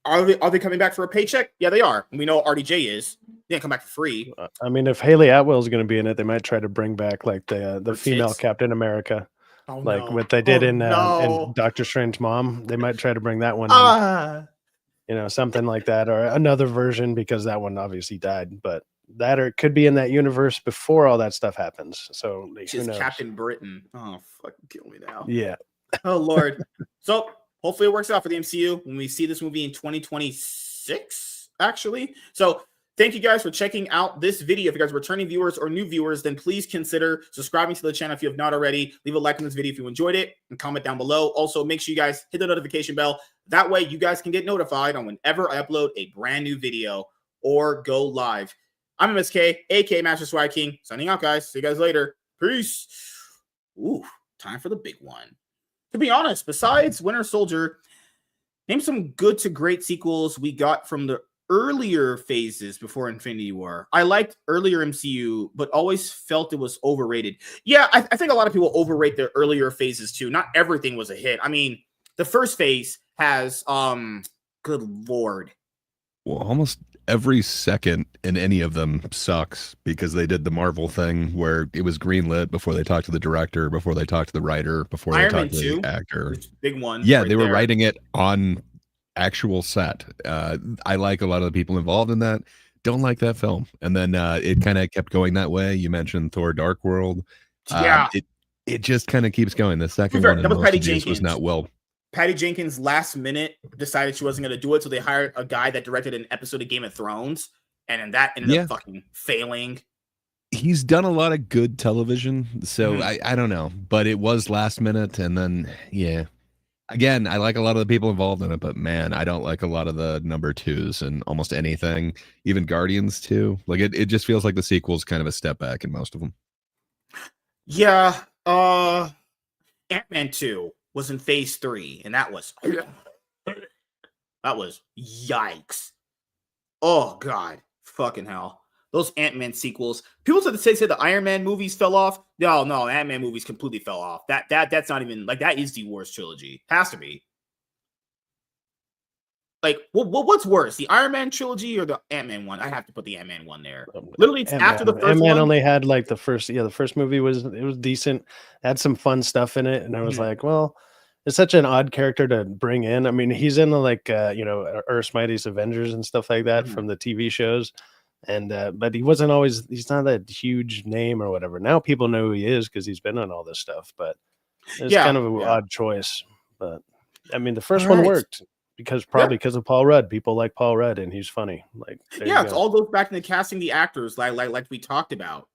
Are they coming back for a paycheck? Yeah, they are. We know what RDJ is. They didn't come back for free.
I mean, if Haley Atwell is going to be in it, they might try to bring back like the
Her
female
tits.
Captain America,
Oh,
like
no.
what they did
Oh,
in
no.
Doctor Strange Mom. They might try to bring that one in, you know, something like that, or another version, because that one obviously died. But that, or it could be in that universe before all that stuff happens. So like, who
She's
knows?
Captain Britain. Oh, fucking kill me now.
Yeah.
Oh, Lord. So hopefully it works out for the MCU when we see this movie in 2026, actually. So thank you guys for checking out this video. If you guys are returning viewers or new viewers, then please consider subscribing to the channel if you have not already. Leave a like on this video if you enjoyed it and comment down below. Also, make sure you guys hit the notification bell. That way you guys can get notified on whenever I upload a brand new video or go live. I'm MSK, aka Master Swag King. Signing out, guys. See you guys later. Peace. Ooh, time for the big one. To be honest, besides Winter Soldier, name some good to great sequels we got from the earlier phases before Infinity War. I liked earlier MCU, but always felt it was overrated. Yeah, I think a lot of people overrate the earlier phases too. Not everything was a hit. I mean, the first phase has, good Lord.
Well, almost every second in any of them sucks because they did the Marvel thing where it was greenlit before they talked to the director, before they talked to the writer, before they
Iron Man
talked to
2,
the actor.
big one.
Yeah,
right
they were
there.
writing it on actual set. I like a lot of the people involved in that. Don't like that film. And then it kind of kept going that way. You mentioned Thor: Dark World.
Yeah.
It just kind of keeps going. The second
fair,
one in
that was
most
Patty
of these was
Jenkins.
not well.
Patty Jenkins last minute decided she wasn't going to do it, so they hired a guy that directed an episode of Game of Thrones, and then that ended up fucking failing.
He's done a lot of good television, so I don't know, but it was last minute, and then again, I like a lot of the people involved in it, but man, I don't like a lot of the number twos and almost anything, even Guardians too. Like it just feels like the sequel's kind of a step back in most of them.
Yeah, Ant-Man 2 was in phase 3, and that was yikes. Oh god, fucking hell. Those Ant-Man sequels. People said the Iron Man movies fell off. No, Ant-Man movies completely fell off. That's not even like, that is the worst trilogy. Has to be. Like, what's worse, the Iron Man trilogy or the Ant-Man one? I have to put the Ant-Man one there. Literally, it's after the first
Ant-Man
one.
only had like the first movie was decent, had some fun stuff in it, and I was like, well, it's such an odd character to bring in. I mean, he's in the like Earth's Mightiest Avengers and stuff like that from the TV shows, and but he's not that huge name or whatever. Now people know who he is because he's been on all this stuff, but it's kind of an odd choice. But I mean, the first one worked. Because of Paul Rudd. People like Paul Rudd, and he's funny. Like,
it all goes back into casting the actors, like we talked about.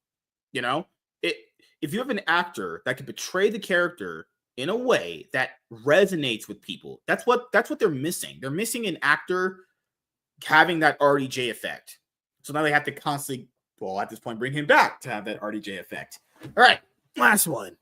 You know, if you have an actor that can portray the character in a way that resonates with people, that's what they're missing. They're missing an actor having that RDJ effect. So now they have to constantly, well, at this point, bring him back to have that RDJ effect. All right, last one.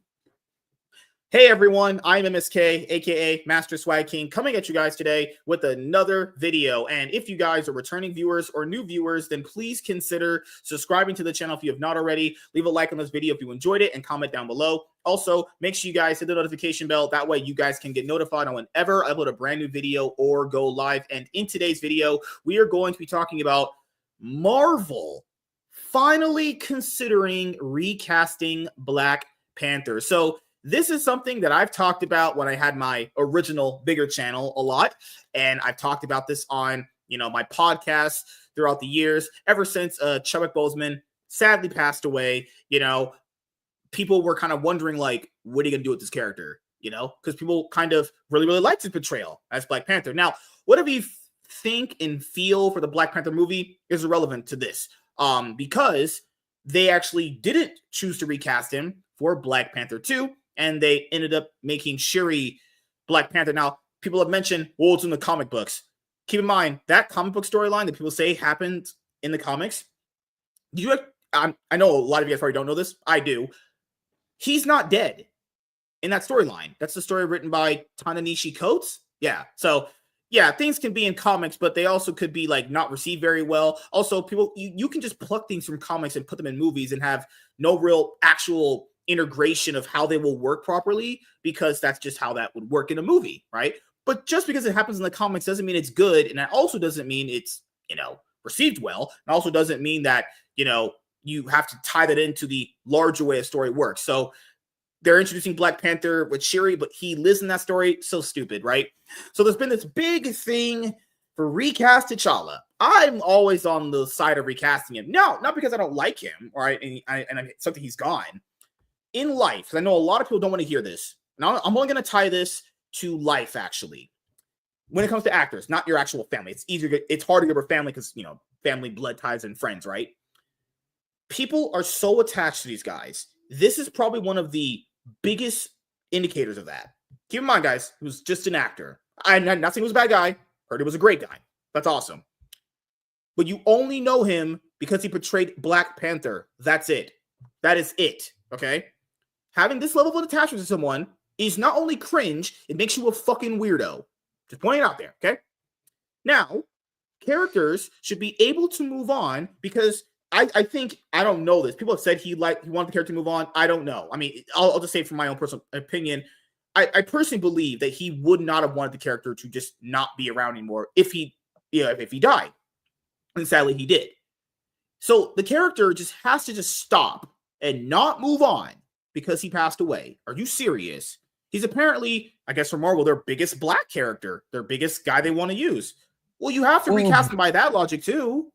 Hey everyone, I'm MSK, aka Master Swag King, coming at you guys today with another video. And if you guys are returning viewers or new viewers, then please consider subscribing to the channel if you have not already. Leave a like on this video if you enjoyed it and comment down below. Also, make sure you guys hit the notification bell. That way you guys can get notified on whenever I upload a brand new video or go live. And in today's video, we are going to be talking about Marvel finally considering recasting Black Panther. So this is something that I've talked about when I had my original bigger channel a lot. And I've talked about this on, my podcasts throughout the years, ever since Chadwick Boseman sadly passed away. people were kind of wondering, like, what are you gonna do with this character? You know, because people kind of really, really liked his portrayal as Black Panther. Now, whatever you think and feel for the Black Panther movie is irrelevant to this, because they actually didn't choose to recast him for Black Panther 2, and they ended up making Shuri Black Panther. Now, people have mentioned, well, it's in the comic books. Keep in mind, that comic book storyline that people say happened in the comics, I know a lot of you guys probably don't know this. I do. He's not dead in that storyline. That's the story written by Ta-Nehisi Coates. Yeah. So, yeah, things can be in comics, but they also could be like not received very well. Also, people, you can just pluck things from comics and put them in movies and have no real actual integration of how they will work properly, because that's just how that would work in a movie, right? But just because it happens in the comics doesn't mean it's good, and that also doesn't mean it's, received well. And also doesn't mean that, you have to tie that into the larger way a story works. So they're introducing Black Panther with Shuri, but he lives in that story. So stupid, right? So there's been this big thing for recast T'Challa. I'm always on the side of recasting him. No, not because I don't like him, right? And something he's gone. In life, because I know a lot of people don't want to hear this. Now, I'm only going to tie this to life, actually. When it comes to actors, not your actual family. It's hard to get over family because, family, blood ties, and friends, right? People are so attached to these guys. This is probably one of the biggest indicators of that. Keep in mind, guys, he was just an actor. I'm not saying he was a bad guy. Heard he was a great guy. That's awesome. But you only know him because he portrayed Black Panther. That's it. That is it. Okay? Having this level of attachment to someone is not only cringe, it makes you a fucking weirdo. Just pointing it out there, okay? Now, characters should be able to move on, because I think, I don't know this. People have said he wanted the character to move on. I don't know. I mean, I'll just say from my own personal opinion, I personally believe that he would not have wanted the character to just not be around anymore if he died. And sadly, he did. So the character just has to just stop and not move on because he passed away. Are you serious? He's apparently, I guess for Marvel, their biggest Black character, their biggest guy they want to use. Well, you have to recast him by that logic too.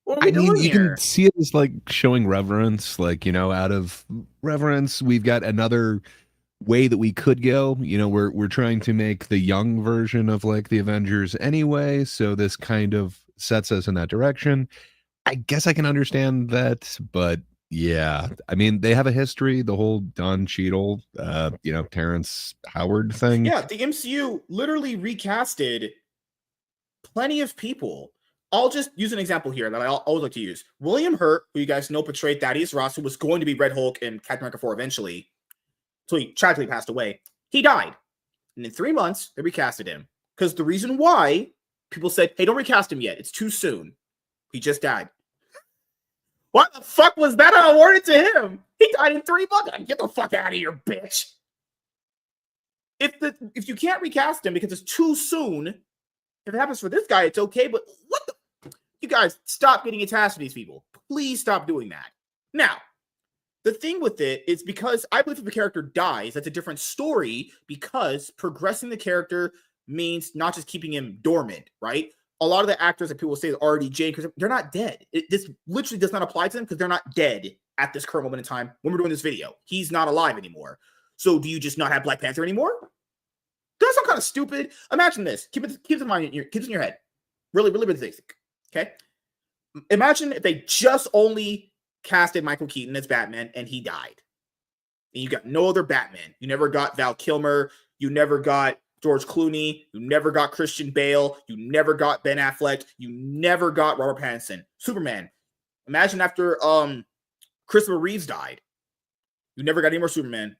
What are we doing
you
here?
can see it as like showing reverence, like, out of reverence, we've got another way that we could go. We're trying to make the young version of like the Avengers anyway, so this kind of sets us in that direction. I guess I can understand that, but yeah, I mean, they have a history, the whole Don Cheadle, Terrence Howard thing.
Yeah, the MCU literally recasted plenty of people. I'll just use an example here that I always like to use. William Hurt, who you guys know portrayed Thaddeus Ross, who was going to be Red Hulk and Captain America 4 eventually, so he tragically passed away. He died. And in 3 months, they recasted him. Because the reason why people said, hey, don't recast him yet. It's too soon. He just died. What the fuck was that awarded to him? He died in 3 months. Get the fuck out of here, bitch. If you can't recast him because it's too soon, if it happens for this guy, it's okay. But what the? You guys, stop getting attached to these people. Please stop doing that. Now, the thing with it is, because I believe if the character dies, that's a different story, because progressing the character means not just keeping him dormant, right? A lot of the actors that people say are already Jane, because they're not dead. This literally does not apply to them because they're not dead at this current moment in time when we're doing this video. He's not alive anymore. So do you just not have Black Panther anymore? That's some kind of stupid. Imagine this. Keep it in mind. Keep it in your head. Really, really, really basic. Okay. Imagine if they just only casted Michael Keaton as Batman and he died. And you got no other Batman. You never got Val Kilmer. You never got George Clooney. You never got Christian Bale. You never got Ben Affleck. You never got Robert Pattinson. Superman. Imagine after Christopher Reeves died. You never got any more Superman.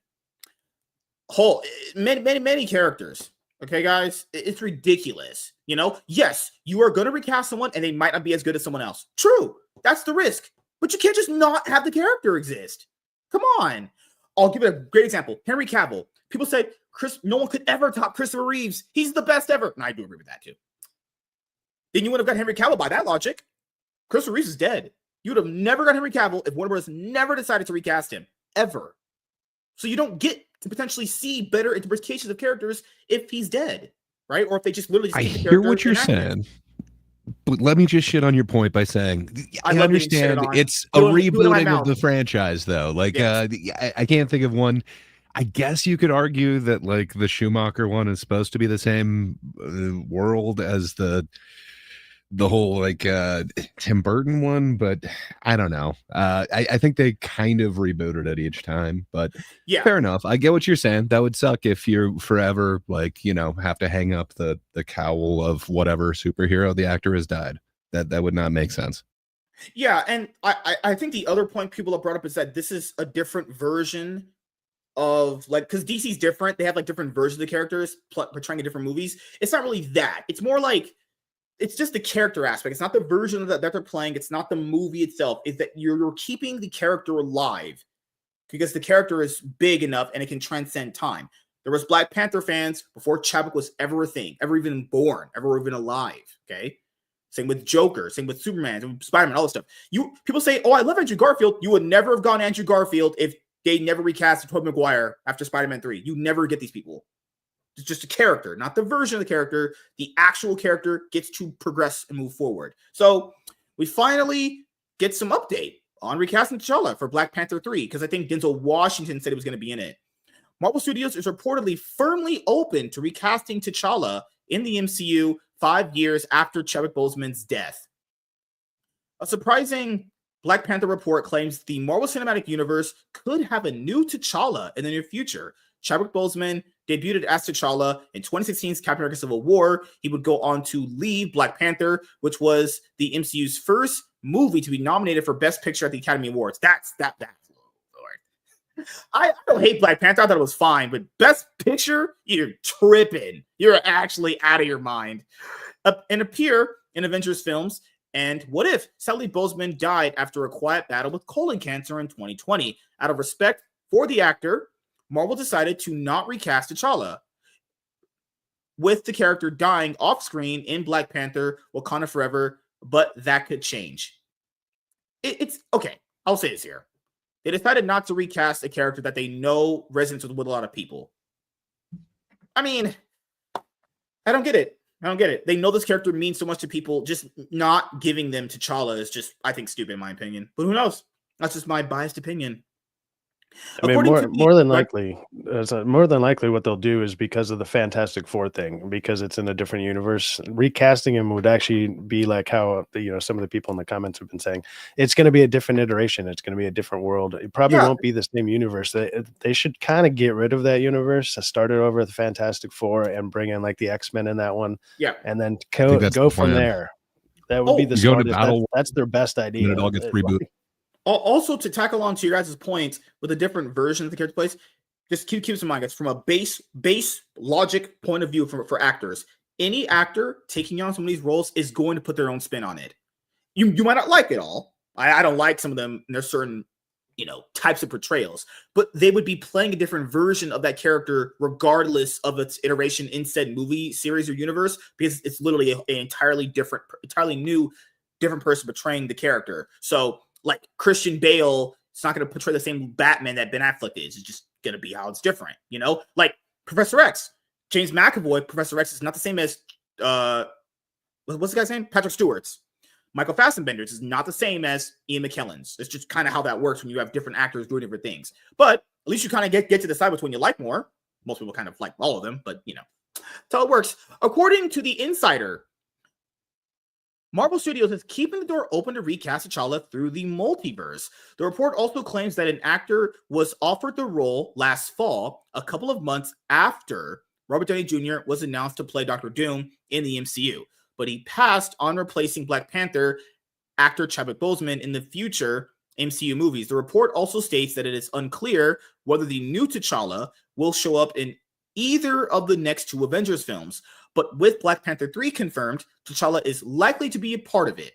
Many characters. Okay, guys? It's ridiculous. Yes, you are going to recast someone and they might not be as good as someone else. True. That's the risk. But you can't just not have the character exist. Come on. I'll give it a great example. Henry Cavill. People say no one could ever top Christopher Reeves. He's the best ever. And I do agree with that too. Then you would have got Henry Cavill by that logic. Christopher Reeves is dead. You would have never got Henry Cavill if Warner Bros. Never decided to recast him. Ever. So you don't get to potentially see better interpretations of characters if he's dead. Right? Or if they just literally just
I
keep the
hear
character
what you're
inactive.
saying. But let me just shit on your point by saying I
love being shitted
understand
on.
it's a
Do it in my
rebooting of the
mouth.
franchise, though. Like,
Yes.
I can't think of one. I guess you could argue that like the Schumacher one is supposed to be the same world as the whole like Tim Burton one, but I don't know. I think they kind of rebooted it each time, but
Yeah.
fair enough. I get what you're saying. That would suck if you're forever like, you know, have to hang up the cowl of whatever superhero the actor has died. That would not make sense.
Yeah, and I think the other point people have brought up is that this is a different version of like, because DC's different. They have like different versions of the characters portraying in different movies. It's not really that. It's more like it's just the character aspect. It's not the version that they're playing. It's not the movie itself. It's that you're keeping the character alive because the character is big enough and it can transcend time. There was Black Panther fans before Chadwick was ever a thing, ever even born, ever even alive. Okay. Same with Joker, same with Superman, same with Spider-Man, all this stuff. People say, "Oh, I love Andrew Garfield." You would never have gone Andrew Garfield if they never recast Tobey Maguire after Spider-Man 3. You never get these people. It's just a character, not the version of the character. The actual character gets to progress and move forward. So we finally get some update on recasting T'Challa for Black Panther 3 because I think Denzel Washington said he was going to be in it. Marvel Studios is reportedly firmly open to recasting T'Challa in the MCU 5 years after Chadwick Boseman's death. A surprising Black Panther report claims the Marvel Cinematic Universe could have a new T'Challa in the near future. Chadwick Boseman debuted as T'Challa in 2016's Captain America Civil War. He would go on to lead Black Panther, which was the MCU's first movie to be nominated for Best Picture at the Academy Awards. That's Lord. I don't hate Black Panther. I thought it was fine, but Best Picture, you're tripping. You're actually out of your mind. And appear in Avengers films. And what if Sally Boseman died after a quiet battle with colon cancer in 2020? Out of respect for the actor, Marvel decided to not recast T'Challa, with the character dying off screen in Black Panther: Wakanda Forever, but that could change. It's okay. I'll say this here. They decided not to recast a character that they know resonates with a lot of people. I mean, I don't get it. They know this character means so much to people. Just not giving them T'Challa is just, I think, stupid in my opinion. But who knows? That's just my biased opinion.
I mean, more than likely, what they'll do is because of the Fantastic Four thing, because it's in a different universe. Recasting him would actually be like how some of the people in the comments have been saying. It's going to be a different iteration. It's going to be a different world. It probably won't be the same universe. They should kind of get rid of that universe, start it over with the Fantastic Four, and bring in like the X-Men in that one.
Yeah,
and then go from there. That would be the smartest. That's their best idea.
And it all gets rebooted.
Also, to tackle on to your guys' points with a different version of the character plays, just keep in mind, guys, from a base logic point of view for actors, any actor taking on some of these roles is going to put their own spin on it. You might not like it all. I don't like some of them, and there's certain types of portrayals, but they would be playing a different version of that character regardless of its iteration in said movie, series, or universe, because it's literally an entirely new person portraying the character. So, like Christian Bale, it's not going to portray the same Batman that Ben Affleck is. It's just going to be how it's different, Like Professor X, James McAvoy, Professor X is not the same as what's the guy's name? Patrick Stewart's. Michael Fassbender's is not the same as Ian McKellen's. It's just kind of how that works when you have different actors doing different things. But at least you kind of get to decide which one you like more. Most people kind of like all of them, but that's how it works. According to the Insider, Marvel Studios is keeping the door open to recast T'Challa through the multiverse. The report also claims that an actor was offered the role last fall, a couple of months after Robert Downey Jr. was announced to play Dr. Doom in the MCU, but he passed on replacing Black Panther actor Chadwick Boseman in the future MCU movies. The report also states that it is unclear whether the new T'Challa will show up in either of the next two Avengers films. But with Black Panther 3 confirmed, T'Challa is likely to be a part of it.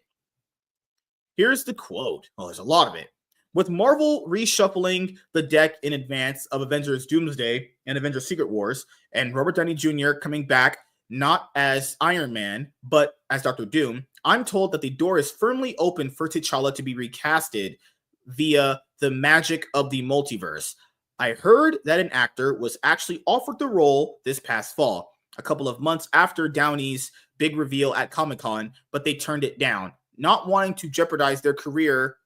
Here's the quote. Oh, there's a lot of it. With Marvel reshuffling the deck in advance of Avengers Doomsday and Avengers Secret Wars, and Robert Downey Jr. coming back not as Iron Man, but as Dr. Doom, I'm told that the door is firmly open for T'Challa to be recasted via the magic of the multiverse. I heard that an actor was actually offered the role this past fall. a couple of months after Downey's big reveal at Comic-Con, but they turned it down, not wanting to jeopardize their career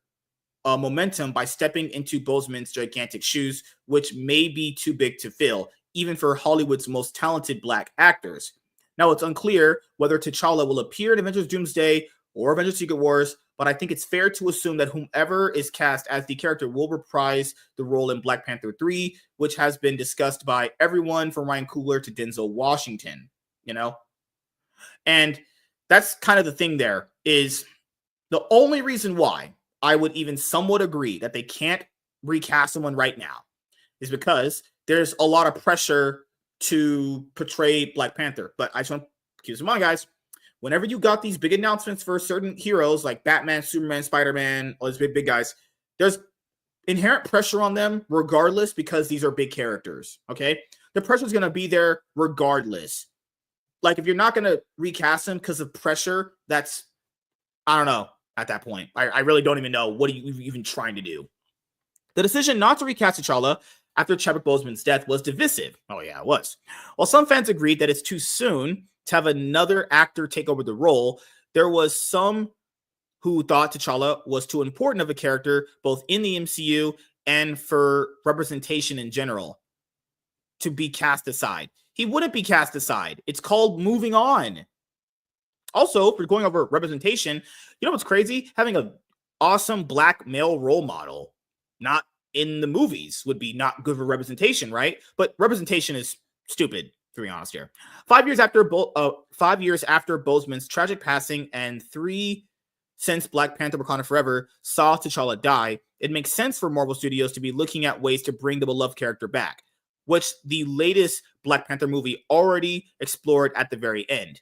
momentum by stepping into Boseman's gigantic shoes, which may be too big to fill, even for Hollywood's most talented Black actors. Now, it's unclear whether T'Challa will appear in Avengers Doomsday or Avengers Secret Wars, but I think it's fair to assume that whomever is cast as the character will reprise the role in Black Panther 3, which has been discussed by everyone from Ryan Coogler to Denzel Washington, you know? And that's kind of the thing there, is the only reason why I would even somewhat agree that they can't recast someone right now is because there's a lot of pressure to portray Black Panther. But I just want to keep this in mind, guys. Whenever you got these big announcements for certain heroes like Batman, Superman, Spider-Man, all these big guys, there's inherent pressure on them regardless, because these are big characters, okay? The pressure is going to be there regardless. Like, if you're not going to recast them because of pressure, that's, I don't know, at that point. I really don't even know what are you even trying to do. The decision not to recast T'Challa after Chadwick Boseman's death was divisive. Oh yeah, it was. While some fans agreed that it's too soon to have another actor take over the role, there was some who thought T'Challa was too important of a character, both in the MCU and for representation in general, to be cast aside. He wouldn't be cast aside. It's called moving on. Also, for going over representation, you know what's crazy? Having an awesome Black male role model not in the movies would be not good for representation, right? But representation is stupid, to be honest here. 5 years after 5 years after Boseman's tragic passing and 3 since Black Panther Wakanda Forever saw T'Challa die, it makes sense for Marvel Studios to be looking at ways to bring the beloved character back, which the latest Black Panther movie already explored at the very end.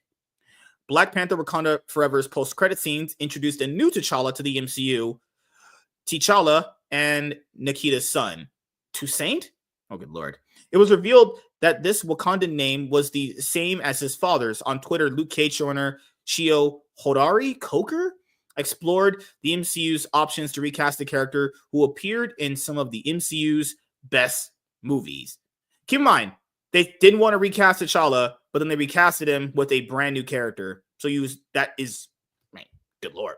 Black Panther Wakanda Forever's post-credit scenes introduced a new T'Challa to the MCU, T'Challa and Nikita's son, Toussaint? Oh, good lord. It was revealed that this Wakandan name was the same as his father's. On Twitter, Luke Cage showrunner Chio Hodari Coker explored the MCU's options to recast the character who appeared in some of the MCU's best movies. Keep in mind, they didn't want to recast T'Challa, but then they recasted him with a brand new character. So that is, man, good lord.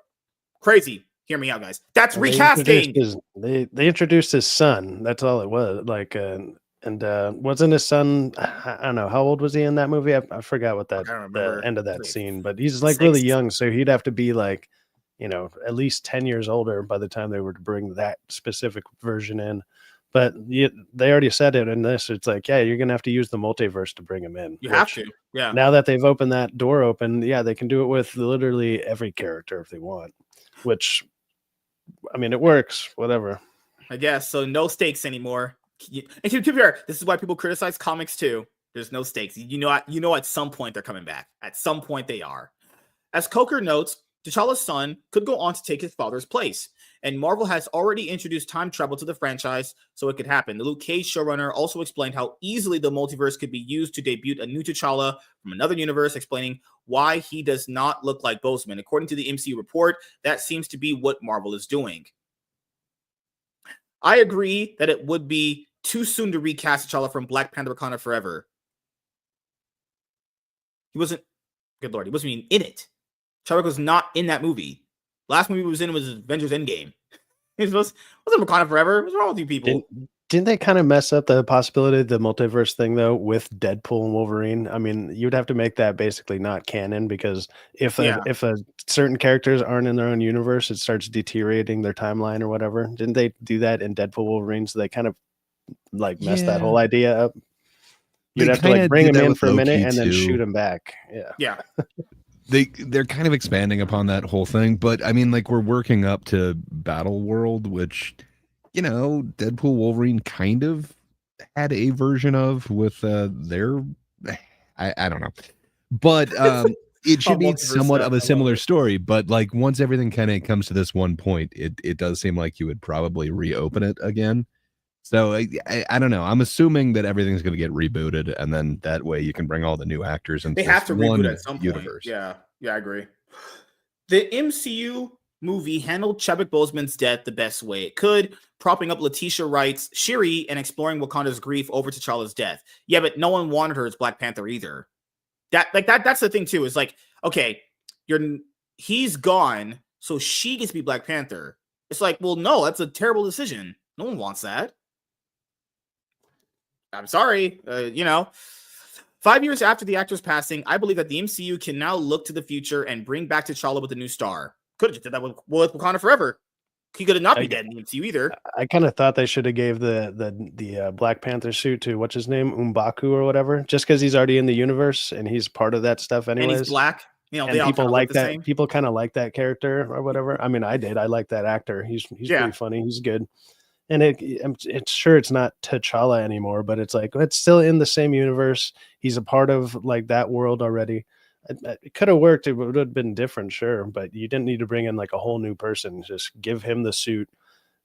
Crazy. Hear me out, guys. That's recasting.
They introduced his son. That's all it was. Like, and wasn't his son? I don't know. How old was he in that movie? I forgot what the end of that scene. But he's like really young, so he'd have to be like, you know, at least 10 years older by the time they were to bring that specific version in. But they already said it in this. It's like, yeah, you're gonna have to use the multiverse to bring him in.
You have to, yeah.
Now that they've opened that door open, yeah, they can do it with literally every character if they want. Which, I mean, it works. Whatever.
I guess so. No stakes anymore. And to be fair, this is why people criticize comics too. There's no stakes. You know, at some point they're coming back. At some point they are. As Coker notes, T'Challa's son could go on to take his father's place, and Marvel has already introduced time travel to the franchise, so it could happen. The Luke Cage showrunner also explained how easily the multiverse could be used to debut a new T'Challa from another universe, explaining why he does not look like Boseman. According to the MCU report, that seems to be what Marvel is doing. I agree that it would be too soon to recast T'Challa from Black Panther Wakanda Forever. He wasn't, good lord, he wasn't even in it. Chadwick was not in that movie. Last movie he was in was Avengers Endgame. It wasn't Wakanda Forever. What's wrong with you people?
Didn't they kind of mess up the possibility of the multiverse thing though with Deadpool and Wolverine? I mean, you'd have to make that basically not canon, because if certain characters aren't in their own universe, it starts deteriorating their timeline or whatever. Didn't they do that in Deadpool Wolverine? So they kind of like messed that whole idea up. You'd have to like bring him in for a minute and then shoot him back. Yeah.
They're kind of expanding upon that whole thing, but I mean, like, we're working up to Battle World, which, you know, Deadpool Wolverine kind of had a version of with their, I don't know, but it should be somewhat of a similar story. But like, once everything kind of comes to this one point, it does seem like you would probably reopen it again. So I don't know. I'm assuming that everything's going to get rebooted, and then that way you can bring all the new actors into
they have to
one
reboot at some
universe.
Point. Yeah, I agree. The MCU movie handled Chadwick Boseman's death the best way it could, propping up Letitia Wright's Shuri and exploring Wakanda's grief over T'Challa's death. Yeah, but no one wanted her as Black Panther either. That's the thing too. Is like, okay, he's gone, so she gets to be Black Panther. It's like, well, no, that's a terrible decision. No one wants that. I'm sorry, 5 years after the actor's passing, I believe that the MCU can now look to the future and bring back T'Challa with a new star. Could have just did that with Wakanda Forever. He could have not be dead in the MCU either.
I kind of thought they should have gave the Black Panther suit to what's his name, M'Baku or whatever, just because he's already in the universe and he's part of that stuff anyways.
And he's black.
And
they all
people
like that.
Same. People kind of like that character or whatever. I mean, I did. I like that actor. He's pretty funny. He's good. And it's not T'Challa anymore, but it's like it's still in the same universe. He's a part of like that world already. It could have worked. It would have been different, sure, but you didn't need to bring in like a whole new person. Just give him the suit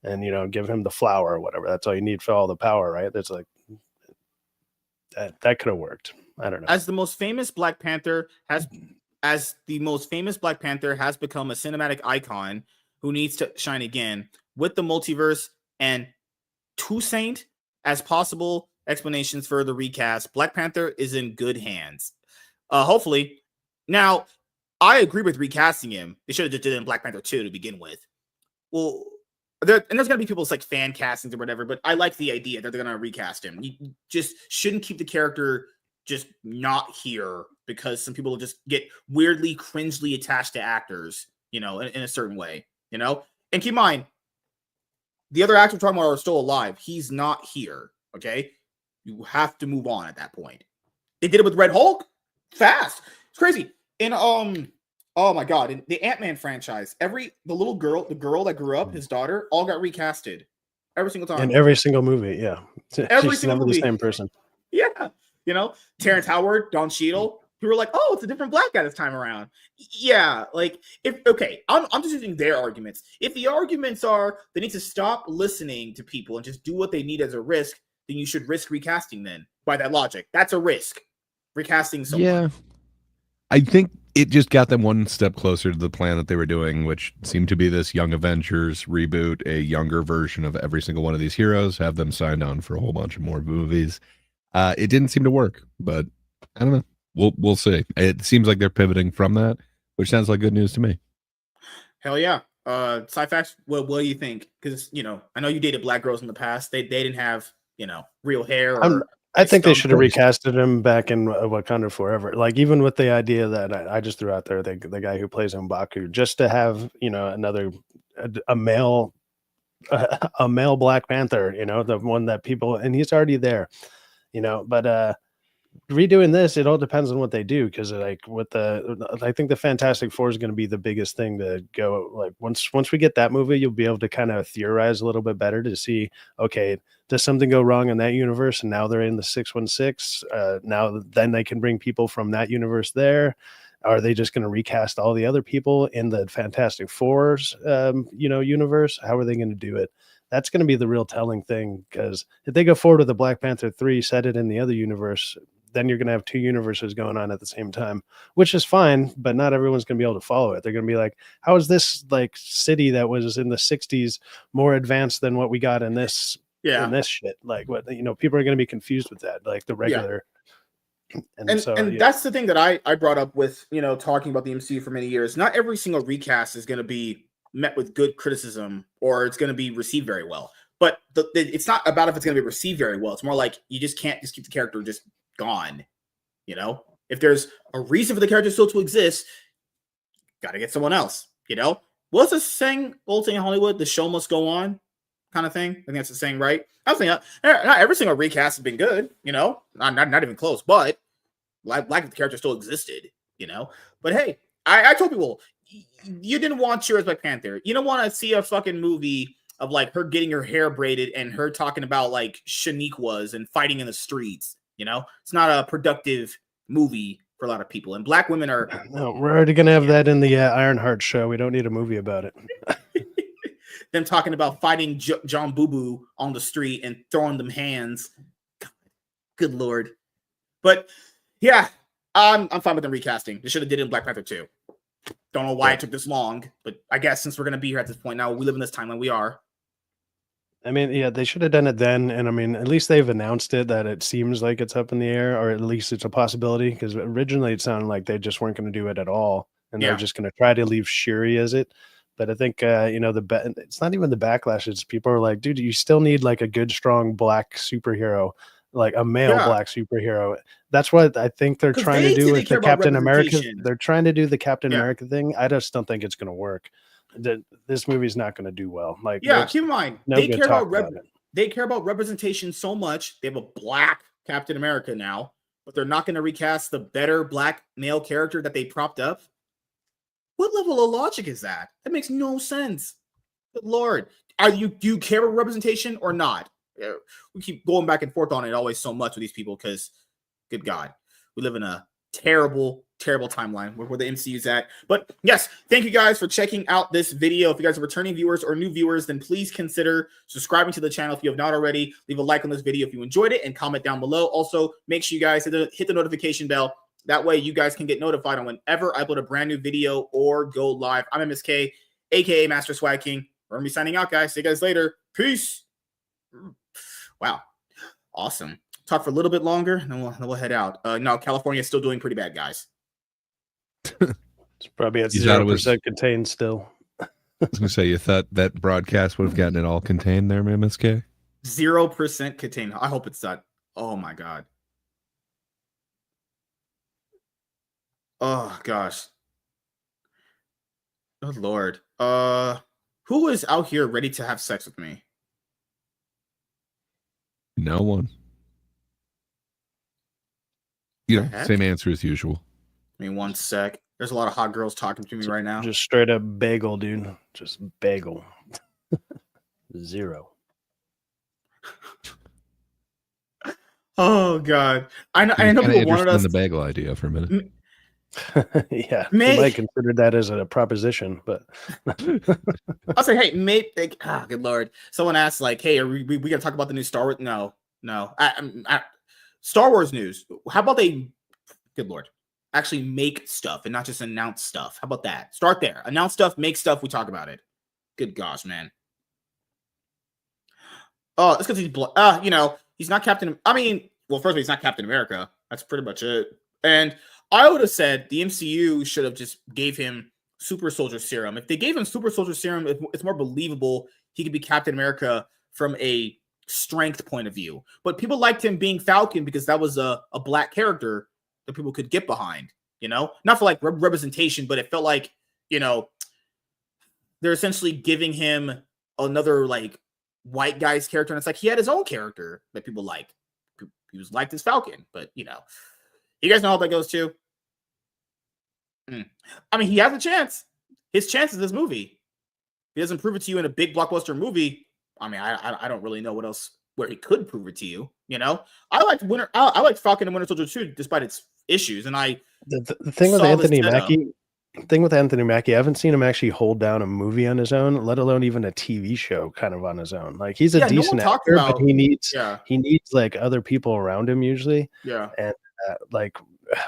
and give him the flower or whatever. That's all you need for all the power, right? That's like that could have worked. I don't know.
As the most famous Black Panther has become a cinematic icon who needs to shine again with the multiverse and Toussaint as possible explanations for the recast. Black Panther is in good hands. Hopefully. Now, I agree with recasting him. They should have just did it in Black Panther 2 to begin with. Well, there's going to be people's like fan castings or whatever, but I like the idea that they're going to recast him. You just shouldn't keep the character just not here because some people just get weirdly, cringely attached to actors, in a certain way, And keep in mind, the other actors we're talking about are still alive. He's not here, okay? You have to move on at that point. They did it with Red Hulk fast. It's crazy. And oh my god, in the Ant-Man franchise, the girl that grew up, his daughter, all got recasted every single time.
In every single movie, yeah.
Every
She's
single
never
movie.
the same person.
Yeah. Terrence Howard, Don Cheadle, who were like, oh, it's a different black guy this time around. Yeah, like I'm just using their arguments. If the arguments are they need to stop listening to people and just do what they need as a risk, then you should risk recasting then. By that logic. That's a risk. Recasting someone.
Yeah. I think it just got them one step closer to the plan that they were doing, which seemed to be this Young Avengers reboot, a younger version of every single one of these heroes, have them signed on for a whole bunch of more movies. It didn't seem to work, but I don't know. We'll see. It seems like they're pivoting from that, which sounds like good news to me.
Hell yeah. Sci-Fax, what do you think? Because, I know you dated black girls in the past. They didn't have, real hair or
I think they should have recasted him back in Wakanda Forever. Like even with the idea that I just threw out there, the guy who plays M'Baku, just to have another a male Black Panther, the one that people, and he's already there, But redoing this, it all depends on what they do because I think the Fantastic Four is going to be the biggest thing to go. Like once we get that movie, you'll be able to kind of theorize a little bit better to see, okay, does something go wrong in that universe? And now they're in the 616. Now then they can bring people from that universe there. Are they just going to recast all the other people in the Fantastic Four's universe? How are they going to do it? That's going to be the real telling thing because if they go forward with the Black Panther 3, set it in the other universe, then you're going to have two universes going on at the same time, which is fine, but not everyone's going to be able to follow it. They're going to be like, how is this like city that was in the 60s more advanced than what we got in this in this shit? Like what, people are going to be confused with that, like the regular.
Yeah. And that's the thing that I brought up with, talking about the MCU for many years. Not every single recast is going to be met with good criticism or it's going to be received very well. But it's not about if it's going to be received very well. It's more like you just can't just keep the character just gone. If there's a reason for the character still to exist, got to get someone else. What's the saying, old saying in Hollywood? The show must go on, kind of thing. I think that's the saying, right? I was thinking not every single recast has been good. Not even close. But like the character still existed. But hey, I told people you didn't want Cheers Black Panther. You don't want to see a fucking movie of like her getting her hair braided and her talking about like Shaniquas and fighting in the streets. It's not a productive movie for a lot of people. And black women are.
No, we're already going to have that in the Ironheart show. We don't need a movie about it.
Them talking about fighting John Boo Boo on the street and throwing them hands. God, good Lord. But yeah, I'm fine with them recasting. They should have did it in Black Panther 2. Don't know why it took this long, but I guess since we're going to be here at this point now, we live in this timeline. We are.
I mean, yeah, they should have done it then, and I mean, at least they've announced it that it seems like it's up in the air, or at least it's a possibility. Because originally it sounded like they just weren't going to do it at all, and they're
Yeah.
just going to try to leave Shuri as it. But I think it's not even the backlash. It's people are like, dude, you still need like a good, strong black superhero, like a male
Yeah.
black superhero. That's what I think they're
'Cause
trying to
they
do
say they
with
care
the
about
Captain America.
representation.
They're trying to do the Captain
Yeah.
America thing. I just don't think it's going to work. This movie's not going to do well. Like,
Yeah,
there's
keep in mind,
no
they
good
care about
talk about it.
they care about representation so much. They have a black Captain America now, but they're not going to recast the better black male character that they propped up. What level of logic is that? That makes no sense. Good Lord. Do you care about representation or not? We keep going back and forth on it always so much with these people because, good God, we live in a terrible, terrible timeline where the MCU's at. But yes, thank you guys for checking out this video. If you guys are returning viewers or new viewers, then please consider subscribing to the channel if you have not already. Leave a like on this video if you enjoyed it and comment down below. Also, make sure you guys hit the notification bell. That way you guys can get notified on whenever I upload a brand new video or go live. I'm MSK, aka Master Swag King. We're going to be signing out, guys. See you guys later. Peace. Wow. Awesome. Talk for a little bit longer, and then we'll head out. No, California is still doing pretty bad, guys.
It's probably at
You thought it
0% contained still.
I was gonna say, you thought that broadcast would have gotten it all contained there, MSK?
0% contained. I hope it's not. Oh my God. Oh gosh. Oh Lord. Who is out here ready to have sex with me?
No one. You know,
Heck?
same answer as usual.
I mean, one sec. There's a lot of hot girls talking to me right now.
Just straight up bagel, dude. Just bagel. 0.
Oh God. I know
Kinda
people wanted
interested in
us.
the bagel idea for a minute.
Yeah,
May-
you might consider that as a proposition, but
I'll say, hey, mate. Like, good Lord. Someone asked, like, hey, are we gonna talk about the new Star Wars? No. Star Wars news. How about they, good Lord, actually make stuff and not just announce stuff? How about that? Start there. Announce stuff, make stuff. We talk about it. Good gosh, man. Oh, it's because he's not Captain. I mean, well, first of all, he's not Captain America. That's pretty much it. And I would have said the MCU should have just gave him Super Soldier Serum. If they gave him Super Soldier Serum, it's more believable he could be Captain America from a strength point of view. But people liked him being Falcon because that was a black character that people could get behind. Not for like representation, but it felt like they're essentially giving him another like white guy's character, and it's like he had his own character that people liked. He was liked as Falcon, but you guys know how that goes too. I mean, he has a chance. His chance is this movie. If he doesn't prove it to you in a big blockbuster movie, I mean, I don't really know where he could prove it to you. I liked Falcon and Winter Soldier 2 despite its issues, and
the thing with
saw
Anthony
this setup.
Mackie. Thing with Anthony Mackie, I haven't seen him actually hold down a movie on his own, let alone even a TV show kind of on his own. Like, he's a decent actor, but he needs like other people around him usually.
Yeah.
And like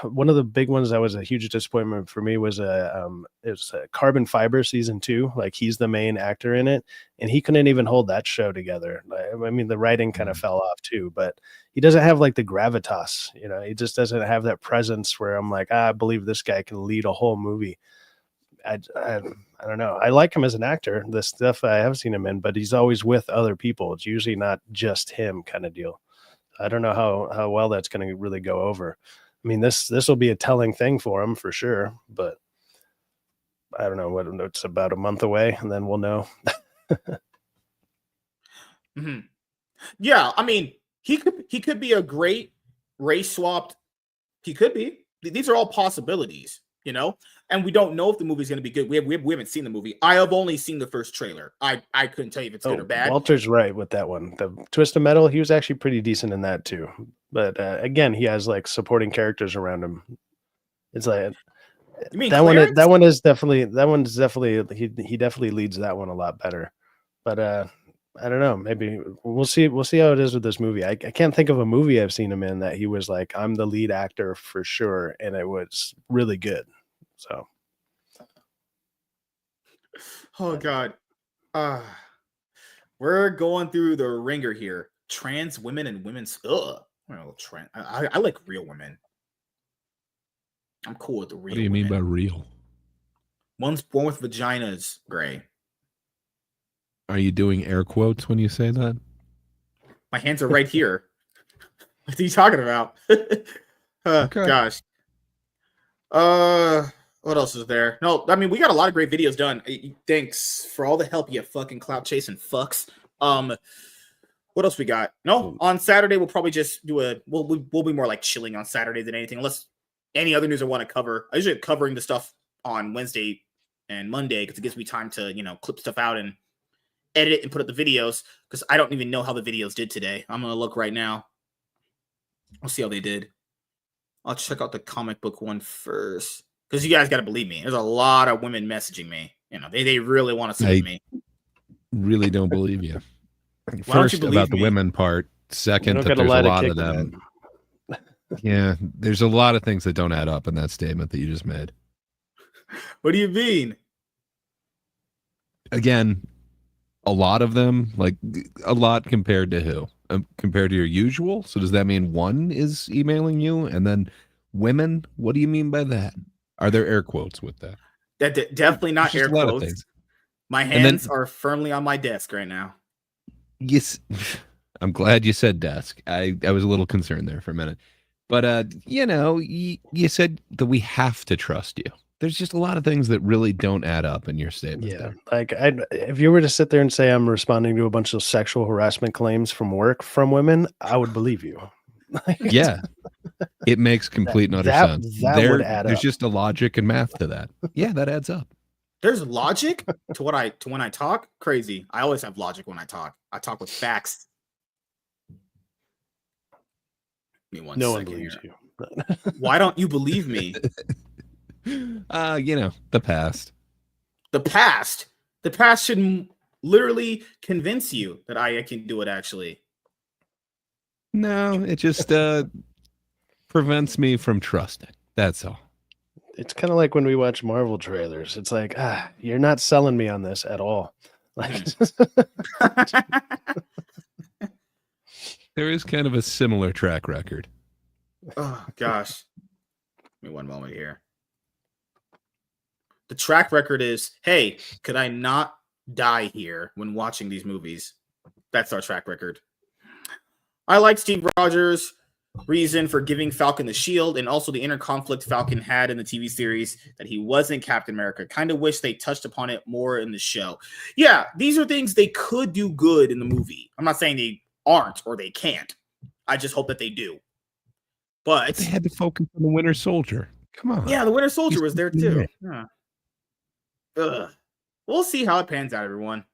one of the big ones that was a huge disappointment for me was Carbon Fiber season 2. Like, he's the main actor in it, and he couldn't even hold that show together. I mean, the writing kind of fell off too, but he doesn't have like the gravitas. He just doesn't have that presence where I'm like, I believe this guy can lead a whole movie. I don't know. I like him as an actor. The stuff I have seen him in, but he's always with other people. It's usually not just him kind of deal. I don't know how well that's going to really go over. I mean, this will be a telling thing for him for sure, but I don't know. It's about a month away, and then we'll know.
Mm-hmm. Yeah, I mean, he could be a great race swapped. He could be. These are all possibilities, and we don't know if the movie's going to be good. We haven't seen the movie. I have only seen the first trailer. I couldn't tell you if it's good or bad.
Walter's right with that one. The Twist of Metal, he was actually pretty decent in that too. But again, he has like supporting characters around him. It's like
you mean
that
Clarence?
one's definitely he definitely leads that one a lot better. But I don't know. Maybe we'll see how it is with this movie. I can't think of a movie I've seen him in that he was like, I'm the lead actor for sure, and it was really good. So,
oh God, We're going through the ringer here. Trans women and women's. Ugh. I like real women. I'm cool with the real.
What do you mean by real?
One's born with vaginas, Gray.
Are you doing air quotes when you say that?
My hands are right here. What are you talking about?
Okay.
Gosh. What else is there? No, I mean, we got a lot of great videos done. Thanks for all the help, you fucking clout chasing fucks. What else we got? No, on Saturday we'll probably just do we'll be more like chilling on Saturday than anything, unless any other news I want to cover. I usually covering the stuff on Wednesday and Monday because it gives me time to, clip stuff out and edit it and put up the videos, because I don't even know how the videos did today. I'm gonna look right now. I'll see how they did. I'll check out the comic book one first, because you guys got to believe me. There's a lot of women messaging me. They really want to see me.
Really don't believe you.
Why don't you
First,
believe
about the
me?
women part. Second,
don't
that
get a
there's a
lot
lot
of
of
kick
them. Yeah, there's a lot of things that don't add up in that statement that you just made.
What do you mean?
Again, a lot of them, like a lot compared to who? Compared to your usual? So does that mean one is emailing you? And then women? What do you mean by that? Are there air quotes with that?
Definitely not
There's
air
just a lot of
quotes.
things.
My
And then-
hands are firmly on my desk right now.
Yes, I'm glad you said desk. I was a little concerned there for a minute. But, you said that we have to trust you. There's just a lot of things that really don't add up in your statement.
Yeah,
There.
like if you were to sit there and say I'm responding to a bunch of sexual harassment claims from work from women, I would believe you.
Yeah, it makes complete and utter sense.
That would add
There's
up.
just a logic and math to that. Yeah, that adds up.
There's logic to when I talk. Crazy. I always have logic when I talk. I talk with facts. Give me one
No one
second
believes
here.
you.
Why don't you believe me?
The past.
The past should literally convince you that I can do it. Actually,
No, it just prevents me from trusting. That's all.
It's kind of like when we watch Marvel trailers. It's like, you're not selling me on this at all. Like,
There is kind of a similar track record.
oh gosh, give me one moment here. The track record is, hey, could I not die here when watching these movies? That's our track record. I like Steve Rogers' reason for giving Falcon the shield, and also the inner conflict Falcon had in the TV series that he wasn't Captain America. Kind of wish they touched upon it more in the show. Yeah, these are things they could do good in the movie. I'm not saying they aren't or they can't. I just hope that they do. But
They had to focus on the Winter Soldier. Come on.
yeah, the Winter Soldier
He's
was there
fucking
too.
great.
Yeah. Ugh. We'll see how it pans out, everyone.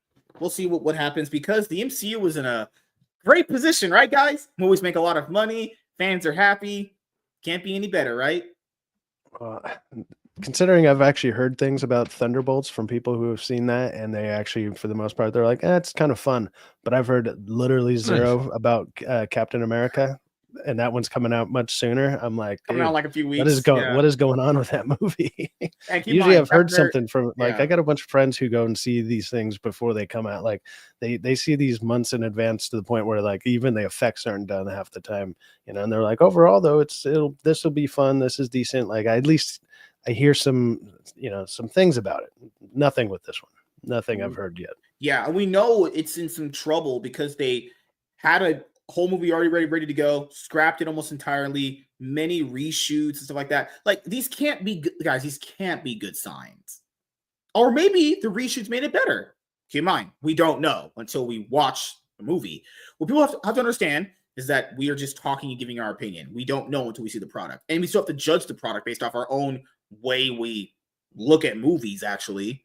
We'll see what happens, because the MCU was in a great position, right, guys? Movies make a lot of money. Fans are happy. Can't be any better, right?
considering I've actually heard things about Thunderbolts from people who have seen that, and they actually, for the most part, they're like, it's kind of fun. But I've heard literally zero about Captain America, and that one's coming out much sooner. I'm like,
Coming out in like a few weeks.
what is going on with that movie?
And keep in
Usually
mind,
I've heard
Panther-
something from like,
yeah.
I got a bunch of friends who go and see these things before they come out. Like they see these months in advance, to the point where like even the effects aren't done half the time, and they're like, overall though, this will be fun. This is decent. Like at least I hear some things about it. Nothing with this one. Nothing I've heard yet.
Yeah, and we know it's in some trouble because they had a whole movie already ready to go, scrapped it almost entirely, many reshoots and stuff like that. Like these can't be good, guys. These can't be good signs. Or maybe the reshoots made it better. Keep in mind, we don't know until we watch the movie. What people have to understand is that we are just talking and giving our opinion. We don't know until we see the product, and we still have to judge the product based off our own way we look at movies. Actually,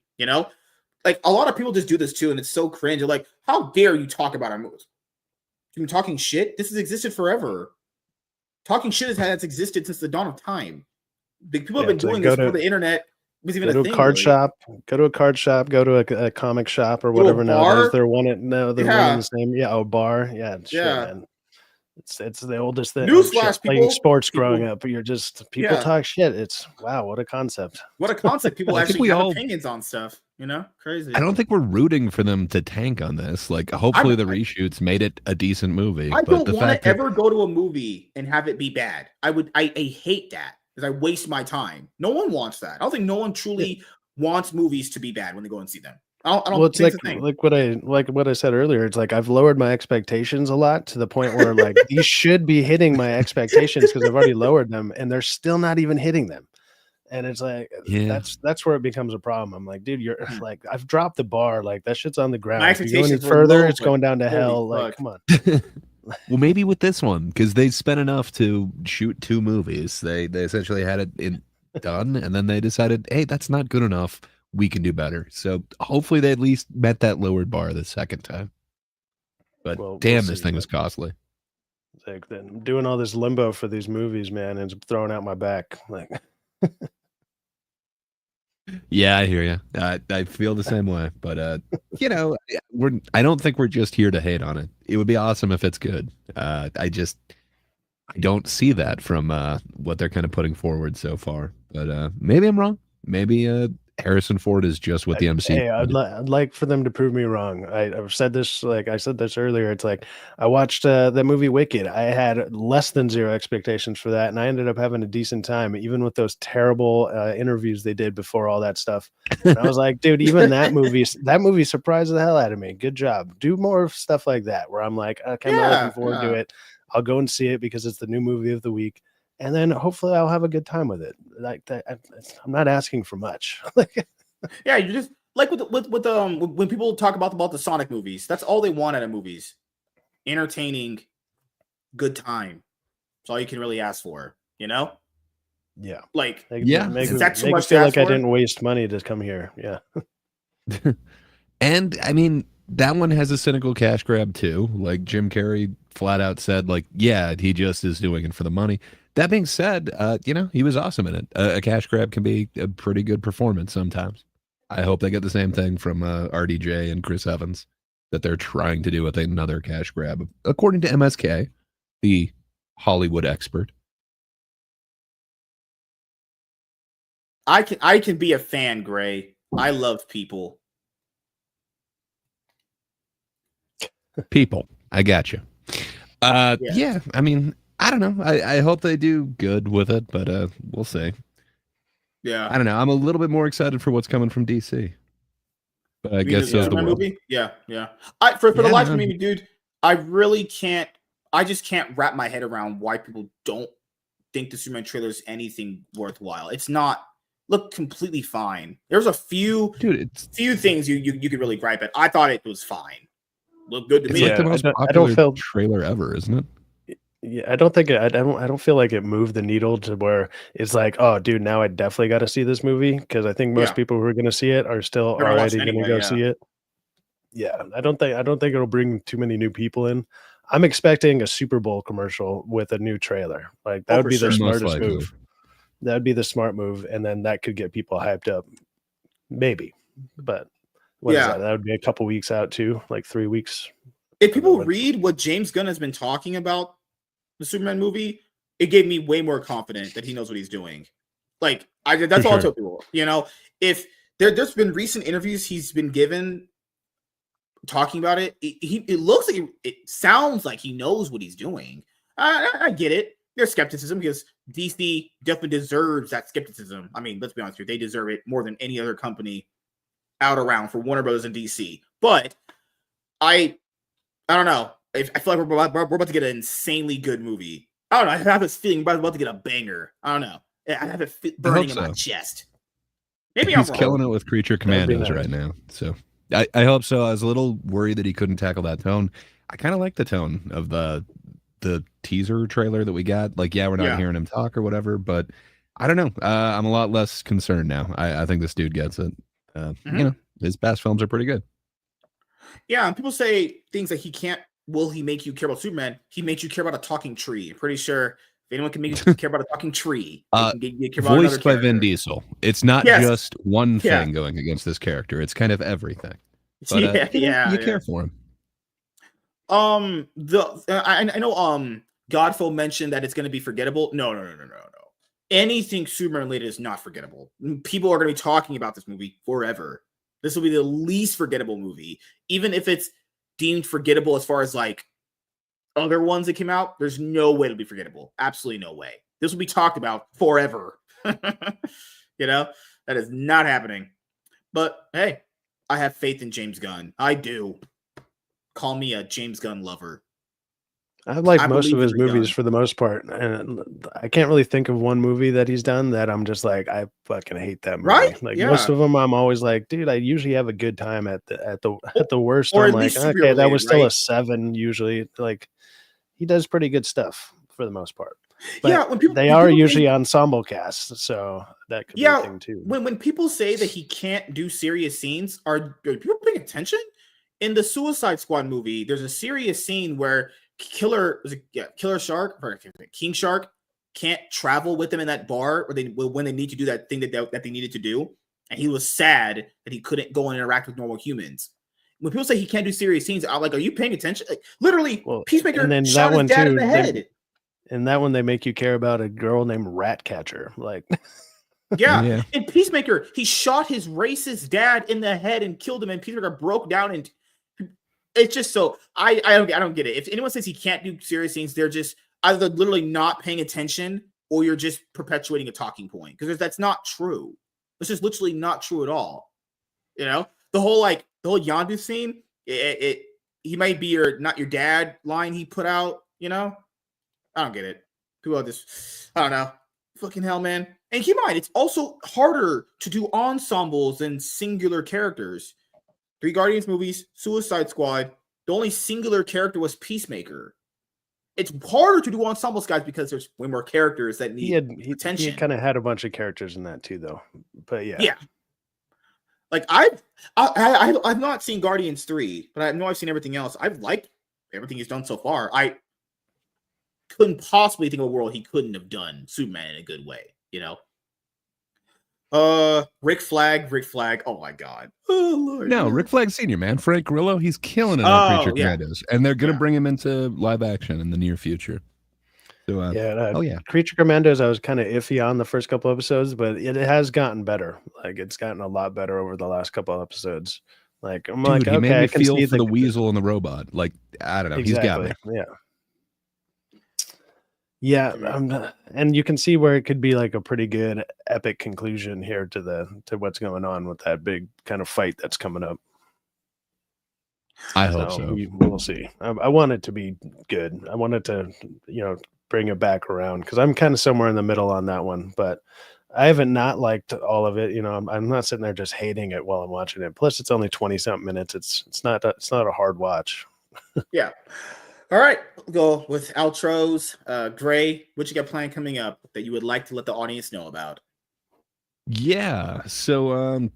like a lot of people just do this too, and it's so cringe. They're like, how dare you talk about our movies? You've been talking shit. This has existed forever. Talking shit has existed since the dawn of time. People have been doing this before the internet was even a thing. Go to a card shop.
Go to a comic shop or whatever. Nowadays they're one in the same. Yeah, a bar. Yeah, shit, man. It's the oldest thing.
Newsflash,
playing sports growing up, but you're just people talk shit. It's wow, what a concept.
What a concept. People actually have opinions on stuff. You know, crazy.
I don't think we're rooting for them to tank on this. Like, hopefully the reshoots made it a decent movie.
I
But
don't
the
want
fact
to
that
ever go to a movie and have it be bad. I hate that because I waste my time. No one wants that. I don't think no one truly wants movies to be bad when they go and see them. I don't
Well, it's
think
like
it's a thing.
what I said earlier. It's like I've lowered my expectations a lot to the point where like these should be hitting my expectations because I've already lowered them, and they're still not even hitting them. And it's like
Yeah.
that's where it becomes a problem. I'm like, dude, you're like, I've dropped the bar. Like that shit's on the ground.
My
If you go any
expectations were
further,
low,
it's
but
going down to
holy
hell. Like,
fuck.
come on.
Well, maybe with this one, because they spent enough to shoot 2 movies. They essentially had it done, and then they decided, hey, that's not good enough. We can do better. So hopefully they at least met that lowered bar the second time. But
Well, we'll
damn, this
see,
thing
but-
was costly.
It's like then I'm doing all this limbo for these movies, man, and it's throwing out my back. Like,
Yeah, I hear you. I feel the same way. But you know, I don't think we're just here to hate on it. It would be awesome if it's good. I don't see that from what they're kind of putting forward so far. But maybe I'm wrong. Maybe Harrison Ford is just what the MCU.
hey, I'd like for them to prove me wrong. I've said this, like I said this earlier. It's like I watched the movie Wicked. I had less than 0 expectations for that, and I ended up having a decent time, even with those terrible interviews they did before all that stuff. And I was like, dude, even that movie surprised the hell out of me. Good job. Do more stuff like that, where I'm like, okay, I'm not looking forward to it. I'll go and see it because it's the new movie of the week. And then hopefully I'll have a good time with it. Like that, I'm not asking for much.
Yeah, you just like with when people talk about the Sonic movies, that's all they want out of movies. Entertaining, good time. That's all you can really ask for, you know?
Yeah.
Like,
Yeah.
Make
is that too
me
much to
feel
ask
like I
for?
didn't waste money to come here. Yeah.
And I mean, that one has a cynical cash grab too. Like Jim Carrey flat out said, like, yeah, he just is doing it for the money. That being said, you know, he was awesome in it. A cash grab can be a pretty good performance sometimes. I hope they get the same thing from RDJ and Chris Evans that they're trying to do with another cash grab, according to MSK, the Hollywood expert.
I can be a fan, Gray. I love people.
People, I got you. Yeah, I mean, I don't know. I hope they do good with it, but we'll see.
Yeah,
I don't know. I'm a little bit more excited for what's coming from DC. But I guess
the
so's the
Superman
world.
movie. Yeah. For the
Yeah,
life of
man.
me, dude, I really can't. I just can't wrap my head around why people don't think the Superman trailer is anything worthwhile. It's not. Look completely fine. There's a few things you could really gripe at. I thought it was fine. Looked good to
It's
me.
like the most popular trailer ever, isn't it?
Yeah, I don't feel like it moved the needle to where it's like, oh, dude, now I definitely got to see this movie because I think most people who are going to see it are still
They're gonna watch
already
it
going to
anyway,
go
yeah.
see it. Yeah, I don't think it'll bring too many new people in. I'm expecting a Super Bowl commercial with a new trailer. Like that would be the smartest move. That would be the smart move, and then that could get people hyped up. Maybe, but what is that? That would be a couple weeks out too, like 3 weeks.
If people read what James Gunn has been talking about the Superman movie, it gave me way more confidence that he knows what he's doing. Like that's all I tell people. You know, if there's been recent interviews he's been given talking about it, it looks like it sounds like he knows what he's doing. I get it. There's skepticism because DC definitely deserves that skepticism. I mean, let's be honest here, they deserve it more than any other company out around for Warner Brothers and DC. But I don't know. I feel like we're about to get an insanely good movie. I don't know. I have this feeling we're about to get a banger. I don't know. I have it burning in my chest. Maybe
he's
I'm wrong.
killing it with Creature Commandos right now. So I hope so. I was a little worried that he couldn't tackle that tone. I kind of like the tone of the teaser trailer that we got. Like, yeah, we're not hearing him talk or whatever, but I don't know. I'm a lot less concerned now. I think this dude gets it. You know, his past films are pretty good.
Yeah, and people say things like will he make you care about Superman? He makes you care about a talking tree. I'm pretty sure if anyone can make you care about a talking tree, they can get you care about
voiced by Vin Diesel. It's not just one thing going against this character. It's kind of everything. But, you care for him.
I know Godful mentioned that it's going to be forgettable. No. Anything Superman related is not forgettable. People are going to be talking about this movie forever. This will be the least forgettable movie. Even if it's deemed forgettable as far as like other ones that came out, there's no way it'll be forgettable. Absolutely no way. This will be talked about forever. You know, that is not happening. But hey, I have faith in James Gunn. I do. Call me a James Gunn lover.
I like
I
most of
believe
his
every
movies
Gunn.
for the most part, and I can't really think of one movie that he's done that I'm just like, I fucking hate that movie.
Right?
Like
Yeah.
most of them, I'm always like, dude, I usually have a good time at the worst.
Or
I'm
at
like,
least
okay,
superhero
that was
related,
still a
right?
7 usually. Like he does pretty good stuff for the most part. But
Yeah, when people
they
when
are
people
usually
say,
ensemble casts, so that could be a
yeah,
thing too.
when people say that he can't do serious scenes, are people paying attention? In the Suicide Squad movie, there's a serious scene where Killer Shark or King Shark can't travel with them in that bar when they need to do that thing that they needed to do, and he was sad that he couldn't go and interact with normal humans. When people say he can't do serious scenes, I'm like, are you paying attention? Like, literally,
Well,
Peacemaker
and then
shot
that
his
one
dad in
too.
the head.
In that one, they make you care about a girl named Ratcatcher. Like,
Yeah.
Yeah.
In Peacemaker, he shot his racist dad in the head and killed him, and Peacemaker broke down. And it's just so I don't get it. If anyone says he can't do serious scenes, they're just either literally not paying attention or you're just perpetuating a talking point, because that's not true. It's just literally not true at all. You know, the whole Yondu scene. He might be not your dad line he put out. You know, I don't get it. People are just, I don't know. Fucking hell, man. And keep in mind, it's also harder to do ensembles than singular characters. 3 Guardians movies, Suicide Squad, the only singular character was Peacemaker. It's harder to do ensembles, guys, because there's way more characters that need
he
attention.
kind of had a bunch of characters in that too, though. But yeah.
Like I've not seen Guardians 3, but I know I've seen everything else. I've liked everything he's done so far. I couldn't possibly think of a world he couldn't have done Superman in a good way, you know. Rick Flag. Oh my god. Oh Lord.
No, Rick Flag Senior, man, Frank Grillo, he's killing it on
Oh,
Creature
yeah.
Commandos, and they're gonna
Yeah.
bring him into live action in the near future. So, oh yeah,
Creature Commandos, I was kind of iffy on the first couple episodes, but it has gotten better. Like it's gotten a lot better over the last couple of episodes. Like I'm
dude,
like,
he made
okay,
me
I can
feel
see
for the weasel and the robot. Like I don't know, he's got me.
Yeah. Yeah, and you can see where it could be like a pretty good epic conclusion here to what's going on with that big kind of fight that's coming up.
I hope so.
We'll see. I want it to be good. I want it to, bring it back around because I'm kind of somewhere in the middle on that one. But I haven't not liked all of it. I'm not sitting there just hating it while I'm watching it. Plus, it's only 20-something minutes. It's not a hard watch.
Yeah. All right, we'll go with outros. Gray, what you got planned coming up that you would like to let the audience know about?
Yeah, so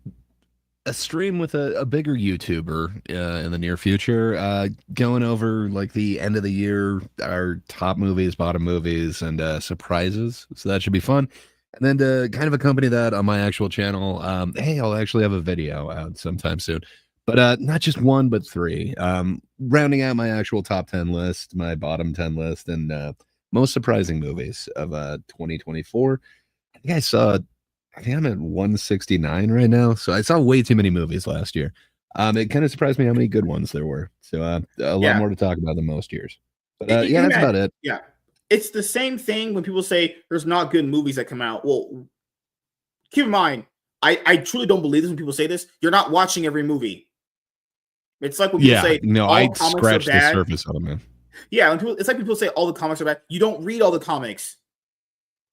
a stream with a bigger YouTuber in the near future, going over like the end of the year, our top movies, bottom movies, and surprises. So that should be fun. And then to kind of accompany that on my actual channel, hey, I'll actually have a video out sometime soon. But not just 1, but 3. Rounding out my actual top 10 list, my bottom 10 list, and most surprising movies of 2024. I think I'm at 169 right now. So I saw way too many movies last year. It kind of surprised me how many good ones there were. So a lot more to talk about than most years. But that's about it.
Yeah. It's the same thing when people say there's not good movies that come out. Well, keep in mind, I truly don't believe this when people say this. You're not watching every movie. It's like when people say,
no,
all
I
comics are
scratched the
bad.
surface of them.
Yeah, it's like people say all the comics are bad. You don't read all the comics.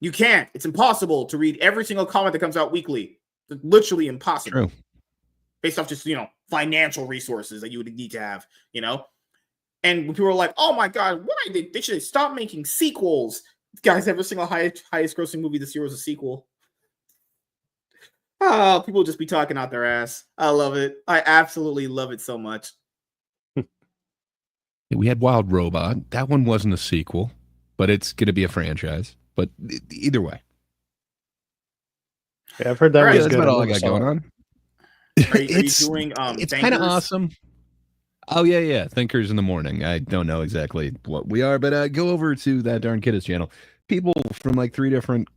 You can't. It's impossible to read every single comic that comes out weekly. It's literally impossible.
True.
Based off just, financial resources that you would need to have, And when people are like, oh my God, why? They should stop making sequels. Guys, every single highest grossing movie this year was a sequel. Oh, people just be talking out their ass. I love it. I absolutely love it so much.
We had Wild Robot. That one wasn't a sequel, but it's going to be a franchise. But either way.
Yeah, I've heard that
Right,
was
that's
good.
about all I got going on.
Are you doing
it's kind of awesome. Oh yeah, Thinkers in the Morning. I don't know exactly what we are, but go over to that darn Kiddos channel. People from like 3 different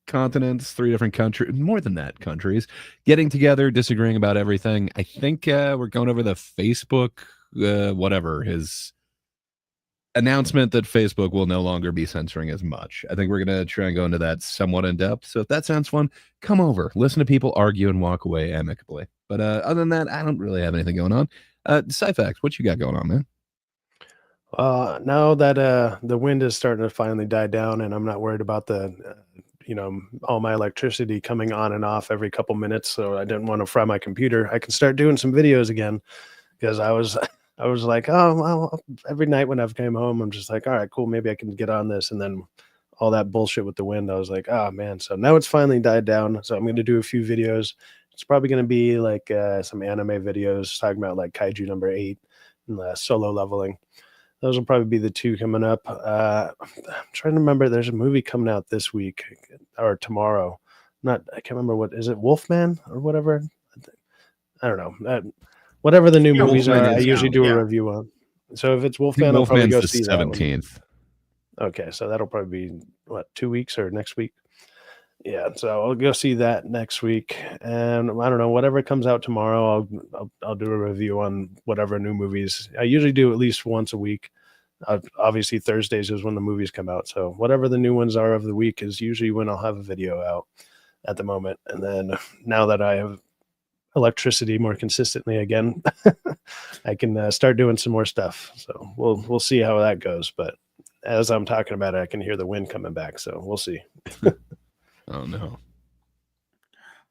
continents, 3 different countries, more than that, countries, getting together, disagreeing about everything. I think we're going over the Facebook, whatever, his announcement that Facebook will no longer be censoring as much. I think we're going to try and go into that somewhat in depth. So if that sounds fun, come over, listen to people argue and walk away amicably. But other than that, I don't really have anything going on. Cyfax, what you got going on, man?
Now that the wind is starting to finally die down and I'm not worried about the all my electricity coming on and off every couple minutes, so I didn't want to fry my computer, I can start doing some videos again, because I was like, oh well, every night when I've came home I'm just like, all right, cool, maybe I can get on this, and then all that bullshit with the wind, I was like, oh man. So now it's finally died down, so I'm going to do a few videos. It's probably going to be like some anime videos talking about like Kaiju number 8 and solo leveling. Those will probably be the 2 coming up. I'm trying to remember. There's a movie coming out this week or tomorrow. I can't remember, what is it, Wolfman or whatever? I don't know. Whatever the new movies
Wolfman
are, I
is
usually
out,
do
yeah.
a review on. So if it's Wolfman, I'll probably
Wolfman's
go
the
see that one.
17th.
Okay, so that'll probably be 2 weeks or next week. Yeah, so I'll go see that next week, and I don't know, whatever comes out tomorrow, I'll do a review on whatever new movies. I usually do at least once a week. Obviously Thursdays is when the movies come out, so whatever the new ones are of the week is usually when I'll have a video out at the moment. And then now that I have electricity more consistently again, I can start doing some more stuff. So we'll see how that goes. But as I'm talking about it, I can hear the wind coming back, so we'll see.
Oh no.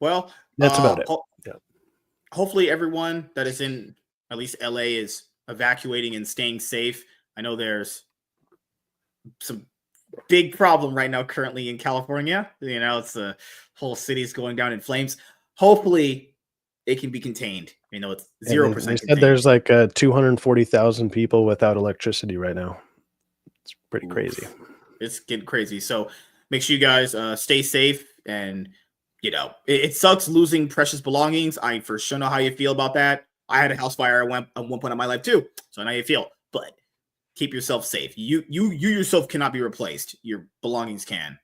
Well,
That's about it. Yeah.
Hopefully everyone that is in at least LA is evacuating and staying safe. I know there's some big problem right now currently in California. It's the whole city's going down in flames. Hopefully it can be contained. It's 0%
They said
contained.
there's like 240,000 people without electricity right now. It's pretty crazy.
It's getting crazy. So make sure you guys stay safe. And, it sucks losing precious belongings. I for sure know how you feel about that. I had a house fire at one point in my life too. So I know how you feel. But keep yourself safe. You yourself cannot be replaced. Your belongings can.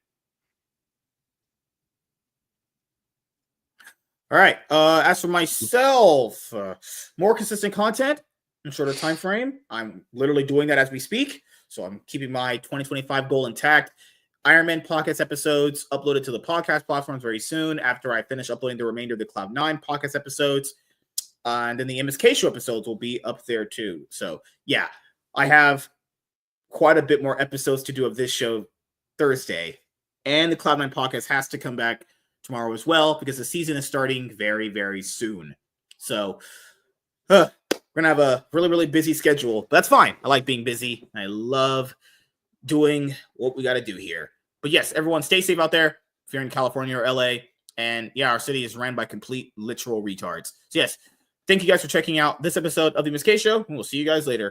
All right. As for myself, more consistent content in shorter time frame. I'm literally doing that as we speak. So I'm keeping my 2025 goal intact. Iron Man podcast episodes uploaded to the podcast platforms very soon after I finish uploading the remainder of the Cloud9 podcast episodes. And then the MSK show episodes will be up there too. So yeah, I have quite a bit more episodes to do of this show Thursday. And the Cloud9 podcast has to come back tomorrow as well, because the season is starting very, very soon. So we're going to have a really, really busy schedule. But that's fine. I like being busy. I love doing what we got to do here. But yes, everyone stay safe out there if you're in California or LA. And yeah, our city is ran by complete literal retards. So yes, thank you guys for checking out this episode of the MSK Show, and we'll see you guys later.